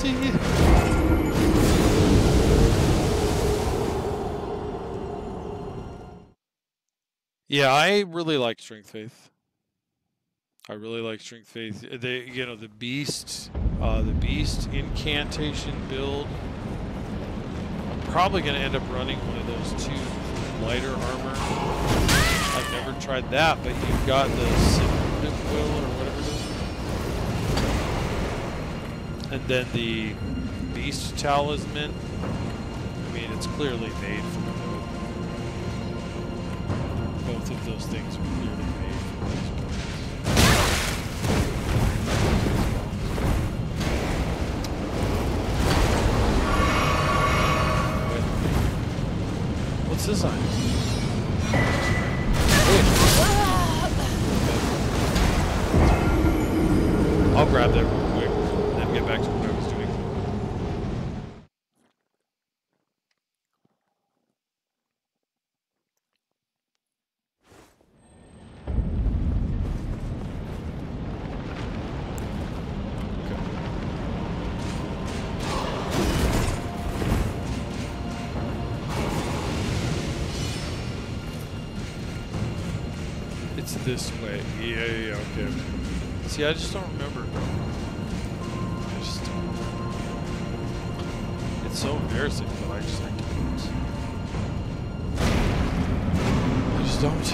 [SPEAKER 1] see you. Yeah, I really like Strength Faith. I really like Strength Faith. They, you know, the beast incantation build. I'm probably gonna end up running one of those 2 lighter armor. I've never tried that, but you've got the DUEL or whatever it is, and then the beast talisman. I mean, it's clearly made for both of those things are clearly made for those builds. What's this on? I'll grab that real quick and then get back to what I was doing. It's this way. Yeah, okay. See, I just don't remember. I just don't. It's so embarrassing, but I just don't.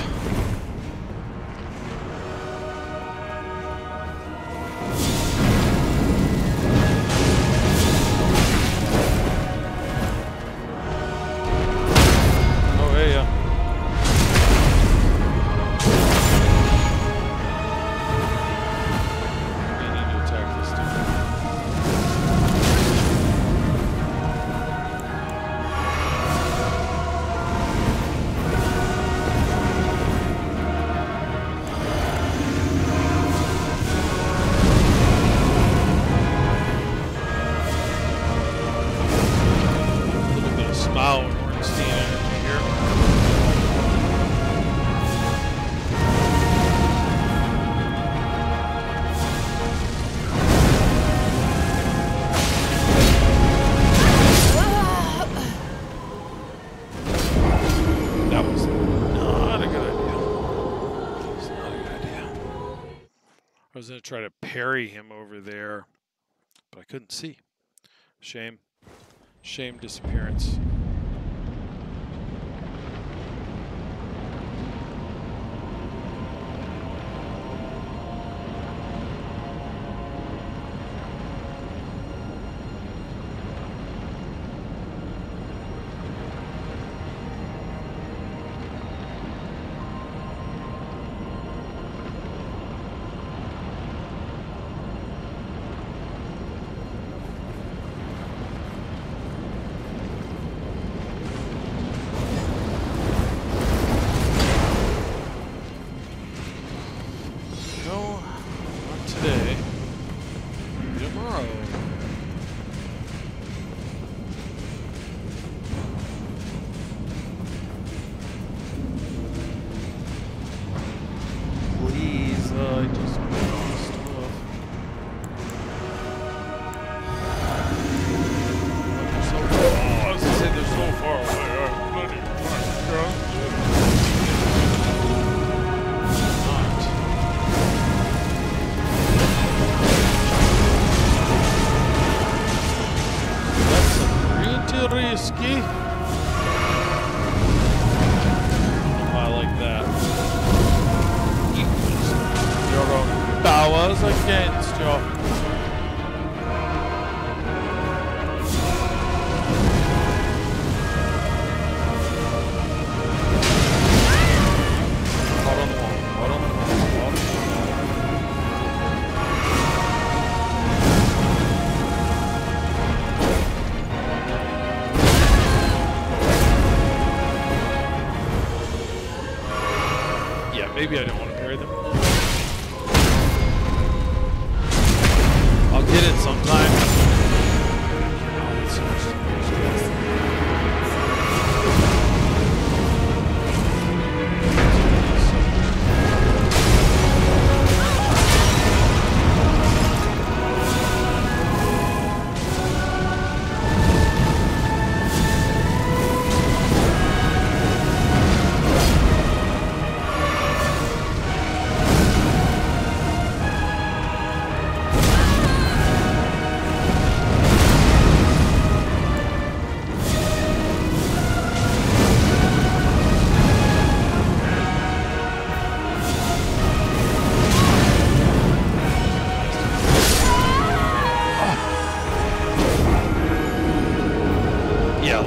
[SPEAKER 1] Oh, hey, yeah. I was going to try to parry him over there, but I couldn't see. Shame. Shame disappearance. Maybe I don't want to parry them. I'll get it sometime.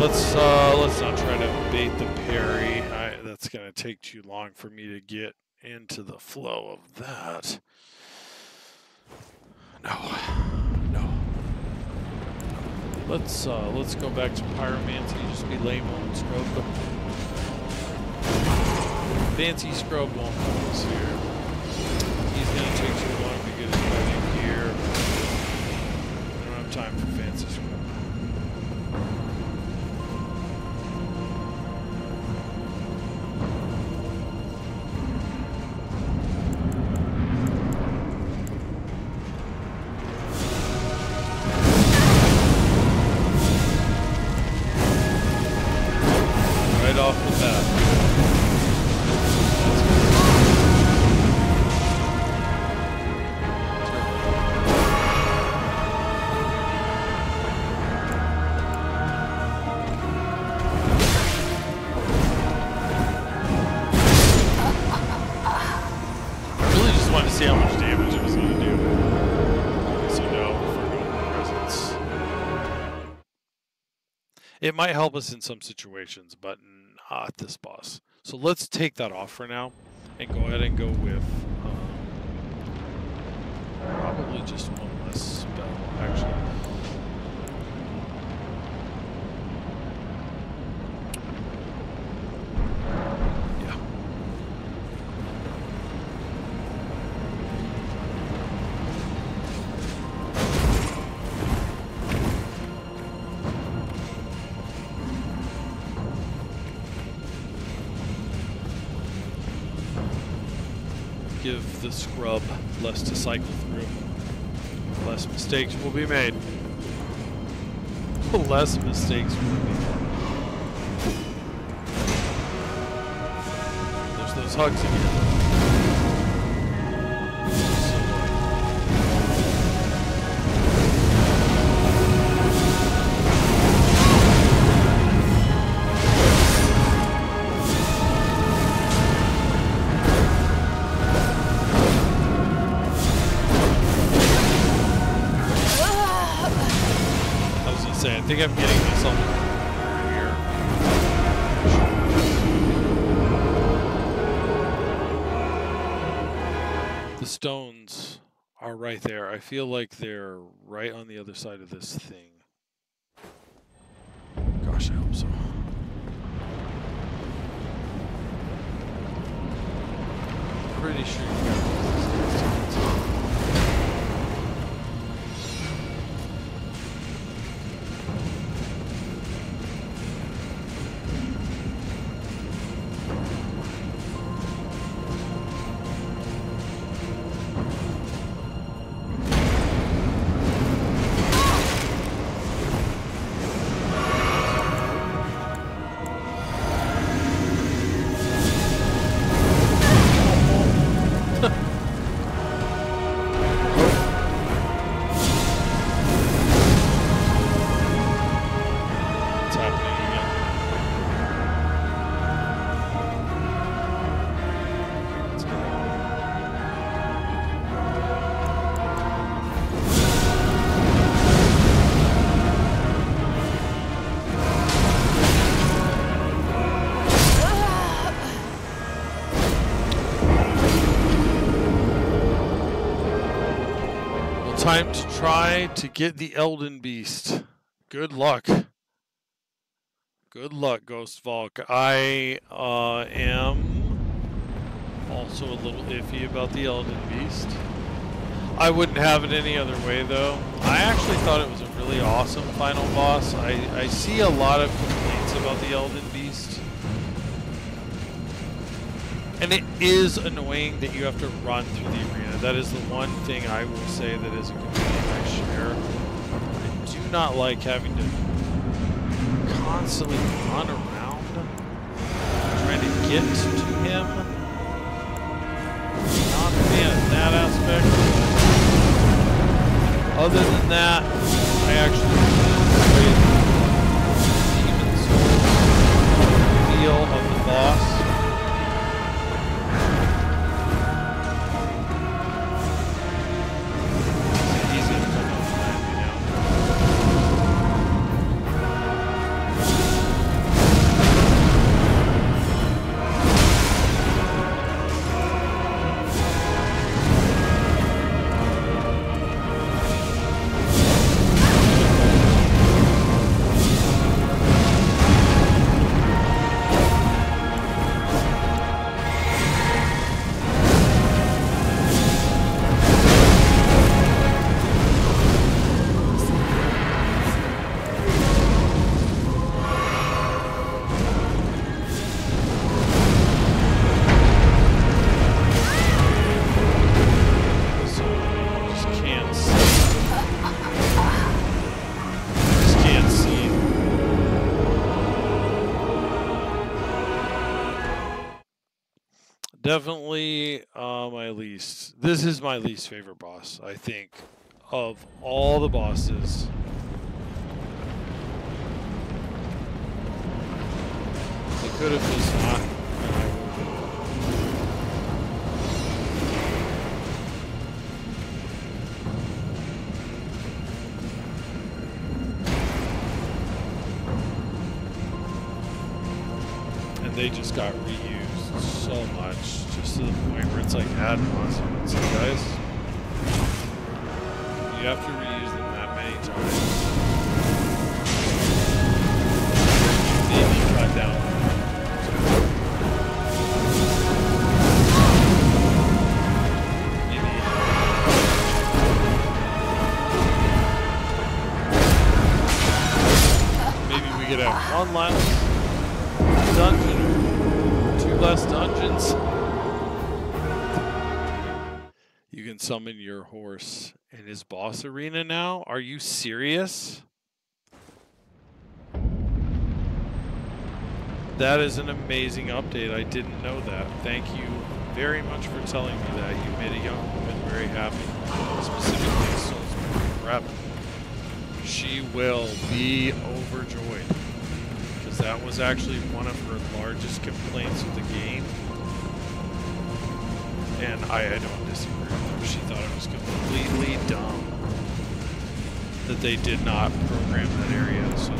[SPEAKER 1] let's not try to bait the parry. That's gonna take too long for me to get into the flow of that. No. Let's go back to pyromancy. Just be lame on scrub. Fancy scrub won't help us here. He's gonna take too long to get his fighting gear. I don't have time for fancy scrub. Off the bat. I really just wanted to see how much damage it was going to do. So no, for no presence. It might help us in some situations, but not this boss. So let's take that off for now and go ahead and go with probably just one less spell, actually. Yeah. Give the scrub less to cycle through. Less mistakes will be made. Less mistakes will be made. There's those hugs again. I think I'm getting myself here. The stones are right there. I feel like they're right on the other side of this thing. Gosh, I hope so. Pretty sure you got these guys. Time to try to get the Elden Beast. Good luck. Good luck, Ghost Valk. I am also a little iffy about the Elden Beast. I wouldn't have it any other way, though. I actually thought it was a really awesome final boss. I see a lot of complaints about the Elden Beast. And it is annoying that you have to run through the arena. That is the one thing I will say that is a complaint I share. I do not like having to constantly run around trying to get to him. Not a fan of that aspect. Other than that, I actually enjoy the Demon Soul feel of the boss. Definitely my least. This is my least favorite boss, I think, of all the bosses. They could have just not. And they just got reused so much, just to the point where it's like ad nauseum. So guys, you have to reuse them that many times. Maybe cut down. Maybe we could have one last dungeon or 2 less dungeons. You can summon your horse in his boss arena now? Are you serious? That is an amazing update. I didn't know that. Thank you very much for telling me that. You made a young woman very happy. Specifically a Soulsborne rep. She will be overjoyed. Because that was actually one of her largest complaints of the game. And I don't disagree with her. She thought it was completely dumb that they did not program that area. So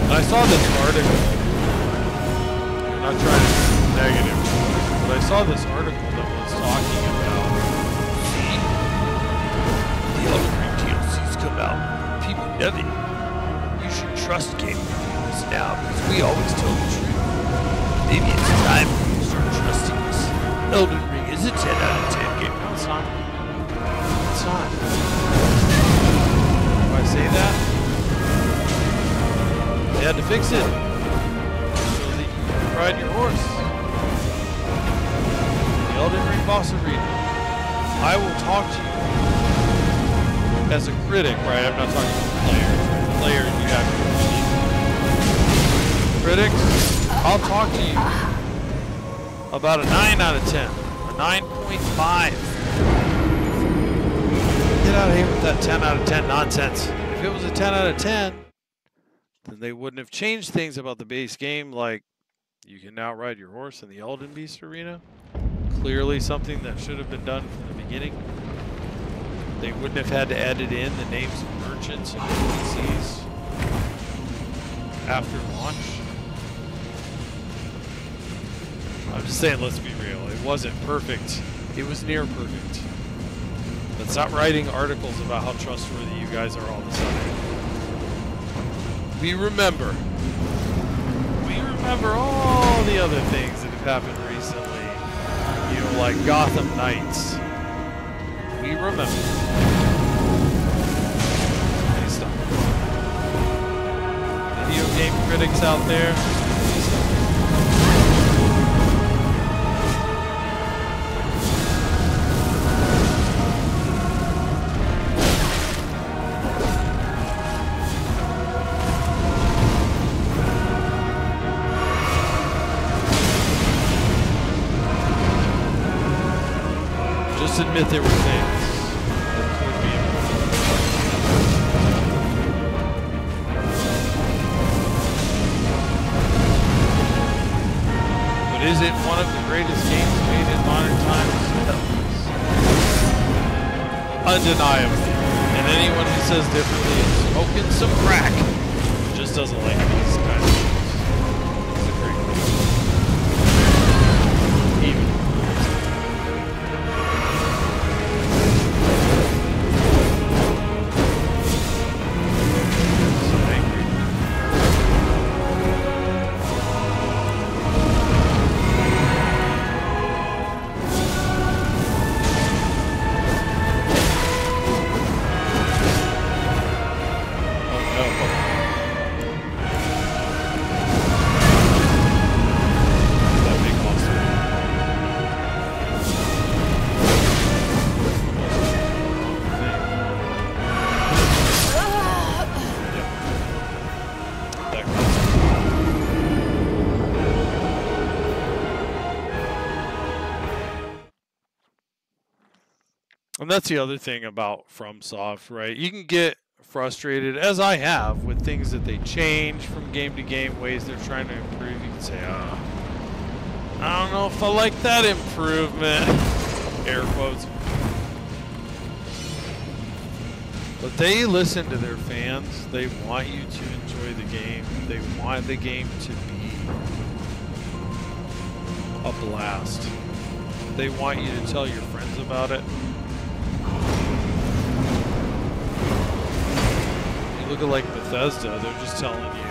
[SPEAKER 1] I saw this article. I'm not trying to be negative, but I saw this article that was talking about the Elden Ring DLCs come out. People never. You should trust game reviewers now because we always tell the truth. Maybe it's time for you to start trusting us. Elden Ring is a 10 out of 10 game. No, it's not. It's not. Do I say that? They had to fix it so that you can ride your horse. The Elden Ring boss arena. I will talk to you as a critic, right? I'm not talking about players. Player, you have to critics. I'll talk to you about a 9 out of 10, a 9.5. Get out of here with that 10 out of 10 nonsense. If it was a 10 out of 10. Then they wouldn't have changed things about the base game, like you can now ride your horse in the Elden Beast arena. Clearly something that should have been done from the beginning. They wouldn't have had to edit in the names of merchants and NPCs after launch. I'm just saying, let's be real. It wasn't perfect. It was near perfect. But stop writing articles about how trustworthy you guys are all of a sudden. We remember all the other things that have happened recently. You know, like Gotham Knights. We remember. Please stop. Video game critics out there, please stop. Admit there were things that could be improved. But is it one of the greatest games made in modern times? Undeniably. And anyone who says differently is smoking some crack. Just doesn't like these kinds of games. It's a great game. Even. And that's the other thing about FromSoft, right? You can get frustrated, as I have, with things that they change from game to game, ways they're trying to improve. You can say, oh, I don't know if I like that improvement. Air quotes. But they listen to their fans. They want you to enjoy the game. They want the game to be a blast. They want you to tell your friends about it. You look at like Bethesda, they're just telling you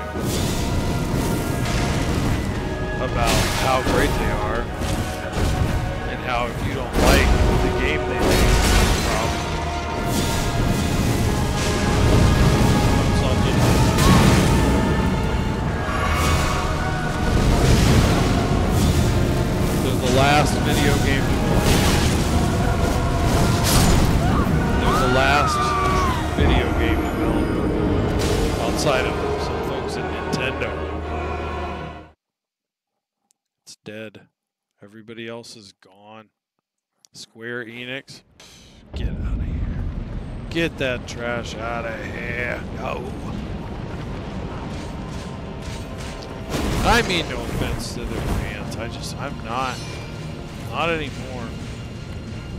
[SPEAKER 1] about how great they are and how if you don't like the game they make, it's a problem. They're the last video game developer. They're the last video game developer outside of some folks at Nintendo. It's dead. Everybody else is gone. Square Enix, get out of here. Get that trash out of here. Go. I mean no offense to their fans. I'm not anymore.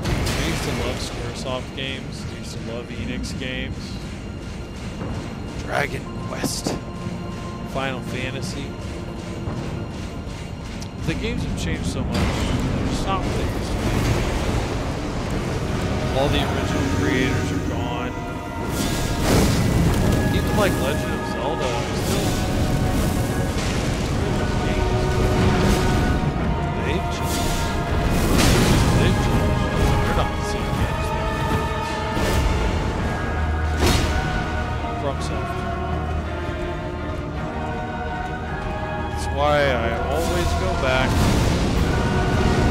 [SPEAKER 1] I used to love Squaresoft games. I used to love Enix games. Dragon Quest. Final Fantasy. The games have changed so much. They're just not what they used to be. All the original creators are gone. Even like Legend of Zelda, still they've changed. They're not the same games. FromSoft. That's why I always go back.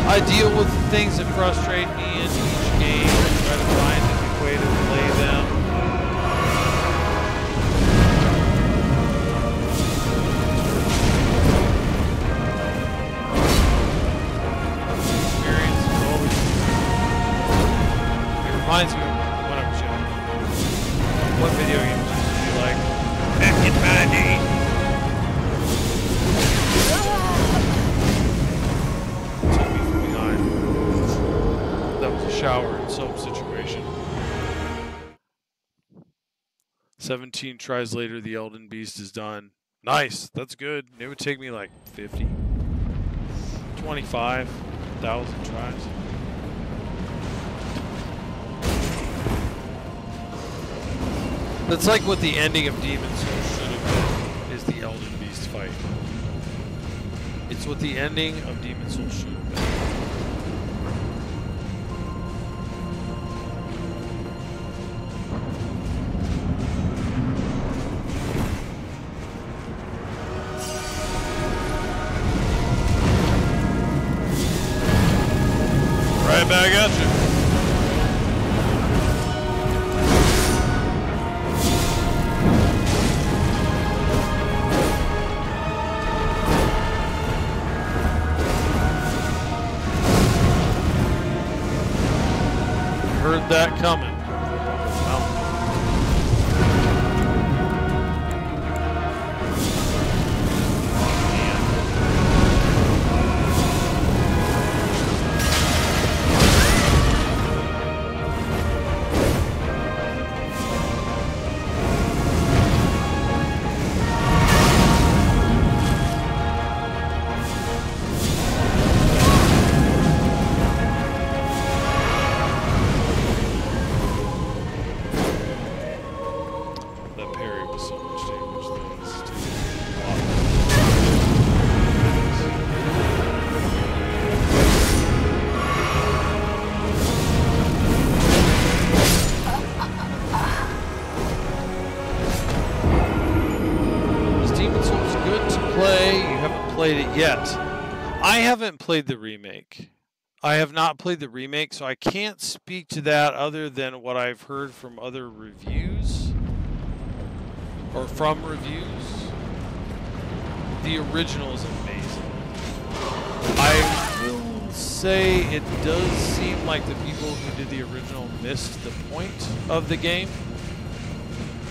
[SPEAKER 1] I deal with things that frustrate me in each game and try to find a new way to play them. Experience is always. It reminds me of when I was young. What video games used to be like? Back in my day. Shower and soap situation. 17 tries later, the Elden Beast is done. Nice, that's good. It would take me like 50, 25,000 tries. That's like what the ending of Demon's Souls should have been, is the Elden Beast fight. It's what the ending of Demon's Souls should have been. Back at you. Heard that coming. Yet. I haven't played the remake. I have not played the remake, so I can't speak to that other than what I've heard from other reviews. Or from reviews. The original is amazing. I will say it does seem like the people who did the original missed the point of the game.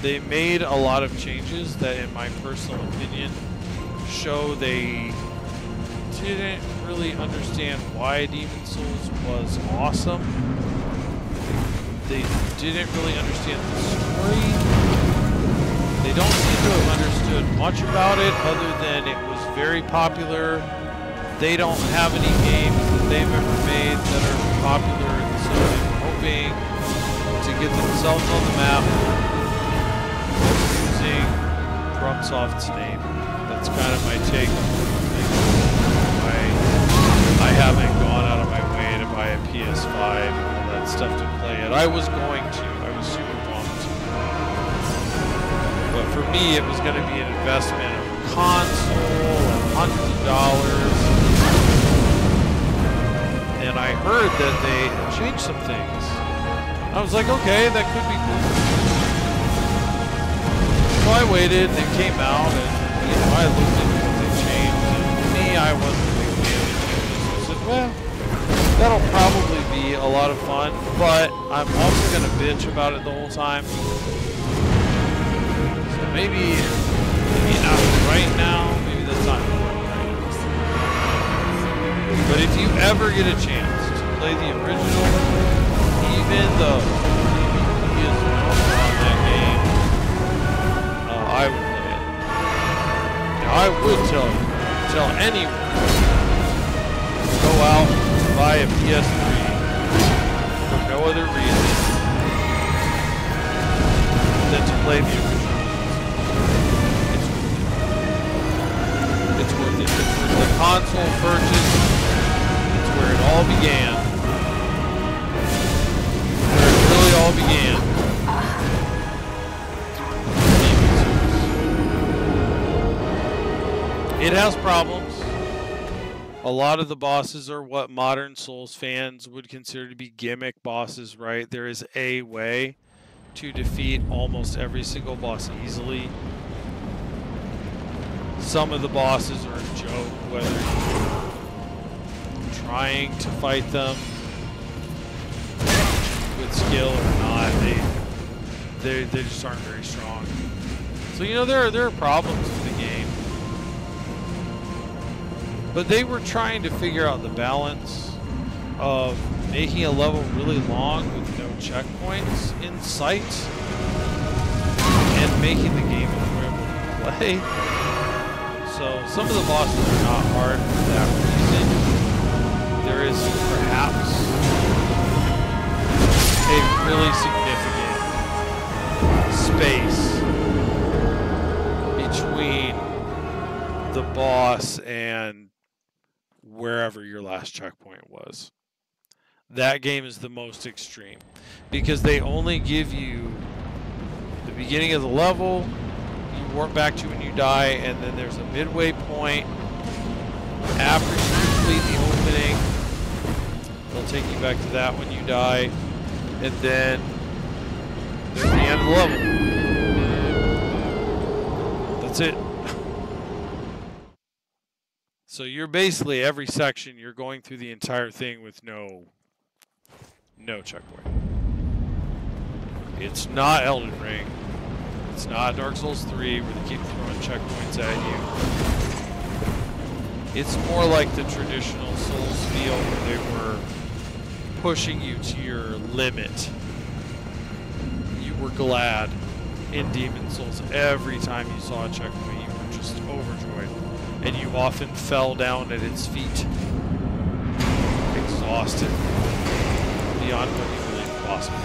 [SPEAKER 1] They made a lot of changes that, in my personal opinion, show they didn't really understand why Demon Souls was awesome. They didn't really understand the story. They don't seem to have understood much about it other than it was very popular. They don't have any games that they've ever made that are popular, and so they're hoping to get themselves on the map using FromSoft's name. That's kind of my take on why I haven't gone out of my way to buy a PS5 and all that stuff to play it. I was going to. I was super pumped. But for me, it was going to be an investment of a console and hundreds of dollars. And I heard that they changed some things. I was like, okay, that could be cool. So I waited, and it came out, and you know, I looked into what they changed. And to me, I wasn't a big fan of the changes. I said, well, that'll probably be a lot of fun, but I'm also going to bitch about it the whole time. So maybe not right now, maybe that's not right. But if you ever get a chance to play the original, even though he is on that game, I would play it. Now, I would tell anyone to go out and buy a PS3 for no other reason than to play the original. It's worth it. It's worth the console purchase. Where it all began. Where it really all began. It has problems. A lot of the bosses are what modern Souls fans would consider to be gimmick bosses, right? There is a way to defeat almost every single boss easily. Some of the bosses are a joke, whether you're trying to fight them with skill or not, they just aren't very strong. So you know there are problems with the game, but they were trying to figure out the balance of making a level really long with no checkpoints in sight and making the game enjoyable to play. So some of the bosses are not hard for that reason. There is perhaps a really significant space between the boss and wherever your last checkpoint was. That game is the most extreme because they only give you the beginning of the level, you warp back to when you die, and then there's a midway point after you complete the opening. They'll take you back to that when you die, and then there's the end of the level. That's it. So you're basically, every section, you're going through the entire thing with no checkpoint. It's not Elden Ring. It's not Dark Souls 3 where they keep throwing checkpoints at you. It's more like the traditional Souls feel where they were pushing you to your limit. You were glad in Demon Souls every time you saw a checkpoint. You were just overjoyed. And you often fell down at its feet, exhausted beyond what you believed possible.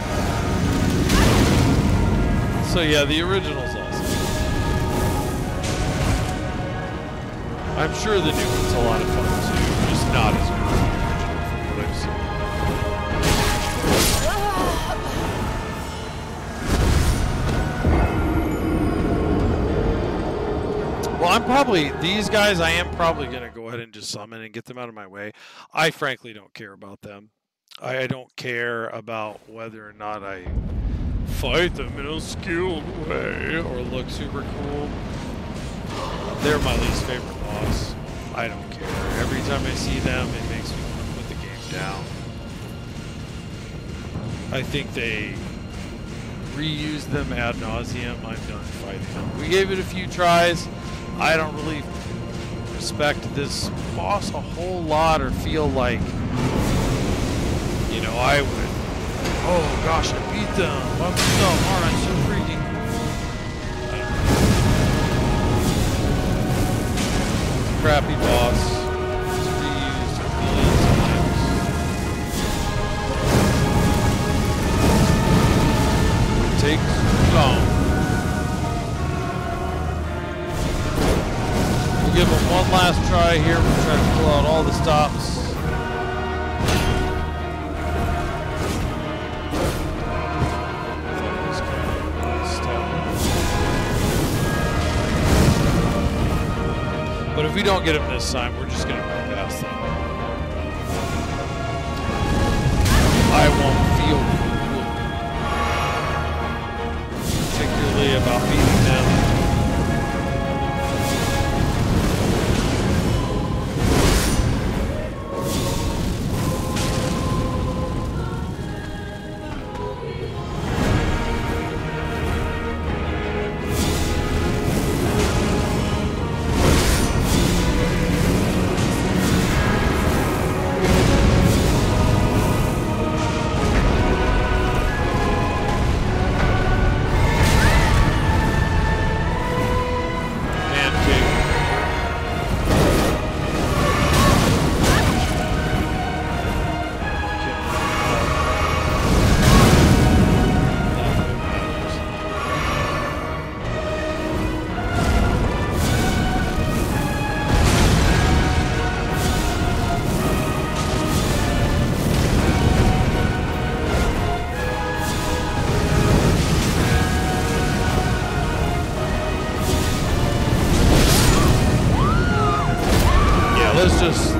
[SPEAKER 1] So yeah, the original's awesome. I'm sure the new one's a lot of fun too, just not as good as the original from what I've seen. Well, these guys, I am probably going to go ahead and just summon and get them out of my way. I frankly don't care about them. I don't care about whether or not I fight them in a skilled way or look super cool. They're my least favorite boss. I don't care. Every time I see them, it makes me want to quit the game down. I think they reuse them ad nauseum. I'm done fighting them. We gave it a few tries. I don't really respect this boss a whole lot or feel like, you know, I would, oh gosh, I beat them. I'm dumb, aren't I? So freaking. Crappy boss. It's reused a million times. It takes too long. We'll give them one last try here. We'll try to pull out all the stops. But if we don't get him this time, we're just going to move past them. I won't feel cool, particularly about beating them.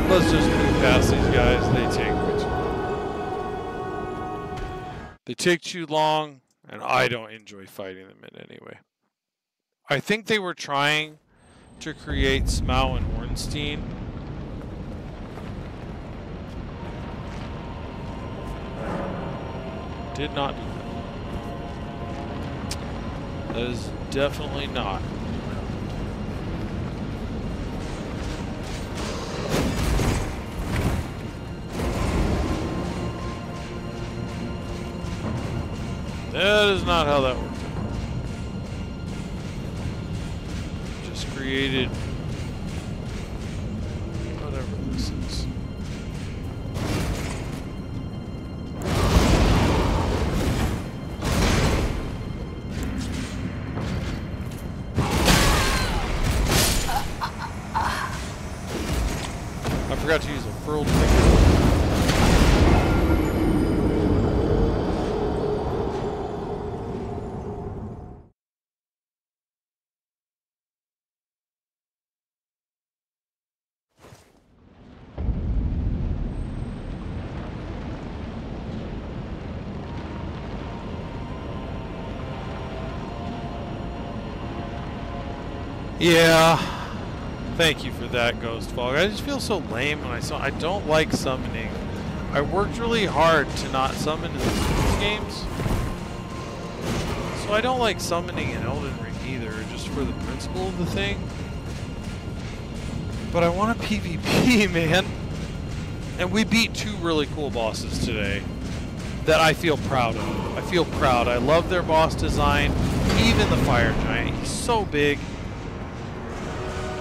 [SPEAKER 1] Let's just move past these guys. They take too long, and I don't enjoy fighting them in any way. I think they were trying to create Smough and Ornstein. Did not do that. That is definitely not. That is not how that worked. Just created whatever this is. I forgot to use a furled finger. Yeah, thank you for that, Ghost Fog. I just feel so lame when I don't like summoning. I worked really hard to not summon in these games, so I don't like summoning in Elden Ring either, just for the principle of the thing. But I want a PvP, man. And we beat two really cool bosses today that I feel proud of. I feel proud. I love their boss design. Even the Fire Giant. He's so big.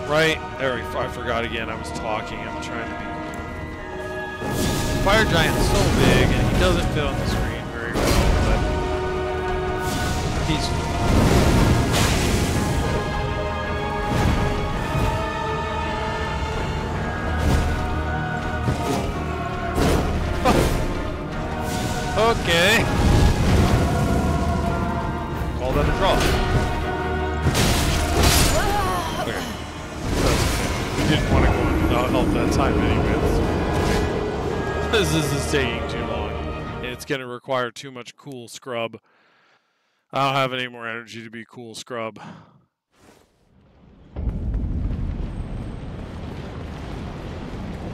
[SPEAKER 1] Right? There, I forgot again. I was talking. I'm trying to be... Fire Giant's so big, and he doesn't fit on the screen very well, but... he's... Okay. Call that a draw. Didn't want to go without help that time anyways. This is taking too long. It's going to require too much cool scrub. I don't have any more energy to be cool scrub.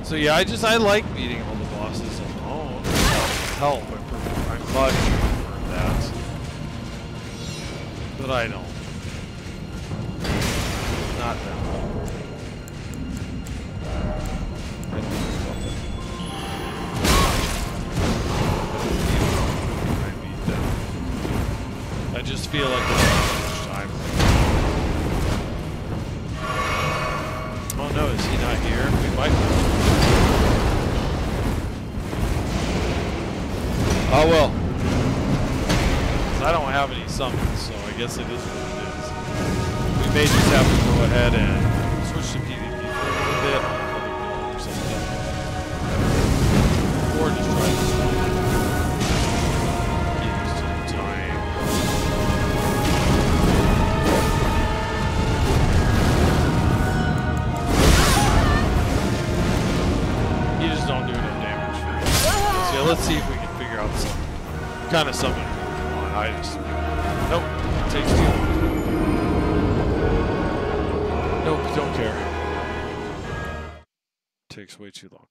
[SPEAKER 1] So yeah, I like beating all the bosses alone without help. I'm glad you prefer that. But I don't. Not that one. I don't know about that. I beat them. I just feel like it's too much time. Oh no, is he not here? We might be. Oh well. I don't have any summons, so I guess it is what it is. We may just have to go ahead and switch to PvP for a little bit on another build or something. Or just try this one. Get used to the time. You just don't do enough damage for it. So yeah, let's see if we can figure out some kind of summon. I just... Nope. It takes too long. Nope, don't care. Takes way too long.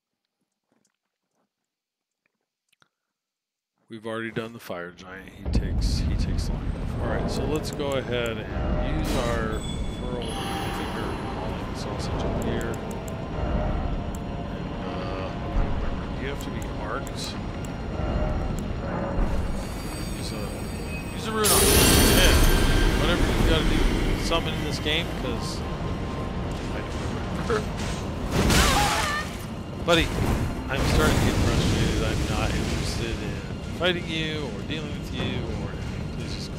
[SPEAKER 1] We've already done the fire giant. He takes long enough. Alright, so let's go ahead and use our furl finger calling sausage up here. And, I don't remember. You have to be arced. Use a rune on it. Yeah. Whatever you gotta do. Summon in this game, because I don't remember. Buddy, I'm starting to get frustrated. I'm not interested in fighting you or dealing with you or anything. Please just go.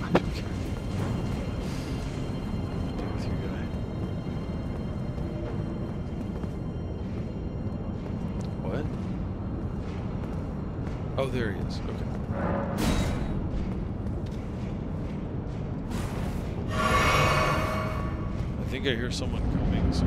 [SPEAKER 1] I don't care. Deal with you, guy. What? Oh, there he is. Okay. I think I hear someone coming. So.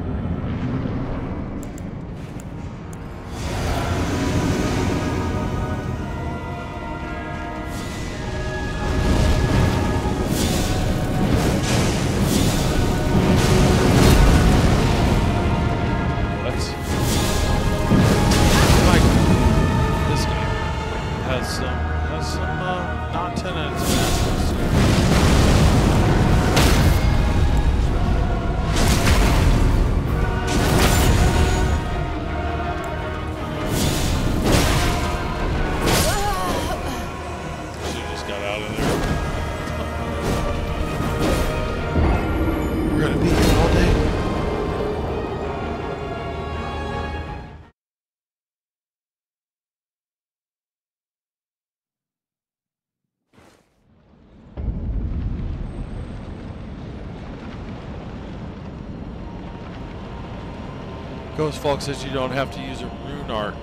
[SPEAKER 1] Ghost Falk says you don't have to use a rune arc,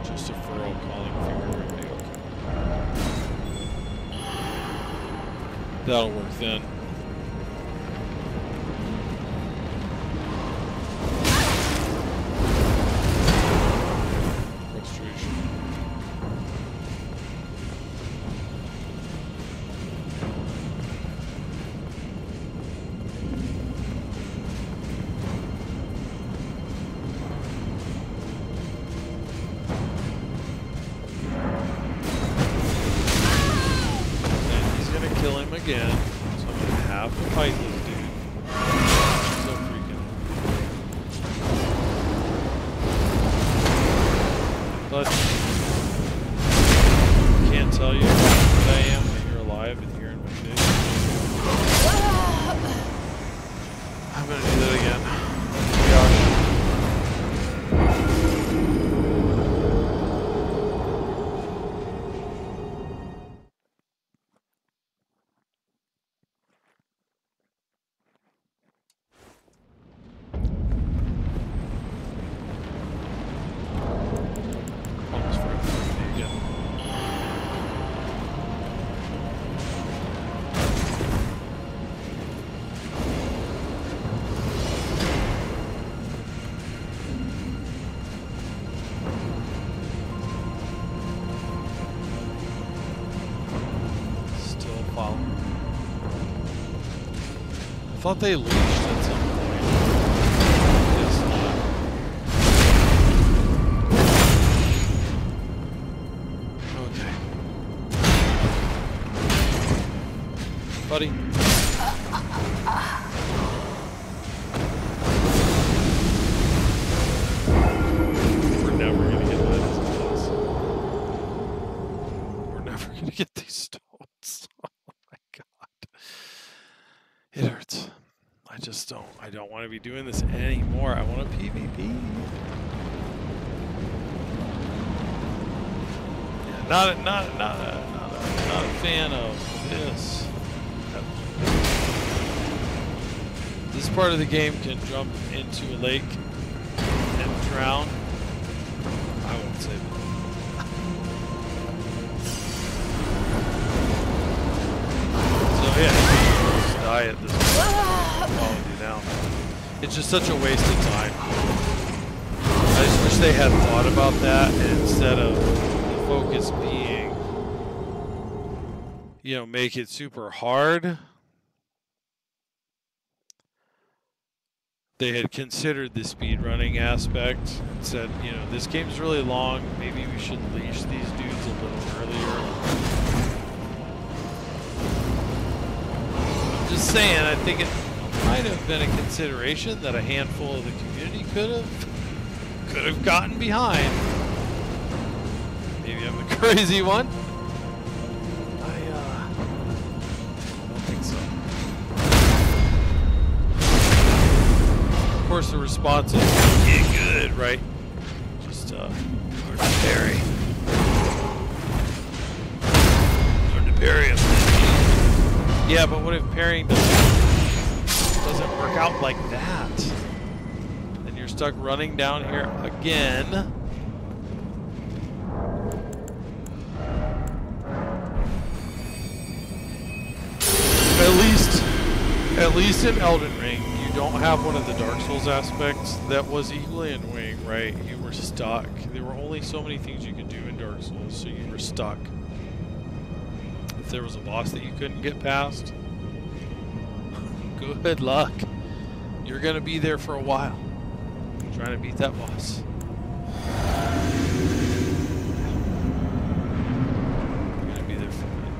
[SPEAKER 1] just a furrow calling finger. Okay. That'll work then. Frustration. Again, so I'm gonna have to fight this dude. So freaking. But I can't tell you how good I am when you're alive and you're in my face. I'm gonna do that again. Gosh. I thought they leashed at some point. It's not. I don't want to be doing this anymore. I want a PvP. Yeah, not a fan of this. This part of the game can jump into a lake and drown. I won't say that. So yeah, just die at this point. Follow you now. It's just such a waste of time. I just wish they had thought about that instead of the focus being, you know, make it super hard. They had considered the speedrunning aspect and said, you know, this game's really long, maybe we should leash these dudes a little earlier. I'm just saying, I think it might have been a consideration that a handful of the community could have gotten behind. Maybe I'm the crazy one. I don't think so. Of course, the response is get good, right? Just learn to parry. Learn to parry him. Yeah, but what if parrying doesn't work out like that? Then you're stuck running down here again. At least in Elden Ring, you don't have one of the Dark Souls aspects that was equally annoying, right? You were stuck. There were only so many things you could do in Dark Souls, so you were stuck. If there was a boss that you couldn't get past, good luck. You're gonna be there for a while, trying to beat that boss. You're gonna be there for a minute.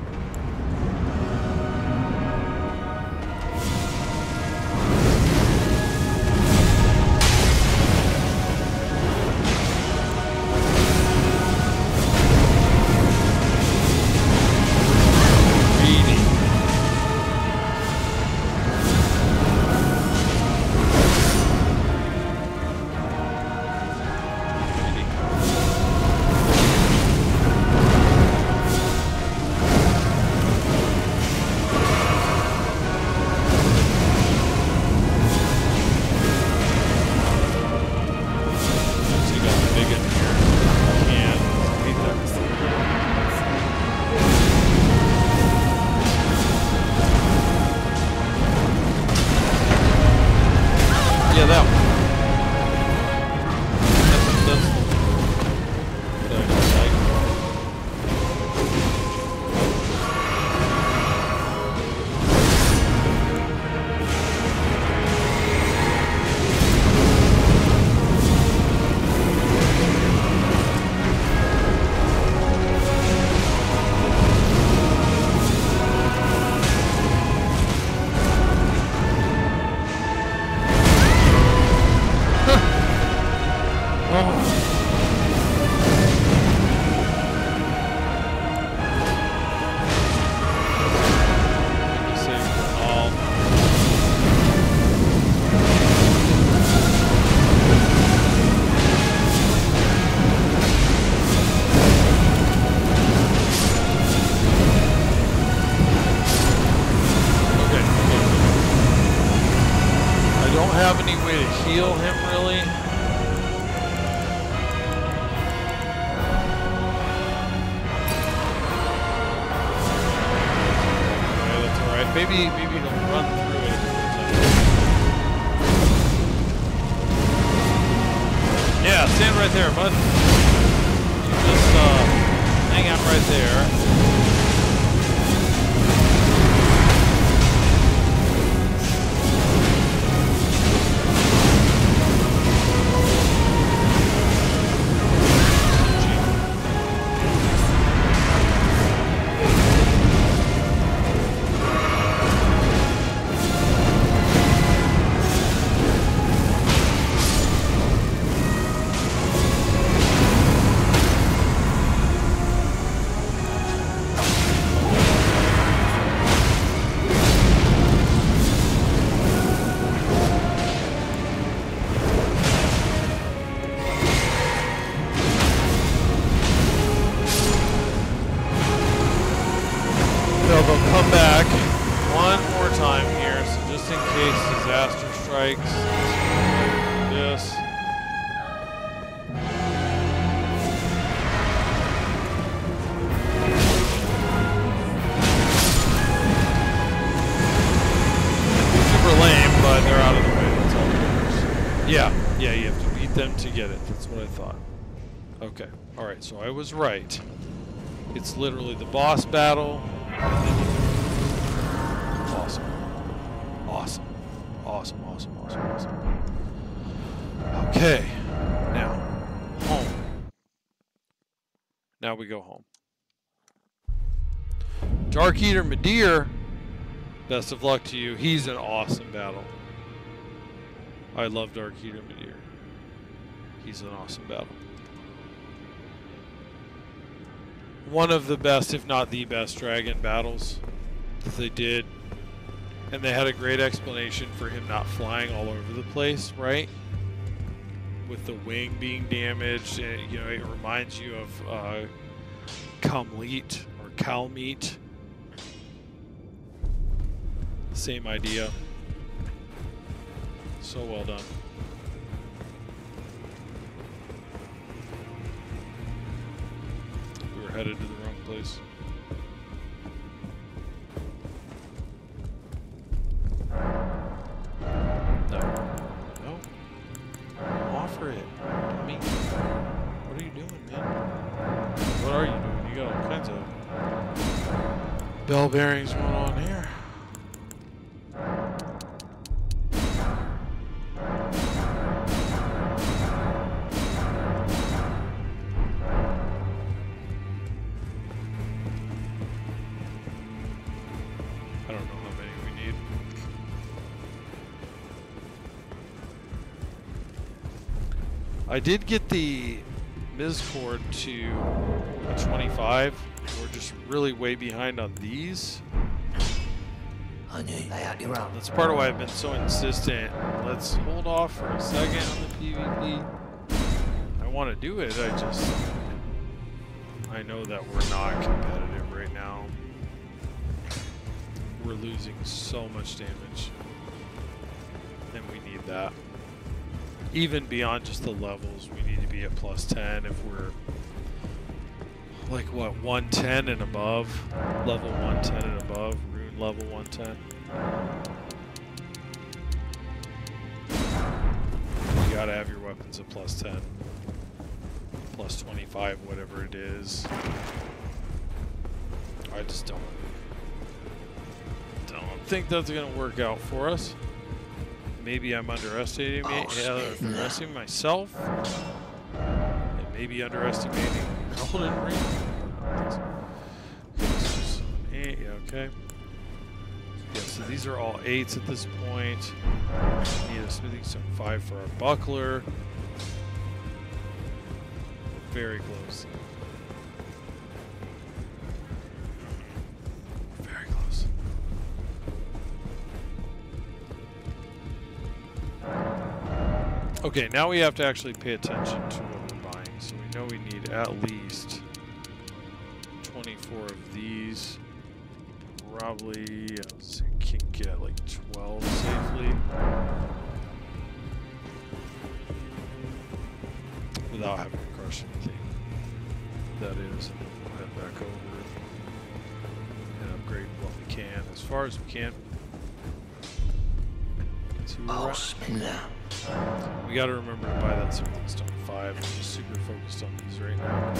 [SPEAKER 1] Heal him, really? Okay, that's alright. Maybe he'll run through it. Yeah, stand right there, bud. You just hang out right there. disaster strikes. This. Super lame, but they're out of the way. That's all that matters. Yeah, you have to beat them to get it. That's what I thought. Okay, alright, so I was right. It's literally the boss battle. Awesome. Awesome. Awesome, awesome, awesome, awesome. Okay, now, home. Now we go home. Dark Eater Midir, best of luck to you. He's an awesome battle. I love Dark Eater Midir. He's an awesome battle. One of the best, if not the best, dragon battles that they did. And they had a great explanation for him not flying all over the place, right? With the wing being damaged, and, you know, it reminds you of Kalmeet or Kalmeet. Same idea. So well done. We were headed to the wrong place. No. No. Offer it. Dummy. What are you doing, man? What are you doing? You got all kinds of bell bearings going on here. I did get the Mizcord to a 25. We're just really way behind on these. That's part of why I've been so insistent. Let's hold off for a second on the PvP. I want to do it, I know that we're not competitive right now. We're losing so much damage. And we need that. Even beyond just the levels, we need to be at plus 10 if we're like what, 110 and above, level 110 and above, rune level 110. You gotta have your weapons at plus 10, plus 25, whatever it is. I just don't think that's gonna work out for us. Maybe I'm underestimating myself, and maybe underestimating Elden Ring. Okay. Yeah, so these are all 8s at this point. We need a smithing stone 5 for our buckler. Very close. Very close. Okay, now we have to actually pay attention to what we're buying. So we know we need at least 24 of these. Probably, can get like 12 safely. Without having to crush anything. That is, and then we'll head back over and upgrade what we can, as far as we can. We gotta remember to buy that Smithing Stone 5. I'm just super focused on these right now.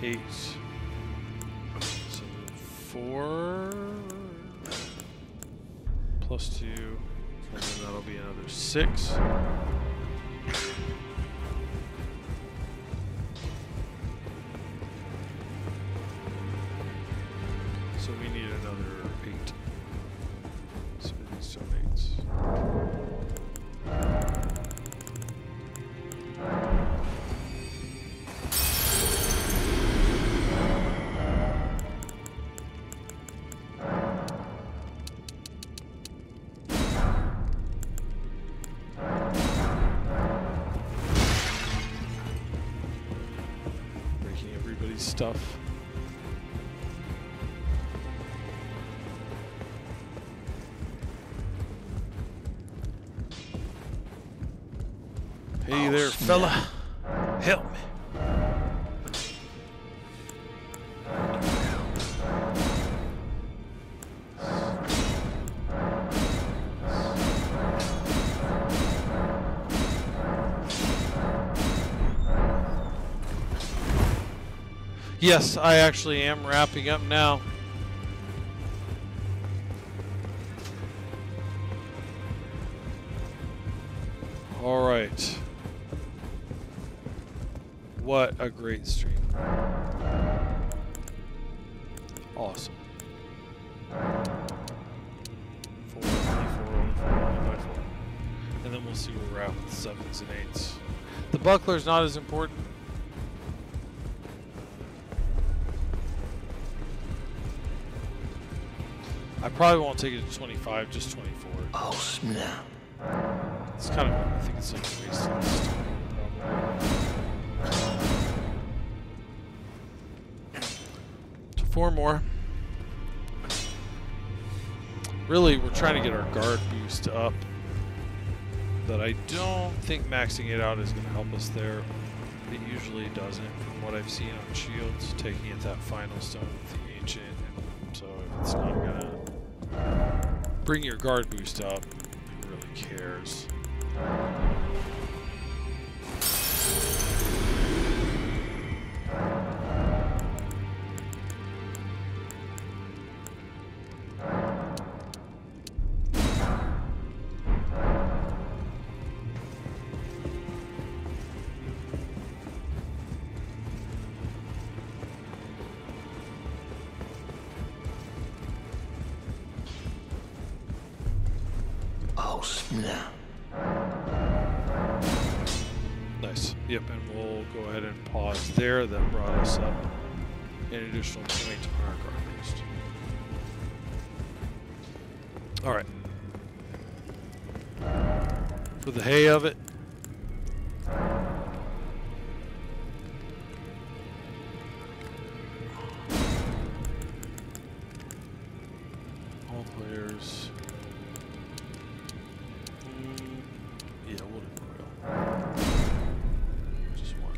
[SPEAKER 1] 8. So 4 plus 2, and then that'll be another 6. So we need another 8. Smithing Stone 8s. Breaking everybody's stuff. Hey there, fella. Help me. Yes, I actually am wrapping up now. All right. What a great stream. Awesome. 4, 4, 4, 5, 4. And then we'll see where we're at with 7s and 8s. The buckler's not as important. I probably won't take it to 25, just 24.
[SPEAKER 3] Oh, snap.
[SPEAKER 1] It's kind of, I think it's like a waste of this time, probably. So 4 more. Really, we're trying to get our guard boost up. That I don't think maxing it out is going to help us there. It usually doesn't, from what I've seen on shields, taking it that final stone with the ancient. And so if it's not going to bring your guard boost up, who really cares?
[SPEAKER 3] Oh, snap.
[SPEAKER 1] Nice. Yep, and we'll go ahead and pause there. That brought us up an additional point on our guard boost. Alright. For the hay of it. All players. Yeah, we'll do Royal. Just one.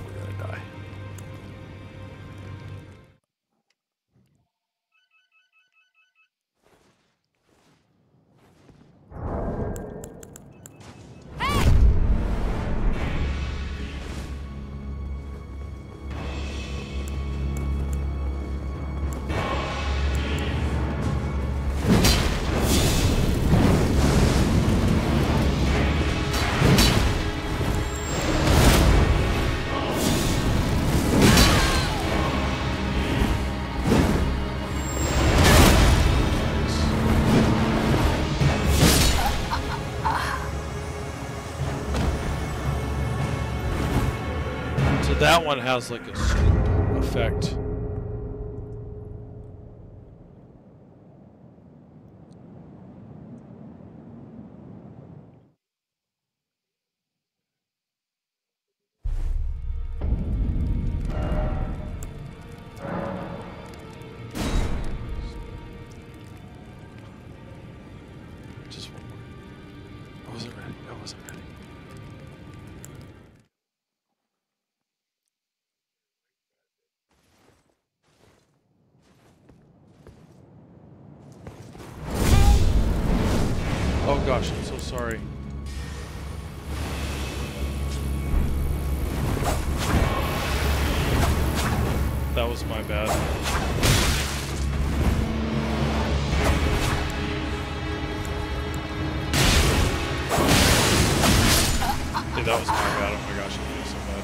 [SPEAKER 1] We're gonna die. That one has like a swoop effect. Just one more. I wasn't ready. I wasn't ready. Oh gosh, I'm so sorry. That was my bad. Hey, that was my bad. Oh my gosh, I feel so bad.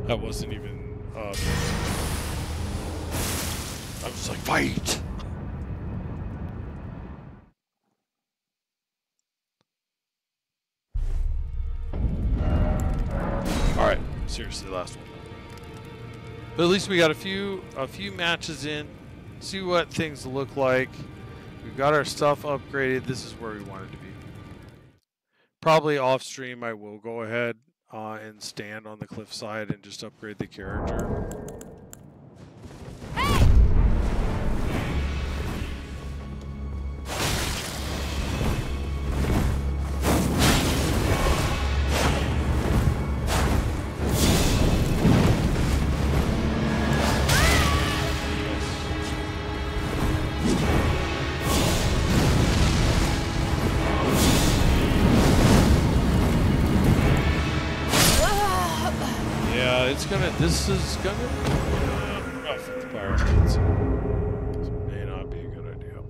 [SPEAKER 1] That wasn't even I was like, fight! Alright, seriously, last one. But at least we got a few matches in. See what things look like. We've got our stuff upgraded. This is where we wanted to be. Probably off stream I will go ahead and stand on the cliffside and just upgrade the character. This is gonna be rough with the pirates. This may not be a good idea.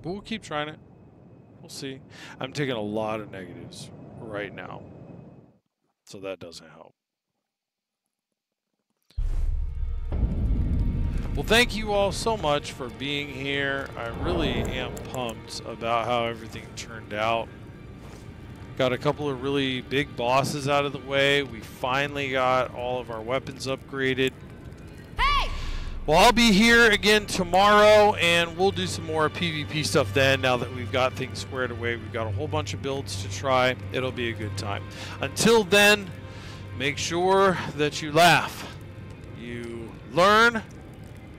[SPEAKER 1] But we'll keep trying it. We'll see. I'm taking a lot of negatives right now. So that doesn't help. Well, thank you all so much for being here. I really am pumped about how everything turned out. Got a couple of really big bosses out of the way. We finally got all of our weapons upgraded. Hey! Well, I'll be here again tomorrow, and we'll do some more PvP stuff then, now that we've got things squared away. We've got a whole bunch of builds to try. It'll be a good time. Until then, make sure that you laugh, you learn,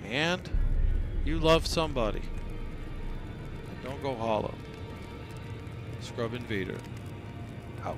[SPEAKER 1] and you love somebody. Don't go hollow. SkrubInvader. Out.